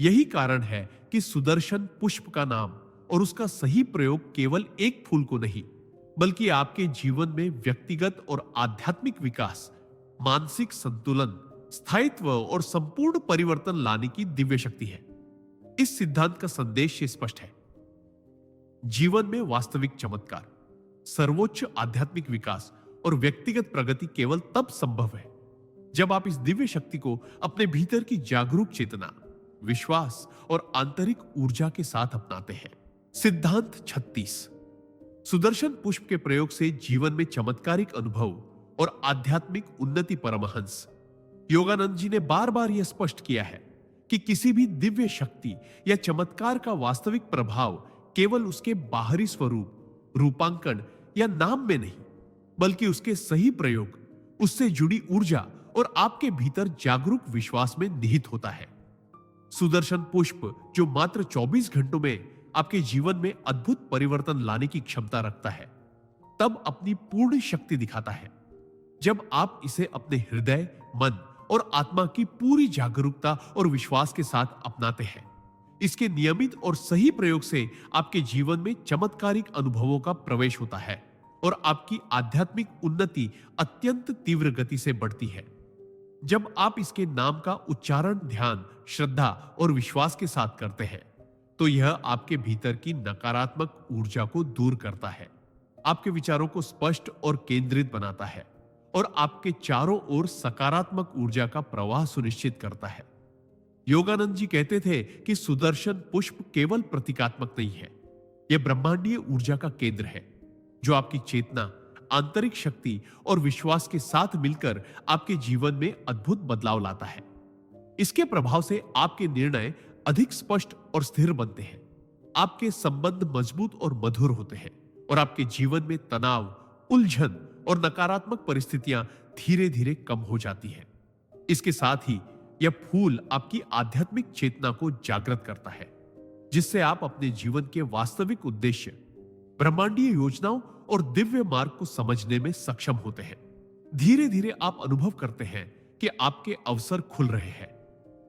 यही कारण है कि सुदर्शन पुष्प का नाम और उसका सही प्रयोग केवल एक फूल को नहीं, बल्कि आपके जीवन में व्यक्तिगत और आध्यात्मिक विकास, मानसिक संतुलन, स्थायित्व और संपूर्ण परिवर्तन लाने की दिव्य शक्ति है। इस सिद्धांत का संदेश स्पष्ट है। जीवन में वास्तविक चमत्कार, सर्वोच्च आध्यात्मिक विकास और व्यक्तिगत प्रगति केवल तब संभव है जब आप इस दिव्य शक्ति को अपने भीतर की जागरूक चेतना, विश्वास और आंतरिक ऊर्जा के साथ अपनाते हैं। सिद्धांत 36। सुदर्शन पुष्प के प्रयोग से जीवन में चमत्कारिक अनुभव और आध्यात्मिक उन्नति। परमहंस योगानंद जी ने बार बार यह स्पष्ट किया है कि किसी भी दिव्य शक्ति या चमत्कार का वास्तविक प्रभाव केवल उसके बाहरी स्वरूप, रूपांकन या नाम में नहीं, बल्कि उसके सही प्रयोग, उससे जुड़ी ऊर्जा और आपके भीतर जागरूक विश्वास में निहित होता है। सुदर्शन पुष्प, जो मात्र 24 घंटों में आपके जीवन में अद्भुत परिवर्तन लाने की क्षमता रखता है, तब अपनी पूर्ण शक्ति दिखाता है जब आप इसे अपने हृदय, मन और आत्मा की पूरी जागरूकता और विश्वास के साथ अपनाते हैं। इसके नियमित और सही प्रयोग से आपके जीवन में चमत्कारिक अनुभवों का प्रवेश होता है और आपकी आध्यात्मिक उन्नति अत्यंत तीव्र गति से बढ़ती है। जब आप इसके नाम का उच्चारण ध्यान, श्रद्धा और विश्वास के साथ करते हैं, तो यह आपके भीतर की नकारात्मक ऊर्जा को दूर करता है, आपके विचारों को स्पष्ट और केंद्रित बनाता है और आपके चारों ओर सकारात्मक ऊर्जा का प्रवाह सुनिश्चित करता है। योगानंद जी कहते थे कि सुदर्शन पुष्प केवल प्रतीकात्मक नहीं है, यह ब्रह्मांडीय ऊर्जा का केंद्र है, जो आपकी चेतना, आंतरिक शक्ति और विश्वास के साथ मिलकर आपके जीवन में अद्भुत बदलाव लाता है। इसके प्रभाव से आपके निर्णय अधिक स्पष्ट और स्थिर बनते हैं, आपके संबंध मजबूत और मधुर होते हैं और आपके जीवन में तनाव, उलझन और नकारात्मक परिस्थितियां धीरे धीरे कम हो जाती हैं। इसके साथ ही यह फूल आपकी आध्यात्मिक चेतना को जागृत करता है, जिससे आप अपने जीवन के वास्तविक उद्देश्य, ब्रह्मांडीय योजनाओं और दिव्य मार्ग को समझने में सक्षम होते हैं। धीरे धीरे आप अनुभव करते हैं कि आपके अवसर खुल रहे हैं,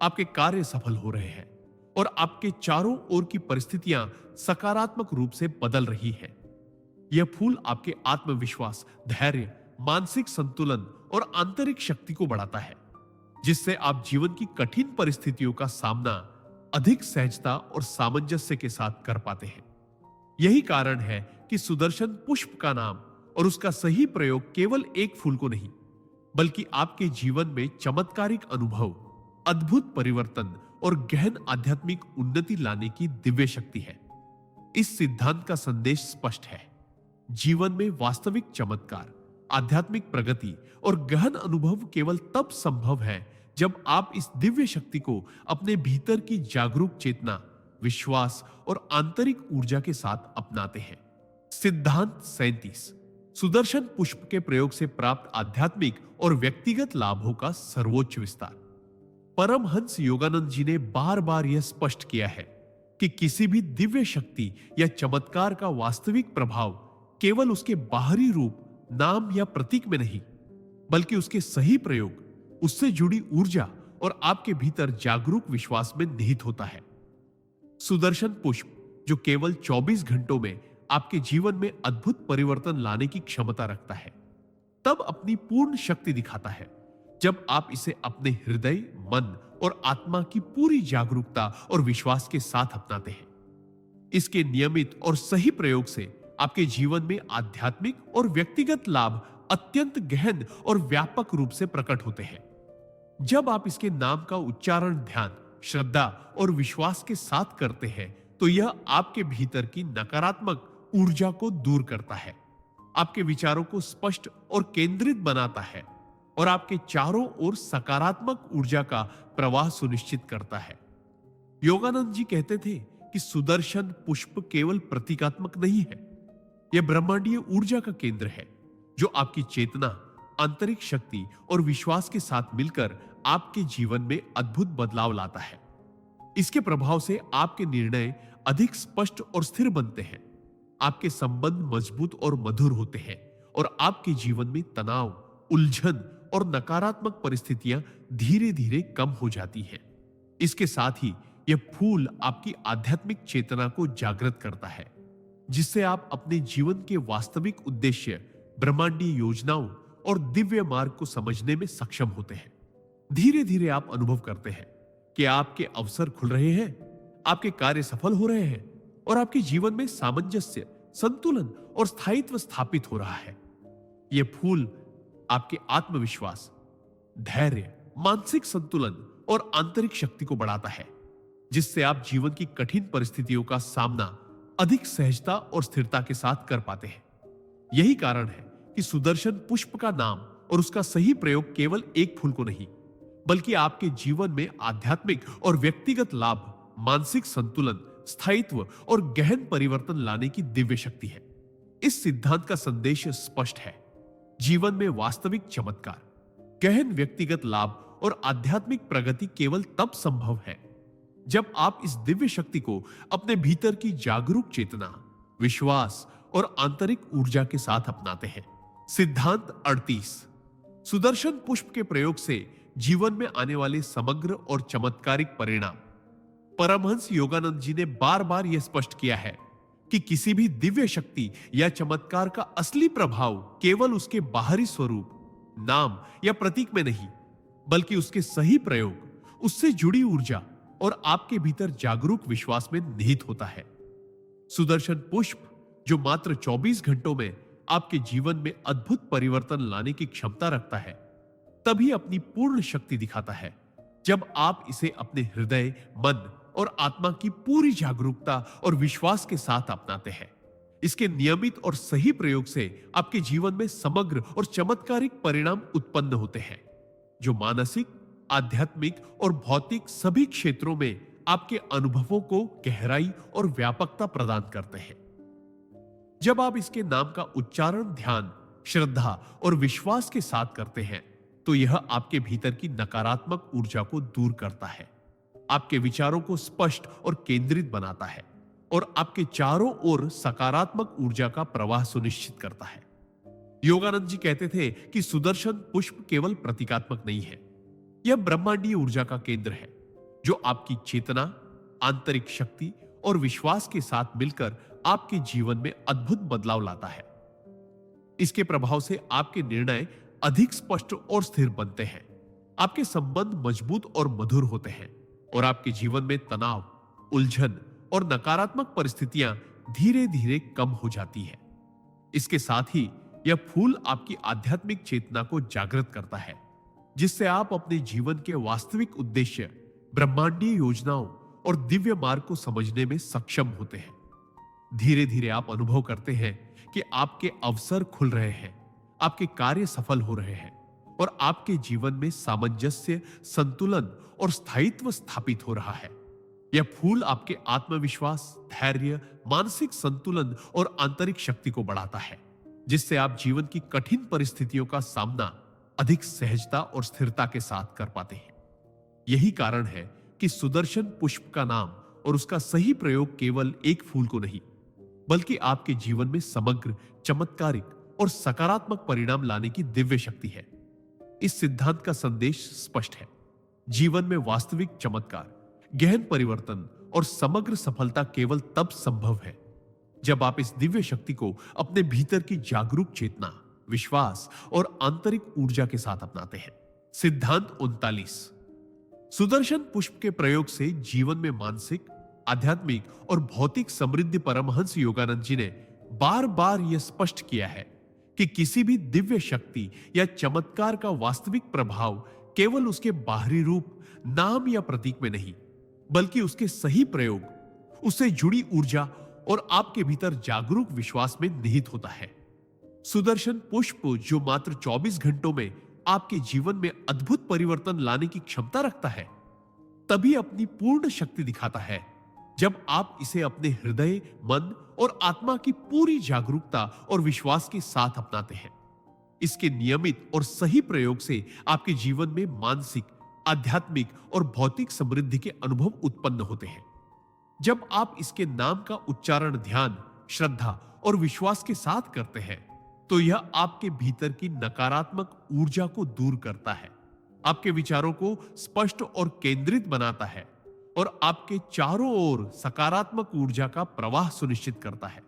आपके कार्य सफल हो रहे हैं और आपके चारों ओर की परिस्थितियां सकारात्मक रूप से बदल रही हैं। यह फूल आपके आत्मविश्वास, धैर्य, मानसिक संतुलन और आंतरिक शक्ति को बढ़ाता है, जिससे आप जीवन की कठिन परिस्थितियों का सामना अधिक सहजता और सामंजस्य के साथ कर पाते हैं। यही कारण है कि सुदर्शन पुष्प का नाम और उसका सही प्रयोग केवल एक फूल को नहीं, बल्कि आपके जीवन में चमत्कारिक अनुभव, अद्भुत परिवर्तन और गहन आध्यात्मिक उन्नति लाने की दिव्य शक्ति है। इस सिद्धांत का संदेश स्पष्ट है। जीवन में वास्तविक चमत्कार, आध्यात्मिक प्रगति और गहन अनुभव केवल तब संभव है जब आप इस दिव्य शक्ति को अपने भीतर की जागरूक चेतना, विश्वास और आंतरिक ऊर्जा के साथ अपनाते हैं। सिद्धांत 37। सुदर्शन पुष्प के प्रयोग से प्राप्त आध्यात्मिक और व्यक्तिगत लाभों का सर्वोच्च विस्तार। परमहंस योगानंद जी ने बार बार यह स्पष्ट किया है कि किसी भी दिव्य शक्ति या चमत्कार का वास्तविक प्रभाव केवल उसके बाहरी रूप, नाम या प्रतीक में नहीं, बल्कि उसके सही प्रयोग, उससे जुड़ी ऊर्जा और आपके भीतर जागरूक विश्वास में निहित होता है। सुदर्शन पुष्प, जो केवल 24 घंटों में आपके जीवन में अद्भुत परिवर्तन लाने की क्षमता रखता है, तब अपनी पूर्ण शक्ति दिखाता है जब आप इसे अपने हृदय, मन और आत्मा की पूरी जागरूकता और विश्वास के साथ अपनाते हैं। इसके नियमित और सही प्रयोग से आपके जीवन में आध्यात्मिक और व्यक्तिगत लाभ अत्यंत गहन और व्यापक रूप से प्रकट होते हैं। जब आप इसके नाम का उच्चारण ध्यान, श्रद्धा और विश्वास के साथ करते हैं तो यह आपके भीतर की नकारात्मक ऊर्जा को दूर करता है, आपके विचारों को स्पष्ट और केंद्रित बनाता है और आपके चारों ओर सकारात्मक ऊर्जा का प्रवाह सुनिश्चित करता है। योगानंद जी कहते थे कि सुदर्शन पुष्प केवल प्रतीकात्मक नहीं है, यह ब्रह्मांडीय ऊर्जा का केंद्र है जो आपकी चेतना, आंतरिक शक्ति और विश्वास के साथ मिलकर आपके जीवन में अद्भुत बदलाव लाता है। इसके प्रभाव से आपके निर्णय अधिक स्पष्ट और स्थिर बनते हैं, आपके संबंध मजबूत और मधुर होते हैं और आपके जीवन में तनाव, उलझन और नकारात्मक परिस्थितियां धीरे धीरे कम हो जाती हैं। इसके साथ ही यह फूल आपकी आध्यात्मिक चेतना को जागृत करता है, जिससे आप अपने जीवन के वास्तविक उद्देश्य, ब्रह्मांडीय योजनाओं और दिव्य मार्ग को समझने में सक्षम होते हैं। धीरे धीरे आप अनुभव करते हैं कि आपके अवसर खुल रहे हैं, आपके कार्य सफल हो रहे हैं और आपके जीवन में सामंजस्य, संतुलन और स्थायित्व स्थापित हो रहा है। यह फूल आपके आत्मविश्वास, धैर्य, मानसिक संतुलन और आंतरिक शक्ति को बढ़ाता है, जिससे आप जीवन की कठिन परिस्थितियों का सामना अधिक सहजता और स्थिरता के साथ कर पाते हैं। यही कारण है कि सुदर्शन पुष्प का नाम और उसका सही प्रयोग केवल एक फूल को नहीं, बल्कि आपके जीवन में आध्यात्मिक और व्यक्तिगत लाभ, मानसिक संतुलन, स्थायित्व और गहन परिवर्तन लाने की दिव्य शक्ति है। इस सिद्धांत का संदेश स्पष्ट है, जीवन में वास्तविक चमत्कार, गहन व्यक्तिगत लाभ और आध्यात्मिक प्रगति केवल तब संभव है जब आप इस दिव्य शक्ति को अपने भीतर की जागरूक चेतना, विश्वास और आंतरिक ऊर्जा के साथ अपनाते हैं। सिद्धांत 38। सुदर्शन पुष्प के प्रयोग से जीवन में आने वाले समग्र और चमत्कारिक परिणाम। परमहंस योगानंद जी ने बार बार यह स्पष्ट किया है कि किसी भी दिव्य शक्ति या चमत्कार का असली प्रभाव केवल उसके बाहरी स्वरूप, नाम या प्रतीक में नहीं, बल्कि उसके सही प्रयोग, उससे जुड़ी ऊर्जा और आपके भीतर जागरूक विश्वास में निहित होता है। सुदर्शन पुष्प, जो मात्र 24 घंटों में आपके जीवन में अद्भुत परिवर्तन लाने की क्षमता रखता है, तभी अपनी पूर्ण शक्ति दिखाता है जब आप इसे अपने हृदय, मन और आत्मा की पूरी जागरूकता और विश्वास के साथ अपनाते हैं। इसके नियमित और सही प्रयोग से आपके जीवन में समग्र और चमत्कारिक परिणाम उत्पन्न होते हैं, जो मानसिक, आध्यात्मिक और भौतिक सभी क्षेत्रों में आपके अनुभवों को गहराई और व्यापकता प्रदान करते हैं। जब आप इसके नाम का उच्चारण ध्यान, श्रद्धा और विश्वास के साथ करते हैं तो यह आपके भीतर की नकारात्मक ऊर्जा को दूर करता है, आपके विचारों को स्पष्ट और केंद्रित बनाता है और आपके चारों ओर सकारात्मक ऊर्जा का प्रवाह सुनिश्चित करता है। योगानंद जी कहते थे कि सुदर्शन पुष्प केवल प्रतीकात्मक नहीं है, यह ब्रह्मांडीय ऊर्जा का केंद्र है जो आपकी चेतना, आंतरिक शक्ति और विश्वास के साथ मिलकर आपके जीवन में अद्भुत बदलाव लाता है। इसके प्रभाव से आपके निर्णय अधिक स्पष्ट और स्थिर बनते हैं, आपके संबंध मजबूत और मधुर होते हैं और आपके जीवन में तनाव, उलझन और नकारात्मक परिस्थितियां धीरे धीरे कम हो जाती है। इसके साथ ही यह फूल आपकी आध्यात्मिक चेतना को जागृत करता है, जिससे आप अपने जीवन के वास्तविक उद्देश्य, ब्रह्मांडीय योजनाओं और दिव्य मार्ग को समझने में सक्षम होते हैं। धीरे धीरे आप अनुभव करते हैं कि आपके अवसर खुल रहे हैं, आपके कार्य सफल हो रहे हैं और आपके जीवन में सामंजस्य, संतुलन और स्थायित्व स्थापित हो रहा है। यह फूल आपके आत्मविश्वास, धैर्य, मानसिक संतुलन और आंतरिक शक्ति को बढ़ाता है, जिससे आप जीवन की कठिन परिस्थितियों का सामना अधिक सहजता और स्थिरता के साथ कर पाते हैं। यही कारण है कि सुदर्शन पुष्प का नाम और उसका सही प्रयोग केवल एक फूल को नहीं, बल्कि आपके जीवन में समग्र, चमत्कारिक और सकारात्मक परिणाम लाने की दिव्य शक्ति है। इस सिद्धांत का संदेश स्पष्ट है, जीवन में वास्तविक चमत्कार, गहन परिवर्तन और समग्र सफलता केवल तब संभव है जब आप इस दिव्य शक्ति को अपने भीतर की जागरूक चेतना, विश्वास और आंतरिक ऊर्जा के साथ अपनाते हैं। सिद्धांत 39। सुदर्शन पुष्प के प्रयोग से जीवन में मानसिक, आध्यात्मिक और भौतिक समृद्धि। परमहंस योगानंद जी ने बार बार यह स्पष्ट किया है कि किसी भी दिव्य शक्ति या चमत्कार का वास्तविक प्रभाव केवल उसके बाहरी रूप, नाम या प्रतीक में नहीं, बल्कि उसके सही प्रयोग, उससे जुड़ी ऊर्जा और आपके भीतर जागरूक विश्वास में निहित होता है। सुदर्शन पुष्प जो मात्र 24 घंटों में आपके जीवन में अद्भुत परिवर्तन लाने की क्षमता रखता है, तभी अपनी पूर्ण शक्ति दिखाता है जब आप इसे अपने हृदय, मन और आत्मा की पूरी जागरूकता और विश्वास के साथ अपनाते हैं। इसके नियमित और सही प्रयोग से आपके जीवन में मानसिक, आध्यात्मिक और भौतिक समृद्धि के अनुभव उत्पन्न होते हैं। जब आप इसके नाम का उच्चारण ध्यान, श्रद्धा और विश्वास के साथ करते हैं, तो यह आपके भीतर की नकारात्मक ऊर्जा को दूर करता है, आपके विचारों को स्पष्ट और केंद्रित बनाता है और आपके चारों ओर सकारात्मक ऊर्जा का प्रवाह सुनिश्चित करता है।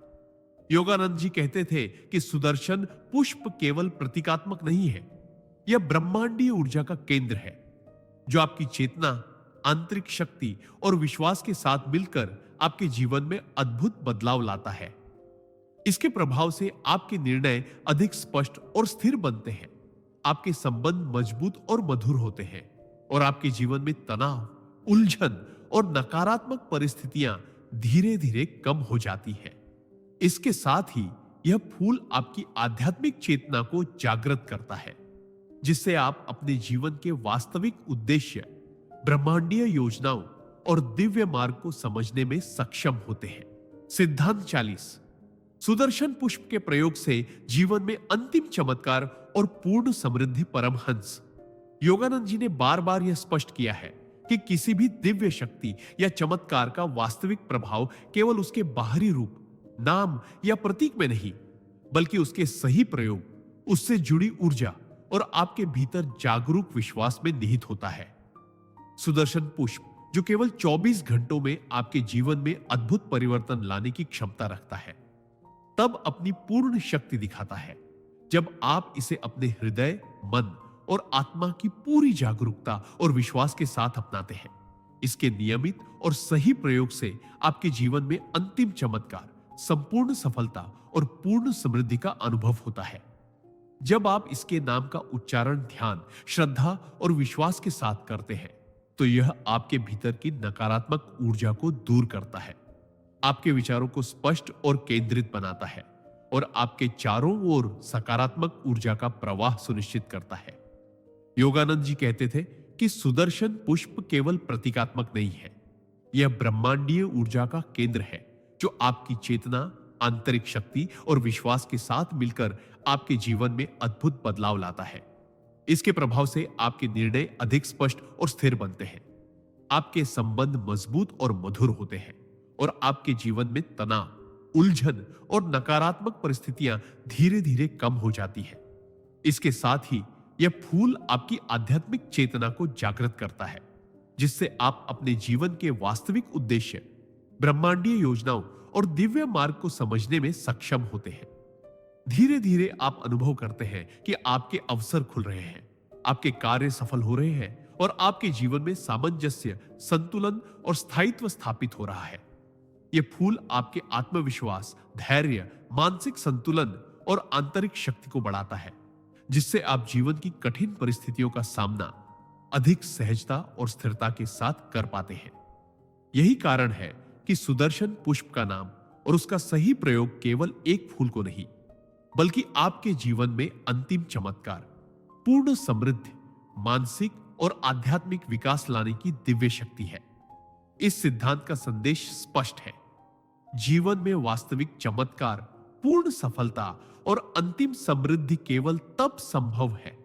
योगानंद जी कहते थे कि सुदर्शन पुष्प केवल प्रतीकात्मक नहीं है, यह ब्रह्मांडीय ऊर्जा का केंद्र है, जो आपकी चेतना, आंतरिक शक्ति और विश्वास के साथ मिलकर आपके जीवन में अद्भुत बदलाव लाता है। इसके प्रभाव से आपके निर्णय अधिक स्पष्ट और स्थिर बनते हैं, आपके संबंध मजबूत और मधुर होते हैं और आपके जीवन में तनाव, उलझन और नकारात्मक परिस्थितियां धीरे धीरे कम हो जाती है। इसके साथ ही यह फूल आपकी आध्यात्मिक चेतना को जागृत करता है, जिससे आप अपने जीवन के वास्तविक उद्देश्य, ब्रह्मांडीय योजनाओं और दिव्य मार्ग को समझने में सक्षम होते हैं। सिद्धांत 40। सुदर्शन पुष्प के प्रयोग से जीवन में अंतिम चमत्कार और पूर्ण समृद्धि। परमहंस योगानंद जी ने बार बार यह स्पष्ट किया है कि किसी भी दिव्य शक्ति या चमत्कार का वास्तविक प्रभाव केवल उसके बाहरी रूप, नाम या प्रतीक में नहीं, बल्कि उसके सही प्रयोग, उससे जुड़ी ऊर्जा और आपके भीतर जागरूक विश्वास में निहित होता है। सुदर्शन पुष्प जो केवल 24 घंटों में आपके जीवन में अद्भुत परिवर्तन लाने की क्षमता रखता है, तब अपनी पूर्ण शक्ति दिखाता है जब आप इसे अपने हृदय, मन और आत्मा की पूरी जागरूकता और विश्वास के साथ अपनाते हैं। इसके नियमित और सही प्रयोग से आपके जीवन में अंतिम चमत्कार, संपूर्ण सफलता और पूर्ण समृद्धि का अनुभव होता है। जब आप इसके नाम का उच्चारण ध्यान, श्रद्धा और विश्वास के साथ करते हैं, तो यह आपके भीतर की नकारात्मक ऊर्जा को दूर करता है, आपके विचारों को स्पष्ट और केंद्रित बनाता है और आपके चारों ओर सकारात्मक ऊर्जा का प्रवाह सुनिश्चित करता है। योगानंद जी कहते थे कि सुदर्शन पुष्प केवल प्रतीकात्मक नहीं है, यह ब्रह्मांडीय ऊर्जा का केंद्र है, जो आपकी चेतना, आंतरिक शक्ति और विश्वास के साथ मिलकर आपके जीवन में अद्भुत बदलाव लाता है। इसके प्रभाव से आपके निर्णय अधिक स्पष्ट और स्थिर बनते हैं, आपके संबंध मजबूत और मधुर होते हैं और आपके जीवन में तनाव, उलझन और नकारात्मक परिस्थितियां धीरे धीरे कम हो जाती है। इसके साथ ही यह फूल आपकी आध्यात्मिक चेतना को जागृत करता है, जिससे आप अपने जीवन के वास्तविक उद्देश्य, ब्रह्मांडीय योजनाओं और दिव्य मार्ग को समझने में सक्षम होते हैं। धीरे धीरे आप अनुभव करते हैं कि आपके अवसर खुल रहे हैं, आपके कार्य सफल हो रहे हैं और आपके जीवन में सामंजस्य, संतुलन और स्थायित्व स्थापित हो रहा है। यह फूल आपके आत्मविश्वास, धैर्य, मानसिक संतुलन और आंतरिक शक्ति को बढ़ाता है, जिससे आप जीवन की कठिन परिस्थितियों का सामना अधिक सहजता और स्थिरता के साथ कर पाते हैं। यही कारण है कि सुदर्शन पुष्प का नाम और उसका सही प्रयोग केवल एक फूल को नहीं, बल्कि आपके जीवन में अंतिम चमत्कार, पूर्ण समृद्धि, मानसिक और आध्यात्मिक विकास लाने की दिव्य शक्ति है। इस सिद्धांत का संदेश स्पष्ट है, जीवन में वास्तविक चमत्कार, पूर्ण सफलता और अंतिम समृद्धि केवल तब संभव है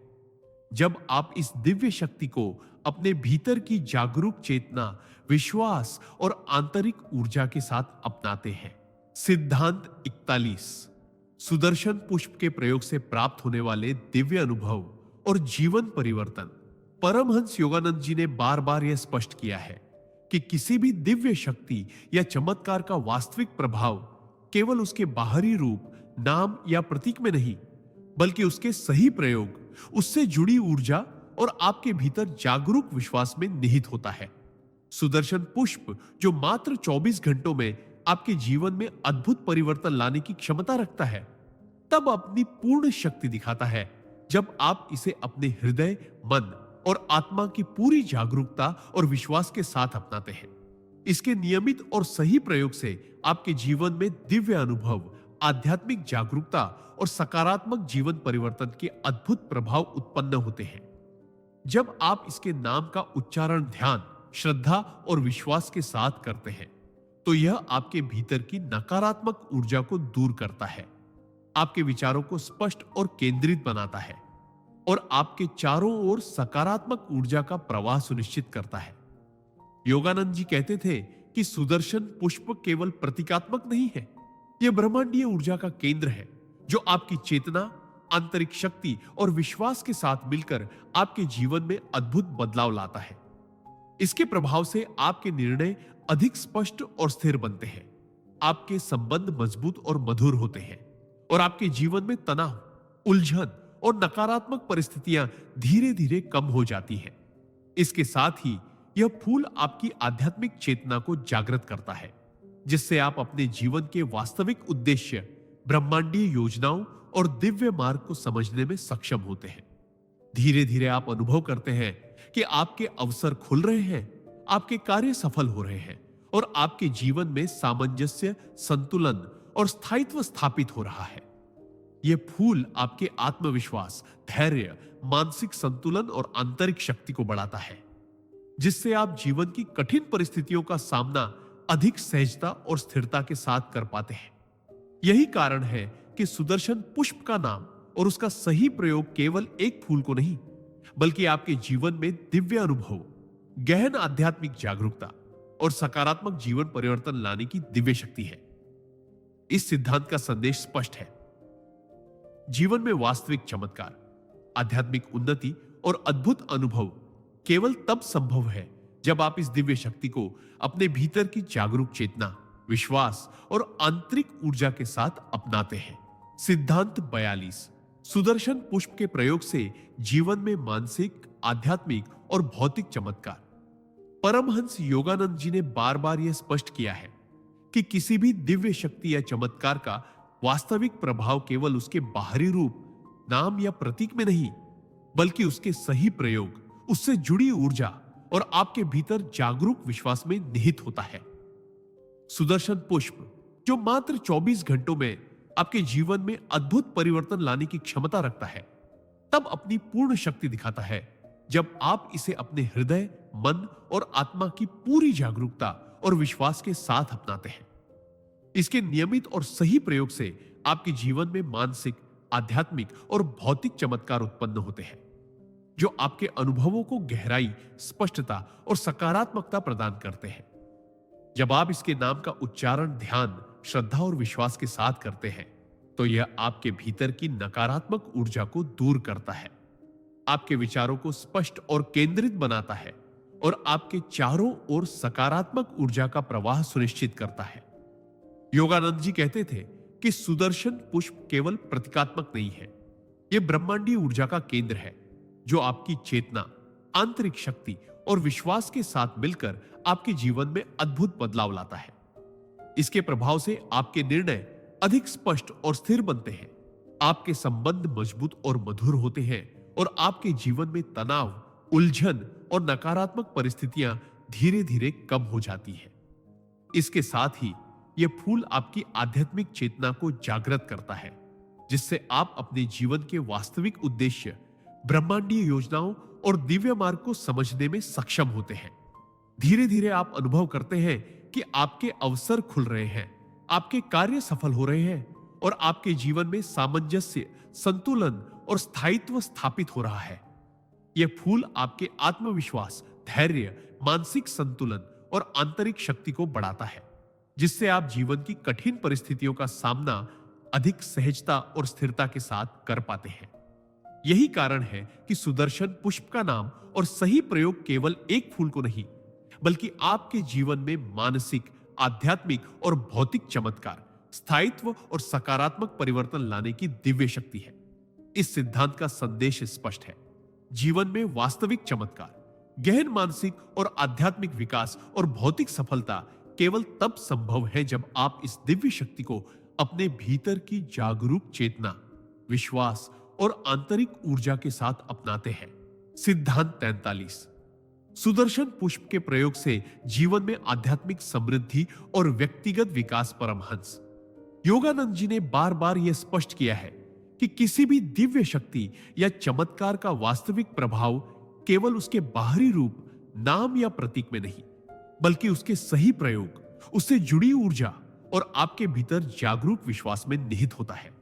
जब आप इस दिव्य शक्ति को अपने भीतर की जागरूक चेतना, विश्वास और आंतरिक ऊर्जा के साथ अपनाते हैं। सिद्धांत 41। सुदर्शन पुष्प के प्रयोग से प्राप्त होने वाले दिव्य अनुभव और जीवन परिवर्तन। परमहंस योगानंद जी ने बार बार यह स्पष्ट किया है कि किसी भी दिव्य शक्ति या चमत्कार का वास्तविक प्रभाव केवल उसके बाहरी रूप, नाम या प्रतीक में नहीं, बल्कि उसके सही प्रयोग, उससे जुड़ी ऊर्जा और आपके भीतर जागरूक विश्वास में निहित होता है। सुदर्शन पुष्प जो मात्र 24 घंटों में आपके जीवन में अद्भुत परिवर्तन लाने की क्षमता रखता है, तब अपनी पूर्ण शक्ति दिखाता है जब आप इसे अपने हृदय, मन और आत्मा की पूरी जागरूकता और विश्वास के साथ अपनाते हैं। इसके नियमित और सही प्रयोग से आपके जीवन में दिव्य अनुभव, आध्यात्मिक जागरूकता और सकारात्मक जीवन परिवर्तन के अद्भुत प्रभाव उत्पन्न होते हैं। जब आप इसके नाम का उच्चारण ध्यान, श्रद्धा और विश्वास के साथ करते हैं, तो यह आपके भीतर की नकारात्मक ऊर्जा को दूर करता है, आपके विचारों को स्पष्ट और केंद्रित बनाता है और आपके चारों ओर सकारात्मक ऊर्जा का प्रवाह सुनिश्चित करता है। योगानंद जी कहते थे कि सुदर्शन पुष्प केवल प्रतीकात्मक नहीं है, यह ब्रह्मांडीय ऊर्जा का केंद्र है जो आपकी चेतना, आंतरिक शक्ति और विश्वास के साथ मिलकर आपके जीवन में अद्भुत बदलाव लाता है। इसके प्रभाव से आपके निर्णय अधिक स्पष्ट और स्थिर बनते हैं, आपके संबंध मजबूत और मधुर होते हैं और आपके जीवन में तनाव, उलझन और नकारात्मक परिस्थितियां धीरे धीरे कम हो जाती हैं। इसके साथ ही यह फूल आपकी आध्यात्मिक चेतना को जागृत करता है, जिससे आप अपने जीवन के वास्तविक उद्देश्य, ब्रह्मांडीय योजनाओं और दिव्य मार्ग को समझने में सक्षम होते हैं। धीरे धीरे आप अनुभव करते हैं कि आपके अवसर खुल रहे हैं, आपके कार्य सफल हो रहे हैं और आपके जीवन में सामंजस्य, संतुलन और स्थायित्व स्थापित हो रहा है। यह फूल आपके आत्मविश्वास, धैर्य, मानसिक संतुलन और आंतरिक शक्ति को बढ़ाता है, जिससे आप जीवन की कठिन परिस्थितियों का सामना अधिक सहजता और स्थिरता के साथ कर पाते हैं। यही कारण है कि सुदर्शन पुष्प का नाम और उसका सही प्रयोग केवल एक फूल को नहीं, बल्कि आपके जीवन में दिव्य अनुभव, गहन आध्यात्मिक जागरूकता और सकारात्मक जीवन परिवर्तन लाने की दिव्य शक्ति है। इस सिद्धांत का संदेश स्पष्ट है। जीवन में वास्तविक चमत्कार, आध्यात्मिक उन्नति और अद्भुत अनुभव केवल तब संभव है जब आप इस दिव्य शक्ति को अपने भीतर की जागरूक चेतना, विश्वास और आंतरिक ऊर्जा के साथ अपनाते हैं। सिद्धांत 42। सुदर्शन पुष्प के प्रयोग से जीवन में मानसिक, आध्यात्मिक और भौतिक चमत्कार। परमहंस योगानंद जी ने बार बार यह स्पष्ट किया है कि किसी भी दिव्य शक्ति या चमत्कार का वास्तविक प्रभाव केवल उसके बाहरी रूप, नाम या प्रतीक में नहीं, बल्कि उसके सही प्रयोग, उससे जुड़ी ऊर्जा और आपके भीतर जागरूक विश्वास में निहित होता है। सुदर्शन पुष्प, जो मात्र 24 घंटों में आपके जीवन में अद्भुत परिवर्तन लाने की क्षमता रखता है, तब अपनी पूर्ण शक्ति दिखाता है जब आप इसे अपने हृदय, मन और आत्मा की पूरी जागरूकता और विश्वास के साथ अपनाते हैं। इसके नियमित और सही प्रयोग से आपके जीवन में मानसिक, आध्यात्मिक और भौतिक चमत्कार उत्पन्न होते हैं, जो आपके अनुभवों को गहराई, स्पष्टता और सकारात्मकता प्रदान करते हैं। जब आप इसके नाम का उच्चारण ध्यान, श्रद्धा और विश्वास के साथ करते हैं, तो यह आपके भीतर की नकारात्मक ऊर्जा को दूर करता है, आपके विचारों को स्पष्ट और केंद्रित बनाता है और आपके चारों ओर सकारात्मक ऊर्जा का प्रवाह सुनिश्चित करता है। योगानंद जी कहते थे कि सुदर्शन पुष्प केवल प्रतीकात्मक नहीं है, यह ब्रह्मांडीय ऊर्जा का केंद्र है जो आपकी चेतना, आंतरिक शक्ति और विश्वास के साथ मिलकर आपके जीवन में अद्भुत बदलाव लाता है। इसके प्रभाव से आपके निर्णय अधिक स्पष्ट और स्थिर बनते हैं, आपके संबंध मजबूत और मधुर होते हैं और आपके जीवन में तनाव, उलझन और नकारात्मक परिस्थितियां धीरे धीरे कम हो जाती हैं। इसके साथ ही यह फूल आपकी आध्यात्मिक चेतना को जागृत करता है, जिससे आप अपने जीवन के वास्तविक उद्देश्य, ब्रह्मांडीय योजनाओं और दिव्य मार्ग को समझने में सक्षम होते हैं। धीरे धीरे आप अनुभव करते हैं कि आपके अवसर खुल रहे हैं, आपके कार्य सफल हो रहे हैं और आपके जीवन में सामंजस्य, संतुलन और स्थायित्व स्थापित हो रहा है। यह फूल आपके आत्मविश्वास, धैर्य, मानसिक संतुलन और आंतरिक शक्ति को बढ़ाता है, जिससे आप जीवन की कठिन परिस्थितियों का सामना अधिक सहजता और स्थिरता के साथ कर पाते हैं। यही कारण है कि सुदर्शन पुष्प का नाम और सही प्रयोग केवल एक फूल को नहीं, बल्कि आपके जीवन में मानसिक, आध्यात्मिक और भौतिक चमत्कार, स्थायित्व और सकारात्मक परिवर्तन लाने की दिव्य शक्ति है। इस सिद्धांत का संदेश स्पष्ट है। जीवन में वास्तविक चमत्कार, गहन मानसिक और आध्यात्मिक विकास और भौतिक सफलता केवल तब संभव है जब आप इस दिव्य शक्ति को अपने भीतर की जागरूक चेतना, विश्वास और आंतरिक ऊर्जा के साथ अपनाते हैं, सिद्धांत 43। सुदर्शन पुष्प के प्रयोग से जीवन में आध्यात्मिक समृद्धि और व्यक्तिगत विकास। परमहंस योगानंद जी ने बार बार यह स्पष्ट किया है कि किसी भी दिव्य शक्ति या चमत्कार का वास्तविक प्रभाव केवल उसके बाहरी रूप, नाम या प्रतीक में नहीं, बल्कि उसके सही प्रयोग, उससे जुड़ी ऊर्जा और आपके भीतर जागरूक विश्वास में निहित होता है।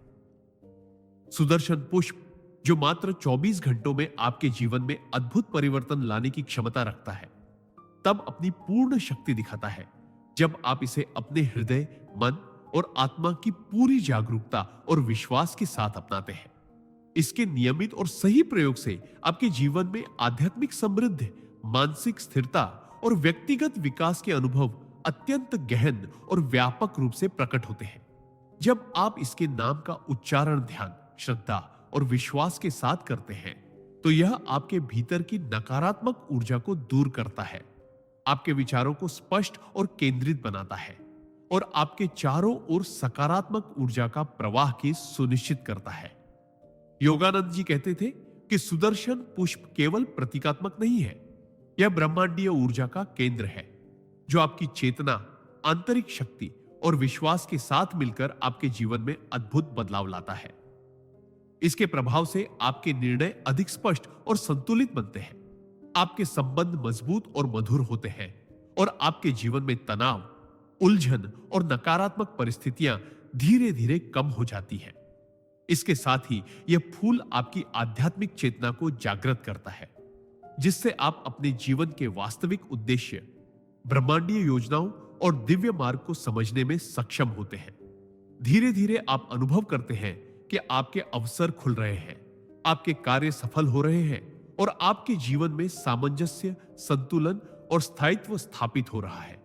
सुदर्शन पुष्प जो मात्र 24 घंटों में आपके जीवन में अद्भुत परिवर्तन लाने की क्षमता रखता है, तब अपनी पूर्ण शक्ति दिखाता है जब आप इसे अपने हृदय, मन और आत्मा की पूरी जागरूकता और विश्वास के साथ अपनाते हैं। इसके नियमित और सही प्रयोग से आपके जीवन में आध्यात्मिक समृद्धि, मानसिक स्थिरता और व्यक्तिगत विकास के अनुभव अत्यंत गहन और व्यापक रूप से प्रकट होते हैं। जब आप इसके नाम का उच्चारण ध्यान, श्रद्धा और विश्वास के साथ करते हैं, तो यह आपके भीतर की नकारात्मक ऊर्जा को दूर करता है, आपके विचारों को स्पष्ट और केंद्रित बनाता है और आपके चारों ओर सकारात्मक ऊर्जा का प्रवाह की सुनिश्चित करता है। योगानंद जी कहते थे कि सुदर्शन पुष्प केवल प्रतीकात्मक नहीं है, यह ब्रह्मांडीय ऊर्जा का केंद्र है जो आपकी चेतना, आंतरिक शक्ति और विश्वास के साथ मिलकर आपके जीवन में अद्भुत बदलाव लाता है। इसके प्रभाव से आपके निर्णय अधिक स्पष्ट और संतुलित बनते हैं, आपके संबंध मजबूत और मधुर होते हैं और आपके जीवन में तनाव, उलझन और नकारात्मक परिस्थितियां धीरे धीरे कम हो जाती हैं। इसके साथ ही यह फूल आपकी आध्यात्मिक चेतना को जागृत करता है, जिससे आप अपने जीवन के वास्तविक उद्देश्य, ब्रह्मांडीय योजनाओं और दिव्य मार्ग को समझने में सक्षम होते हैं। धीरे धीरे आप अनुभव करते हैं कि आपके अवसर खुल रहे हैं, आपके कार्य सफल हो रहे हैं और आपके जीवन में सामंजस्य, संतुलन और स्थायित्व स्थापित हो रहा है।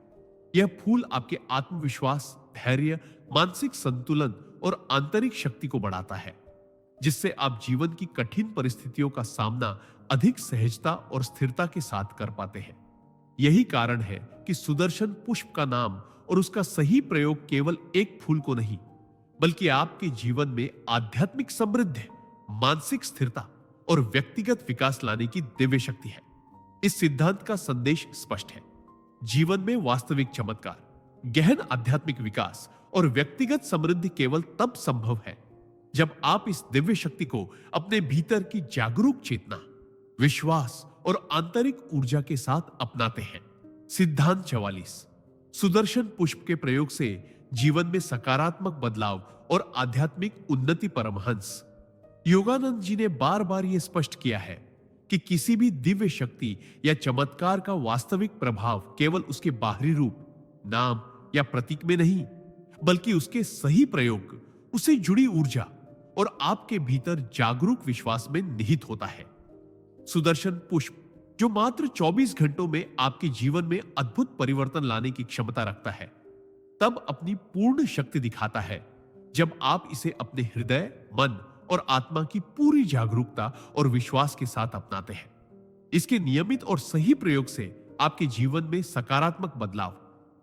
यह फूल आपके आत्मविश्वास, धैर्य, मानसिक संतुलन और आंतरिक शक्ति को बढ़ाता है, जिससे आप जीवन की कठिन परिस्थितियों का सामना अधिक सहजता और स्थिरता के साथ कर पाते हैं। यही कारण है कि सुदर्शन पुष्प का नाम और उसका सही प्रयोग केवल एक फूल को नहीं, बल्कि आपके जीवन में आध्यात्मिक समृद्धि, मानसिक स्थिरता और व्यक्तिगत विकास लाने की दिव्य शक्ति है। इस सिद्धांत का संदेश स्पष्ट है। जीवन में वास्तविक चमत्कार, गहन आध्यात्मिक विकास और व्यक्तिगत समृद्धि केवल तब संभव है जब आप इस दिव्य शक्ति को अपने भीतर की जागरूक चेतना, विश्वास और आंतरिक ऊर्जा के साथ अपनाते हैं। सिद्धांत 44। सुदर्शन पुष्प के प्रयोग से जीवन में सकारात्मक बदलाव और आध्यात्मिक उन्नति। परमहंस योगानंद जी ने बार बार यह स्पष्ट किया है कि किसी भी दिव्य शक्ति या चमत्कार का वास्तविक प्रभाव केवल उसके बाहरी रूप, नाम या प्रतीक में नहीं, बल्कि उसके सही प्रयोग, उससे जुड़ी ऊर्जा और आपके भीतर जागरूक विश्वास में निहित होता है। सुदर्शन पुष्प जो मात्र 24 घंटों में आपके जीवन में अद्भुत परिवर्तन लाने की क्षमता रखता है, तब अपनी पूर्ण शक्ति दिखाता है जब आप इसे अपने हृदय, मन और आत्मा की पूरी जागरूकता और विश्वास के साथ अपनाते हैं। इसके नियमित और सही प्रयोग से आपके जीवन में सकारात्मक बदलाव,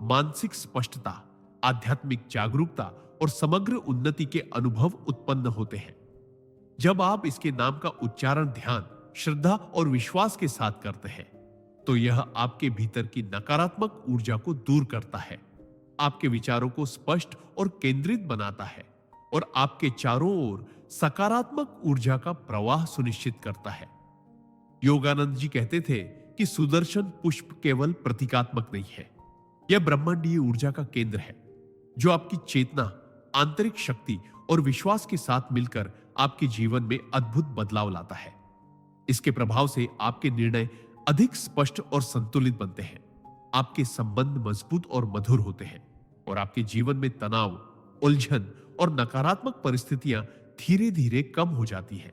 मानसिक स्पष्टता, आध्यात्मिक जागरूकता और समग्र उन्नति के अनुभव उत्पन्न होते हैं। जब आप इसके नाम का उच्चारण ध्यान, श्रद्धा और विश्वास के साथ करते हैं, तो यह आपके भीतर की नकारात्मक ऊर्जा को दूर करता है, आपके विचारों को स्पष्ट और केंद्रित बनाता है और आपके चारों ओर सकारात्मक ऊर्जा का प्रवाह सुनिश्चित करता है। योगानंद जी कहते थे कि सुदर्शन पुष्प केवल प्रतीकात्मक नहीं है, यह ब्रह्मांडीय ऊर्जा का केंद्र है जो आपकी चेतना, आंतरिक शक्ति और विश्वास के साथ मिलकर आपके जीवन में अद्भुत बदलाव लाता है। इसके प्रभाव से आपके निर्णय अधिक स्पष्ट और संतुलित बनते हैं, आपके संबंध मजबूत और मधुर होते हैं और आपके जीवन में तनाव, उलझन और नकारात्मक परिस्थितियां धीरे धीरे कम हो जाती हैं।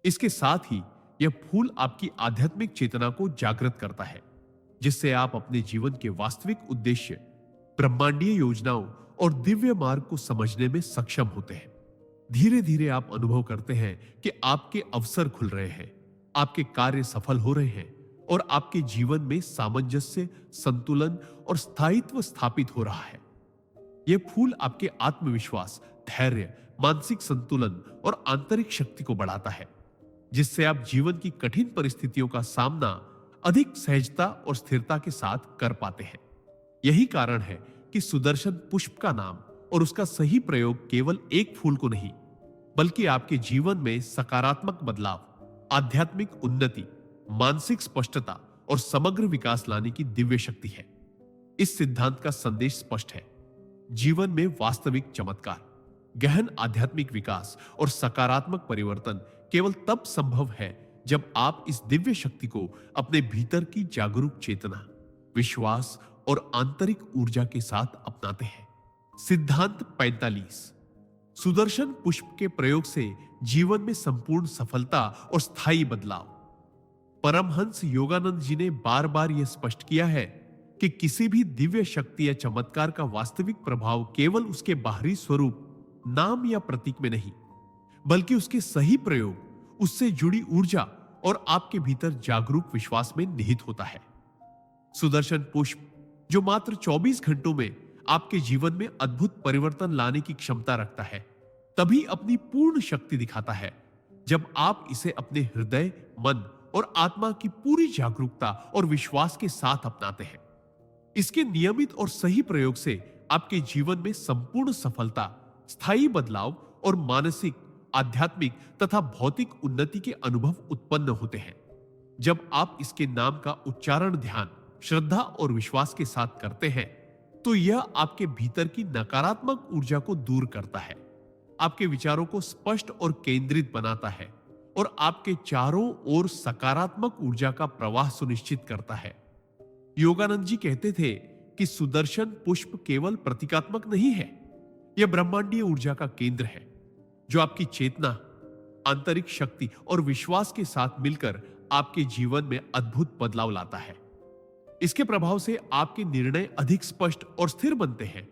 इसके साथ ही यह फूल आपकी आध्यात्मिक चेतना को जागृत करता है, जिससे आप अपने जीवन के वास्तविक उद्देश्य, ब्रह्मांडीय योजनाओं और दिव्य मार्ग को समझने में सक्षम होते हैं। धीरे धीरे आप अनुभव करते हैं कि आपके अवसर खुल रहे हैं, आपके कार्य सफल हो रहे हैं और आपके जीवन में सामंजस्य, संतुलन और स्थायित्व स्थापित हो रहा है। यह फूल आपके आत्मविश्वास, धैर्य, मानसिक संतुलन और आंतरिक शक्ति को बढ़ाता है। जिससे आप जीवन की कठिन परिस्थितियों का सामना अधिक सहजता और स्थिरता के साथ कर पाते हैं। यही कारण है कि सुदर्शन पुष्प का नाम और उसका सही प्रयोग केवल एक फूल को नहीं, बल्कि आपके जीवन में सकारात्मक बदलाव, आध्यात्मिक उन्नति, मानसिक स्पष्टता और समग्र विकास लाने की दिव्य शक्ति है। इस सिद्धांत का संदेश स्पष्ट है। जीवन में वास्तविक चमत्कार, गहन आध्यात्मिक विकास और सकारात्मक परिवर्तन केवल तब संभव है जब आप इस दिव्य शक्ति को अपने भीतर की जागरूक चेतना, विश्वास और आंतरिक ऊर्जा के साथ अपनाते हैं। सिद्धांत 45। सुदर्शन पुष्प के प्रयोग से जीवन में संपूर्ण सफलता और स्थायी बदलाव। परमहंस योगानंद जी ने बार बार यह स्पष्ट किया है कि किसी भी दिव्य शक्ति या चमत्कार का वास्तविक प्रभाव केवल उसके बाहरी स्वरूप, नाम या प्रतीक में नहीं, बल्कि उसके सही प्रयोग, उससे जुड़ी ऊर्जा और आपके भीतर जागरूक विश्वास में निहित होता है। सुदर्शन पुष्प, जो मात्र 24 घंटों में आपके जीवन में अद्भुत परिवर्तन लाने की क्षमता रखता है, तभी अपनी पूर्ण शक्ति दिखाता है जब आप इसे अपने हृदय, मन और आत्मा की पूरी जागरूकता और विश्वास के साथ अपनाते हैं। इसके नियमित और सही प्रयोग से आपके जीवन में संपूर्ण सफलता, स्थायी बदलाव और मानसिक, आध्यात्मिक तथा भौतिक उन्नति के अनुभव उत्पन्न होते हैं। जब आप इसके नाम का उच्चारण ध्यान, श्रद्धा और विश्वास के साथ करते हैं, तो यह आपके भीतर की नकारात्मक ऊर्जा को दूर करता है, आपके विचारों को स्पष्ट और केंद्रित बनाता है और आपके चारों ओर सकारात्मक ऊर्जा का प्रवाह सुनिश्चित करता है। योगानंद जी कहते थे कि सुदर्शन पुष्प केवल प्रतीकात्मक नहीं है, यह ब्रह्मांडीय ऊर्जा का केंद्र है जो आपकी चेतना, आंतरिक शक्ति और विश्वास के साथ मिलकर आपके जीवन में अद्भुत बदलाव लाता है। इसके प्रभाव से आपके निर्णय अधिक स्पष्ट और स्थिर बनते हैं,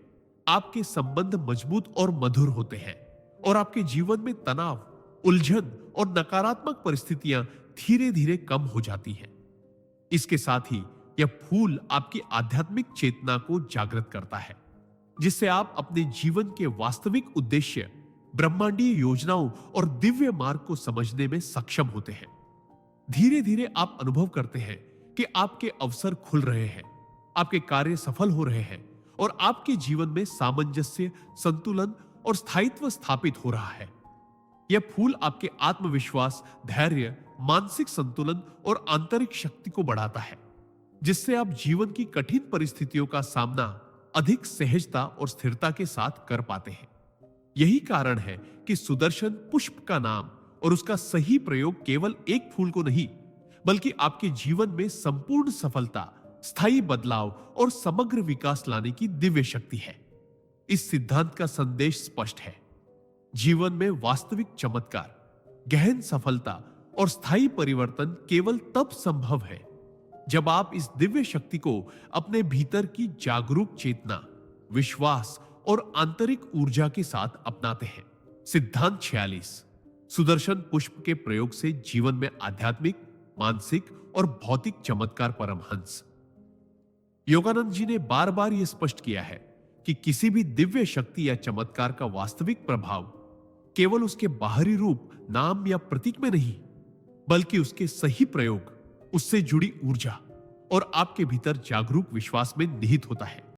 आपके संबंध मजबूत और मधुर होते हैं और आपके जीवन में तनाव, उलझन और नकारात्मक परिस्थितियां धीरे धीरे कम हो जाती हैं। इसके साथ ही यह फूल आपकी आध्यात्मिक चेतना को जागृत करता है, जिससे आप अपने जीवन के वास्तविक उद्देश्य, ब्रह्मांडीय योजनाओं और दिव्य मार्ग को समझने में सक्षम होते हैं। धीरे धीरे आप अनुभव करते हैं कि आपके अवसर खुल रहे हैं, आपके कार्य सफल हो रहे हैं और आपके जीवन में सामंजस्य, संतुलन और स्थायित्व स्थापित हो रहा है। यह फूल आपके आत्मविश्वास, धैर्य, मानसिक संतुलन और आंतरिक शक्ति को बढ़ाता है, जिससे आप जीवन की कठिन परिस्थितियों का सामना अधिक सहजता और स्थिरता के साथ कर पाते हैं। यही कारण है कि सुदर्शन पुष्प का नाम और उसका सही प्रयोग केवल एक फूल को नहीं, बल्कि आपके जीवन में संपूर्ण सफलता, स्थायी बदलाव और समग्र विकास लाने की दिव्य शक्ति है। इस सिद्धांत का संदेश स्पष्ट है। जीवन में वास्तविक चमत्कार, गहन सफलता और स्थायी परिवर्तन केवल तब संभव है जब आप इस दिव्य शक्ति को अपने भीतर की जागरूक चेतना, विश्वास और आंतरिक ऊर्जा के साथ अपनाते हैं। सिद्धांत 46। सुदर्शन पुष्प के प्रयोग से जीवन में आध्यात्मिक, मानसिक और भौतिक चमत्कार। परमहंस योगानंद जी ने बार बार यह स्पष्ट किया है कि किसी भी दिव्य शक्ति या चमत्कार का वास्तविक प्रभाव केवल उसके बाहरी रूप, नाम या प्रतीक में नहीं, बल्कि उसके सही प्रयोग, उससे जुड़ी ऊर्जा और आपके भीतर जागरूक विश्वास में निहित होता है।